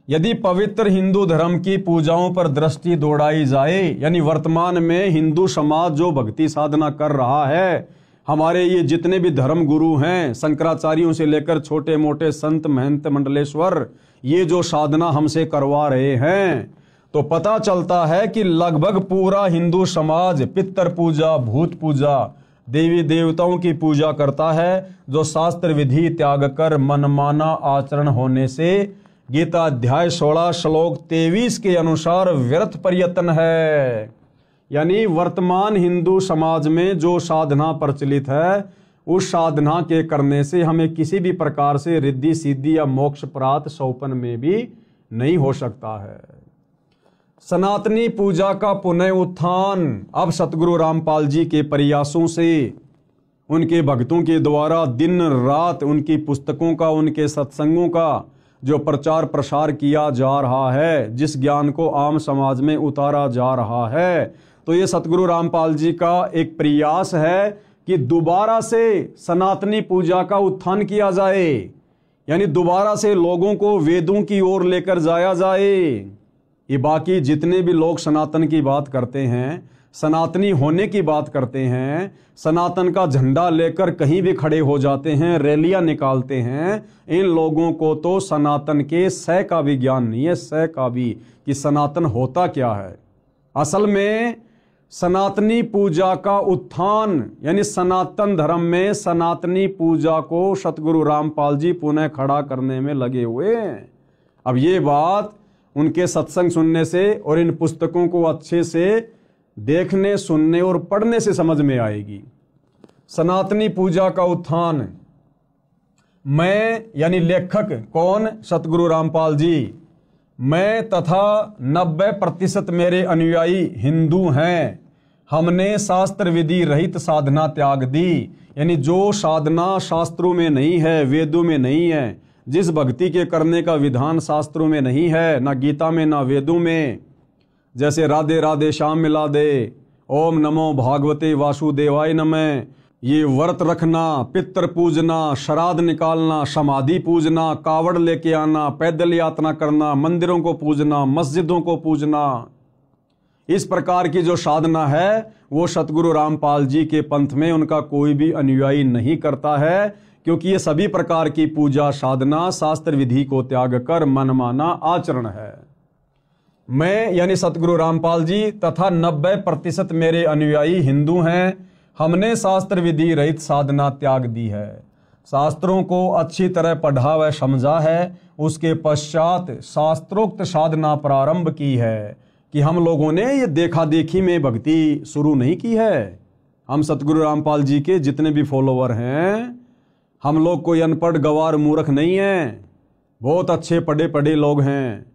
यदि पवित्र हिंदू धर्म की पूजाओं पर दृष्टि दौड़ाई जाए, यानी वर्तमान में हिंदू समाज जो भक्ति साधना कर रहा है, हमारे ये जितने भी धर्म गुरु हैं, शंकराचार्यों से लेकर छोटे मोटे संत महंत मंडलेश्वर, ये जो साधना हमसे करवा रहे हैं, तो पता चलता है कि लगभग पूरा हिंदू समाज पितृ पूजा, भूत पूजा, देवी देवताओं की पूजा करता है, जो शास्त्र विधि त्याग कर मनमाना आचरण होने से गीता अध्याय 16 श्लोक 23 के अनुसार व्यर्थ प्रयत्न है। यानी वर्तमान हिंदू समाज में जो साधना प्रचलित है, उस साधना के करने से हमें किसी भी प्रकार से रिद्धि सिद्धि या मोक्ष प्राप्त सौपन में भी नहीं हो सकता है। सनातनी पूजा का पुनः उत्थान अब सतगुरु रामपाल जी के प्रयासों से, उनके भक्तों के द्वारा दिन रात उनकी पुस्तकों का, उनके सत्संगों का जो प्रचार प्रसार किया जा रहा है, जिस ज्ञान को आम समाज में उतारा जा रहा है, तो ये सतगुरु रामपाल जी का एक प्रयास है कि दोबारा से सनातनी पूजा का उत्थान किया जाए। यानी दोबारा से लोगों को वेदों की ओर लेकर जाया जाए। ये बाकी जितने भी लोग सनातन की बात करते हैं, सनातनी होने की बात करते हैं, सनातन का झंडा लेकर कहीं भी खड़े हो जाते हैं, रैलियां निकालते हैं, इन लोगों को तो सनातन के सह का भी ज्ञान नहीं है, सह का भी, कि सनातन होता क्या है। असल में सनातनी पूजा का उत्थान, यानी सनातन धर्म में सनातनी पूजा को सतगुरु रामपाल जी पुनः खड़ा करने में लगे हुए हैं। अब ये बात उनके सत्संग सुनने से और इन पुस्तकों को अच्छे से देखने, सुनने और पढ़ने से समझ में आएगी। सनातनी पूजा का उत्थान, मैं यानी लेखक कौन? सतगुरु रामपाल जी। मैं तथा 90% मेरे अनुयायी हिंदू हैं। हमने शास्त्र विधि रहित साधना त्याग दी, यानी जो साधना शास्त्रों में नहीं है, वेदों में नहीं है, जिस भक्ति के करने का विधान शास्त्रों में नहीं है, ना गीता में ना वेदों में, जैसे राधे राधे श्याम मिला दे, ओम नमो भागवते वासुदेवाय नमः, ये व्रत रखना, पितृ पूजना, श्राद्ध निकालना, समाधि पूजना, कावड़ लेके आना, पैदल यात्रा करना, मंदिरों को पूजना, मस्जिदों को पूजना, इस प्रकार की जो साधना है वो सतगुरु रामपाल जी के पंथ में उनका कोई भी अनुयायी नहीं करता है, क्योंकि ये सभी प्रकार की पूजा साधना शास्त्र विधि को त्याग कर मनमाना आचरण है। मैं यानी सतगुरु रामपाल जी तथा 90% मेरे अनुयायी हिंदू हैं। हमने शास्त्र विधि रहित साधना त्याग दी है, शास्त्रों को अच्छी तरह पढ़ा व समझा है, उसके पश्चात शास्त्रोक्त साधना प्रारंभ की है। कि हम लोगों ने ये देखा देखी में भक्ति शुरू नहीं की है। हम सतगुरु रामपाल जी के जितने भी फॉलोवर हैं, हम लोग कोई अनपढ़ गवार मूर्ख नहीं है, बहुत अच्छे पढ़े पढ़े लोग हैं।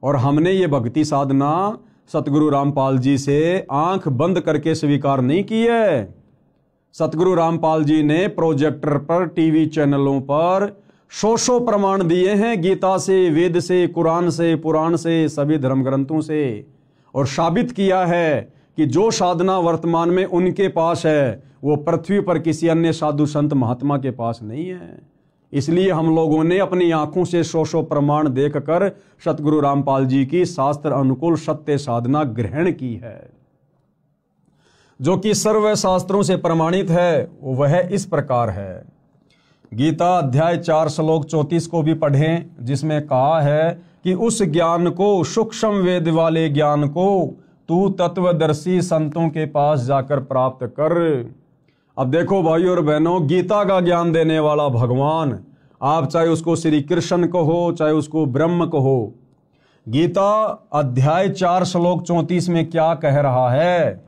और हमने ये भक्ति साधना सतगुरु रामपाल जी से आंख बंद करके स्वीकार नहीं की है। सतगुरु रामपाल जी ने प्रोजेक्टर पर, टीवी चैनलों पर सौ प्रमाण दिए हैं, गीता से, वेद से, कुरान से, पुराण से, सभी धर्म ग्रंथों से, और साबित किया है कि जो साधना वर्तमान में उनके पास है वो पृथ्वी पर किसी अन्य साधु संत महात्मा के पास नहीं है। इसलिए हम लोगों ने अपनी आंखों से सौ प्रमाण देखकर सतगुरु रामपाल जी की शास्त्र अनुकूल सत्य साधना ग्रहण की है, जो कि सर्व शास्त्रों से प्रमाणित है। वह इस प्रकार है। गीता अध्याय 4 श्लोक 34 को भी पढ़ें, जिसमें कहा है कि उस ज्ञान को, सूक्ष्म वेद वाले ज्ञान को तू तत्वदर्शी संतों के पास जाकर प्राप्त कर। अब देखो भाई और बहनों, गीता का ज्ञान देने वाला भगवान, आप चाहे उसको श्री कृष्ण कहो, चाहे उसको ब्रह्म कहो, गीता अध्याय 4 श्लोक 34 में क्या कह रहा है,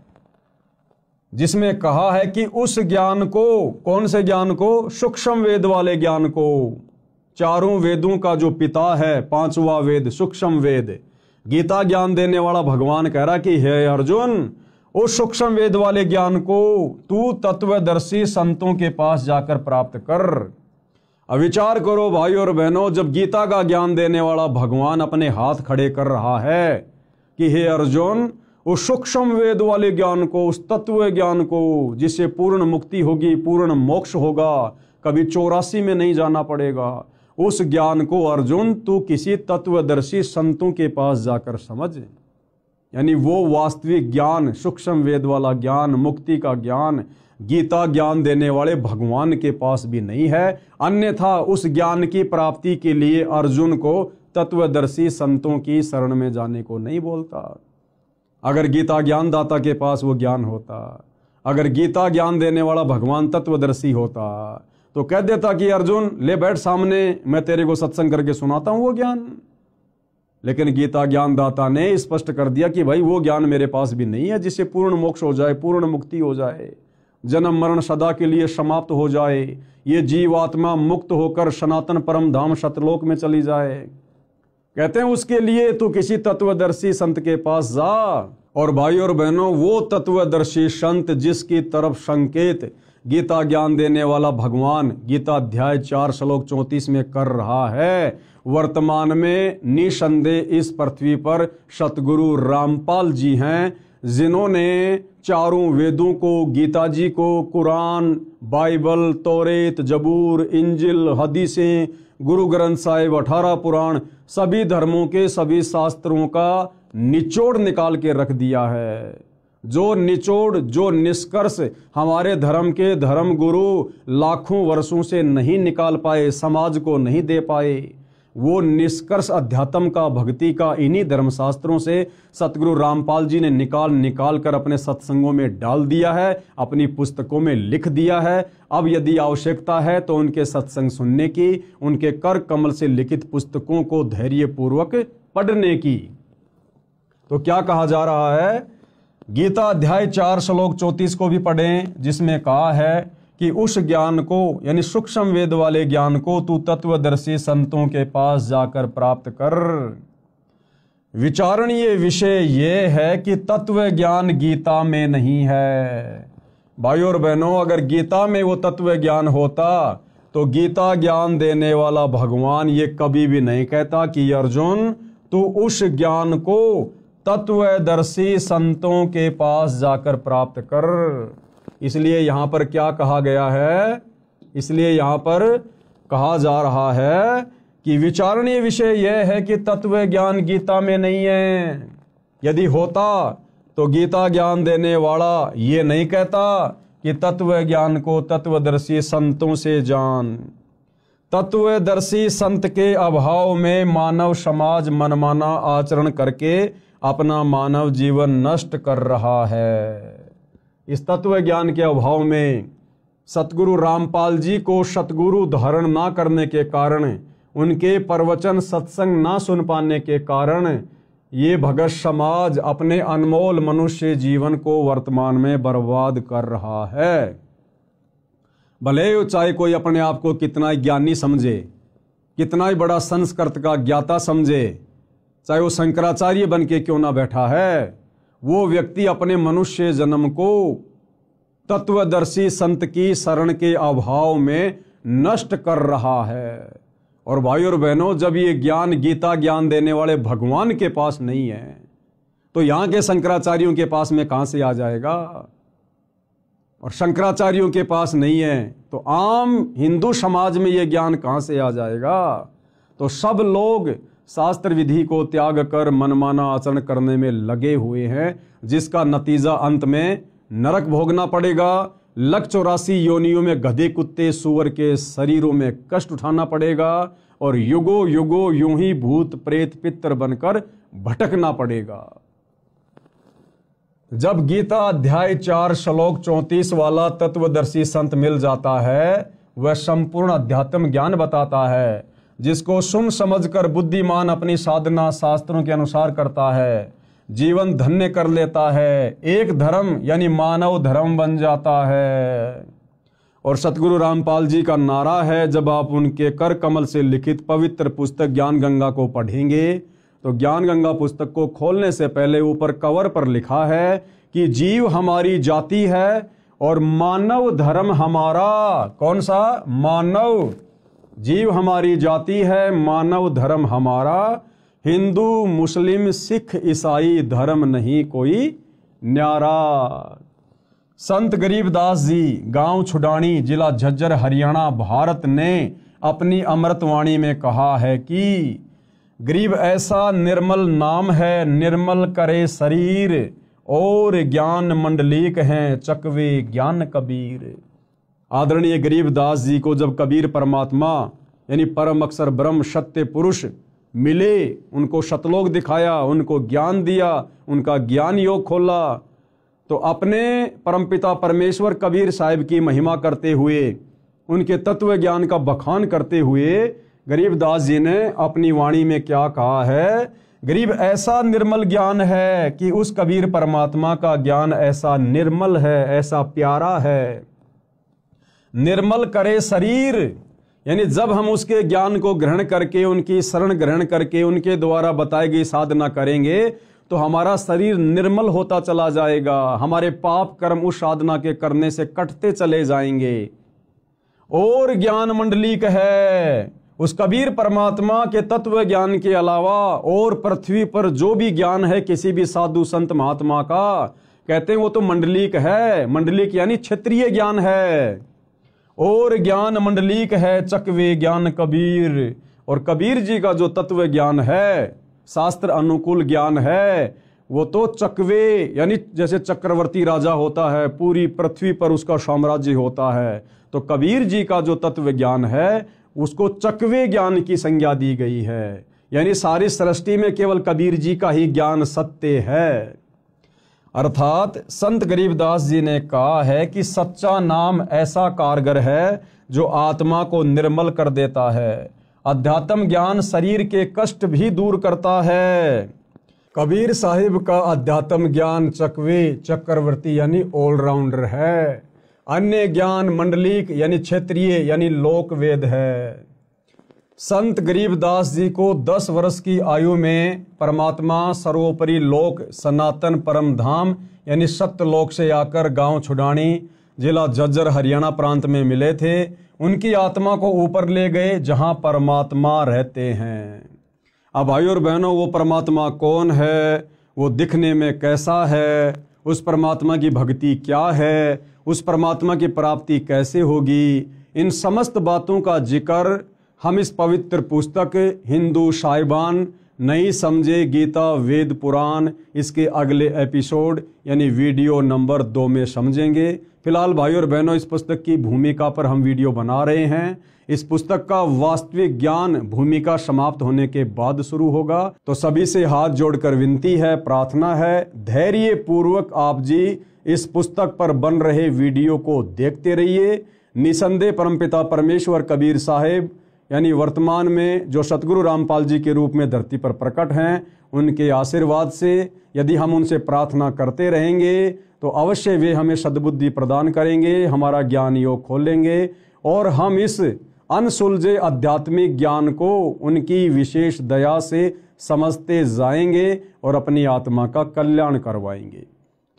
जिसमें कहा है कि उस ज्ञान को, कौन से ज्ञान को? सूक्ष्म वेद वाले ज्ञान को। चारों वेदों का जो पिता है, 5वां वेद सूक्ष्म वेद, गीता ज्ञान देने वाला भगवान कह रहा कि हे अर्जुन, उस सूक्ष्म वेद वाले ज्ञान को तू तत्वदर्शी संतों के पास जाकर प्राप्त कर। अब विचार करो भाई और बहनों, जब गीता का ज्ञान देने वाला भगवान अपने हाथ खड़े कर रहा है कि हे अर्जुन, उस सूक्ष्म वेद वाले ज्ञान को, उस तत्व ज्ञान को, जिससे पूर्ण मुक्ति होगी, पूर्ण मोक्ष होगा, कभी 84 में नहीं जाना पड़ेगा, उस ज्ञान को अर्जुन तू किसी तत्वदर्शी संतों के पास जाकर समझ। यानी वो वास्तविक ज्ञान, सूक्ष्म वेद वाला ज्ञान, मुक्ति का ज्ञान गीता ज्ञान देने वाले भगवान के पास भी नहीं है। अन्यथा उस ज्ञान की प्राप्ति के लिए अर्जुन को तत्वदर्शी संतों की शरण में जाने को नहीं बोलता। अगर गीता ज्ञान दाता के पास वो ज्ञान होता, अगर गीता ज्ञान देने वाला भगवान तत्वदर्शी होता, तो कह देता कि अर्जुन ले बैठ सामने, मैं तेरे को सत्संग करके सुनाता हूं वो ज्ञान। लेकिन गीता ज्ञान दाता ने स्पष्ट कर दिया कि भाई वो ज्ञान मेरे पास भी नहीं है जिससे पूर्ण मोक्ष हो जाए, पूर्ण मुक्ति हो जाए, जन्म मरण सदा के लिए समाप्त हो जाए, ये जीवात्मा मुक्त होकर सनातन परम धाम सतलोक में चली जाए। कहते हैं उसके लिए तू किसी तत्वदर्शी संत के पास जा। और भाई और बहनों, वो तत्वदर्शी संत जिसकी तरफ संकेत गीता ज्ञान देने वाला भगवान गीता अध्याय 4 श्लोक 34 में कर रहा है, वर्तमान में निसंदेह इस पृथ्वी पर सतगुरु रामपाल जी हैं, जिन्होंने चारों वेदों को, गीता जी को, कुरान, बाइबल, तौरेत, जबूर, इंजिल, हदीसें, गुरु ग्रंथ साहिब, 18 पुराण, सभी धर्मों के सभी शास्त्रों का निचोड़ निकाल के रख दिया है। जो निचोड़, जो निष्कर्ष हमारे धर्म के धर्म गुरु लाखों वर्षों से नहीं निकाल पाए, समाज को नहीं दे पाए, वो निष्कर्ष अध्यात्म का, भक्ति का इन्हीं धर्मशास्त्रों से सतगुरु रामपाल जी ने निकाल कर अपने सत्संगों में डाल दिया है, अपनी पुस्तकों में लिख दिया है। अब यदि आवश्यकता है तो उनके सत्संग सुनने की, उनके कर कमल से लिखित पुस्तकों को धैर्यपूर्वक पढ़ने की। तो क्या कहा जा रहा है? गीता अध्याय 4 श्लोक 34 को भी पढ़ें, जिसमें कहा है कि उस ज्ञान को, यानी सूक्ष्म वेद वाले ज्ञान को तू तत्वदर्शी संतों के पास जाकर प्राप्त कर। विचारणीय विषय यह है कि तत्व ज्ञान गीता में नहीं है। भाई और बहनों, अगर गीता में वो तत्व ज्ञान होता तो गीता ज्ञान देने वाला भगवान ये कभी भी नहीं कहता कि अर्जुन तू उस ज्ञान को तत्वदर्शी संतों के पास जाकर प्राप्त कर। इसलिए यहां पर क्या कहा गया है, इसलिए यहां पर कहा जा रहा है कि विचारणीय विषय यह है कि तत्व ज्ञान गीता में नहीं है। यदि होता तो गीता ज्ञान देने वाला ये नहीं कहता कि तत्व ज्ञान को तत्वदर्शी संतों से जान। तत्वदर्शी संत के अभाव में मानव समाज मनमाना आचरण करके अपना मानव जीवन नष्ट कर रहा है। इस तत्व ज्ञान के अभाव में सतगुरु रामपाल जी को सतगुरु धारण ना करने के कारण, उनके प्रवचन सत्संग ना सुन पाने के कारण ये भगत समाज अपने अनमोल मनुष्य जीवन को वर्तमान में बर्बाद कर रहा है। भले चाहे कोई अपने आप को कितना ही ज्ञानी समझे, कितना ही बड़ा संस्कृत का ज्ञाता समझे, चाहे वो शंकराचार्य बन के क्यों ना बैठा है, वो व्यक्ति अपने मनुष्य जन्म को तत्वदर्शी संत की शरण के अभाव में नष्ट कर रहा है। और भाई और बहनों, जब ये ज्ञान गीता ज्ञान देने वाले भगवान के पास नहीं है तो यहां के शंकराचार्यों के पास में कहां से आ जाएगा। और शंकराचार्यों के पास नहीं है तो आम हिंदू समाज में ये ज्ञान कहां से आ जाएगा। तो सब लोग शास्त्र विधि को त्याग कर मनमाना आचरण करने में लगे हुए हैं, जिसका नतीजा अंत में नरक भोगना पड़ेगा। 184 योनियों में गधे कुत्ते सूअर के शरीरों में कष्ट उठाना पड़ेगा और युगो युगो यूं ही भूत प्रेत पितर बनकर भटकना पड़ेगा। जब गीता अध्याय 4 श्लोक 34 वाला तत्वदर्शी संत मिल जाता है, वह संपूर्ण अध्यात्म ज्ञान बताता है, जिसको सुन समझकर बुद्धिमान अपनी साधना शास्त्रों के अनुसार करता है, जीवन धन्य कर लेता है, एक धर्म यानी मानव धर्म बन जाता है। और सतगुरु रामपाल जी का नारा है, जब आप उनके कर कमल से लिखित पवित्र पुस्तक ज्ञान गंगा को पढ़ेंगे तो ज्ञान गंगा पुस्तक को खोलने से पहले ऊपर कवर पर लिखा है कि जीव हमारी जाति है और मानव धर्म हमारा, कौन सा, मानव। जीव हमारी जाति है, मानव धर्म हमारा, हिंदू मुस्लिम सिख ईसाई धर्म नहीं कोई न्यारा। संत गरीबदास जी, गांव छुडानी, जिला झज्जर, हरियाणा, भारत ने अपनी अमृतवाणी में कहा है कि गरीब ऐसा निर्मल नाम है, निर्मल करे शरीर, और ज्ञान मंडलीक हैं चकवे ज्ञान कबीर। आदरणीय गरीबदास जी को जब कबीर परमात्मा यानी परम अक्षर ब्रह्म सत्य पुरुष मिले, उनको सतलोक दिखाया, उनको ज्ञान दिया, उनका ज्ञान योग खोला, तो अपने परमपिता परमेश्वर कबीर साहिब की महिमा करते हुए, उनके तत्व ज्ञान का बखान करते हुए गरीबदास जी ने अपनी वाणी में क्या कहा है, गरीब ऐसा निर्मल ज्ञान है कि उस कबीर परमात्मा का ज्ञान ऐसा निर्मल है, ऐसा प्यारा है। निर्मल करे शरीर, यानी जब हम उसके ज्ञान को ग्रहण करके, उनकी शरण ग्रहण करके, उनके द्वारा बताई गई साधना करेंगे तो हमारा शरीर निर्मल होता चला जाएगा, हमारे पाप कर्म उस साधना के करने से कटते चले जाएंगे। और ज्ञान मंडलीक है, उस कबीर परमात्मा के तत्व ज्ञान के अलावा और पृथ्वी पर जो भी ज्ञान है किसी भी साधु संत महात्मा का, कहते हैं वो तो मंडलीक है। मंडलीक यानी क्षेत्रीय ज्ञान है। और ज्ञान मंडलीक है चकवे ज्ञान कबीर, और कबीर जी का जो तत्व ज्ञान है, शास्त्र अनुकूल ज्ञान है, वो तो चकवे यानी जैसे चक्रवर्ती राजा होता है, पूरी पृथ्वी पर उसका साम्राज्य होता है, तो कबीर जी का जो तत्व ज्ञान है उसको चकवे ज्ञान की संज्ञा दी गई है। यानी सारी सृष्टि में केवल कबीर जी का ही ज्ञान सत्य है। अर्थात संत गरीबदास जी ने कहा है कि सच्चा नाम ऐसा कारगर है जो आत्मा को निर्मल कर देता है। अध्यात्म ज्ञान शरीर के कष्ट भी दूर करता है। कबीर साहिब का अध्यात्म ज्ञान चकवे चक्रवर्ती यानी ऑलराउंडर है। अन्य ज्ञान मंडलिक यानी क्षेत्रीय यानी लोक वेद है। संत गरीबदास जी को 10 वर्ष की आयु में परमात्मा सर्वोपरि लोक सनातन परम धाम यानी सत्यलोक से आकर गांव छुडानी जिला झज्जर हरियाणा प्रांत में मिले थे उनकी आत्मा को ऊपर ले गए जहां परमात्मा रहते हैं। अब भाई और बहनों, वो परमात्मा कौन है, वो दिखने में कैसा है, उस परमात्मा की भक्ति क्या है, उस परमात्मा की प्राप्ति कैसे होगी, इन समस्त बातों का जिक्र हम इस पवित्र पुस्तक हिंदू साहिबान नहीं समझे गीता वेद पुराण इसके अगले एपिसोड यानी वीडियो नंबर 2 में समझेंगे। फिलहाल भाई और बहनों, इस पुस्तक की भूमिका पर हम वीडियो बना रहे हैं। इस पुस्तक का वास्तविक ज्ञान भूमिका समाप्त होने के बाद शुरू होगा। तो सभी से हाथ जोड़कर विनती है, प्रार्थना है, धैर्य पूर्वक आप जी इस पुस्तक पर बन रहे वीडियो को देखते रहिए। निसंदेह परमपिता परमेश्वर कबीर साहेब यानी वर्तमान में जो सतगुरु रामपाल जी के रूप में धरती पर प्रकट हैं, उनके आशीर्वाद से यदि हम उनसे प्रार्थना करते रहेंगे तो अवश्य वे हमें सद्बुद्धि प्रदान करेंगे, हमारा ज्ञान योग खोलेंगे और हम इस अनसुलझे आध्यात्मिक ज्ञान को उनकी विशेष दया से समझते जाएंगे और अपनी आत्मा का कल्याण करवाएंगे।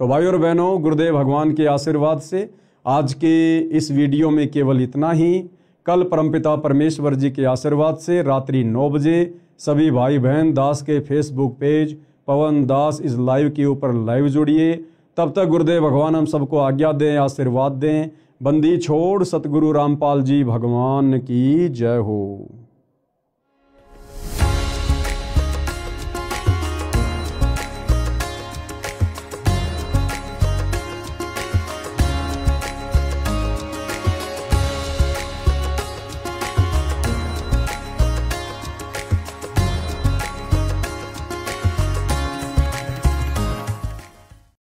तो भाई और बहनों, गुरुदेव भगवान के आशीर्वाद से आज के इस वीडियो में केवल इतना ही। कल परमपिता परमेश्वर जी के आशीर्वाद से रात्रि 9 बजे सभी भाई बहन दास के फेसबुक पेज पवन दास इस लाइव के ऊपर लाइव जुड़िए। तब तक गुरुदेव भगवान हम सबको आज्ञा दें, आशीर्वाद दें। बंदी छोड़ सतगुरु रामपाल जी भगवान की जय हो।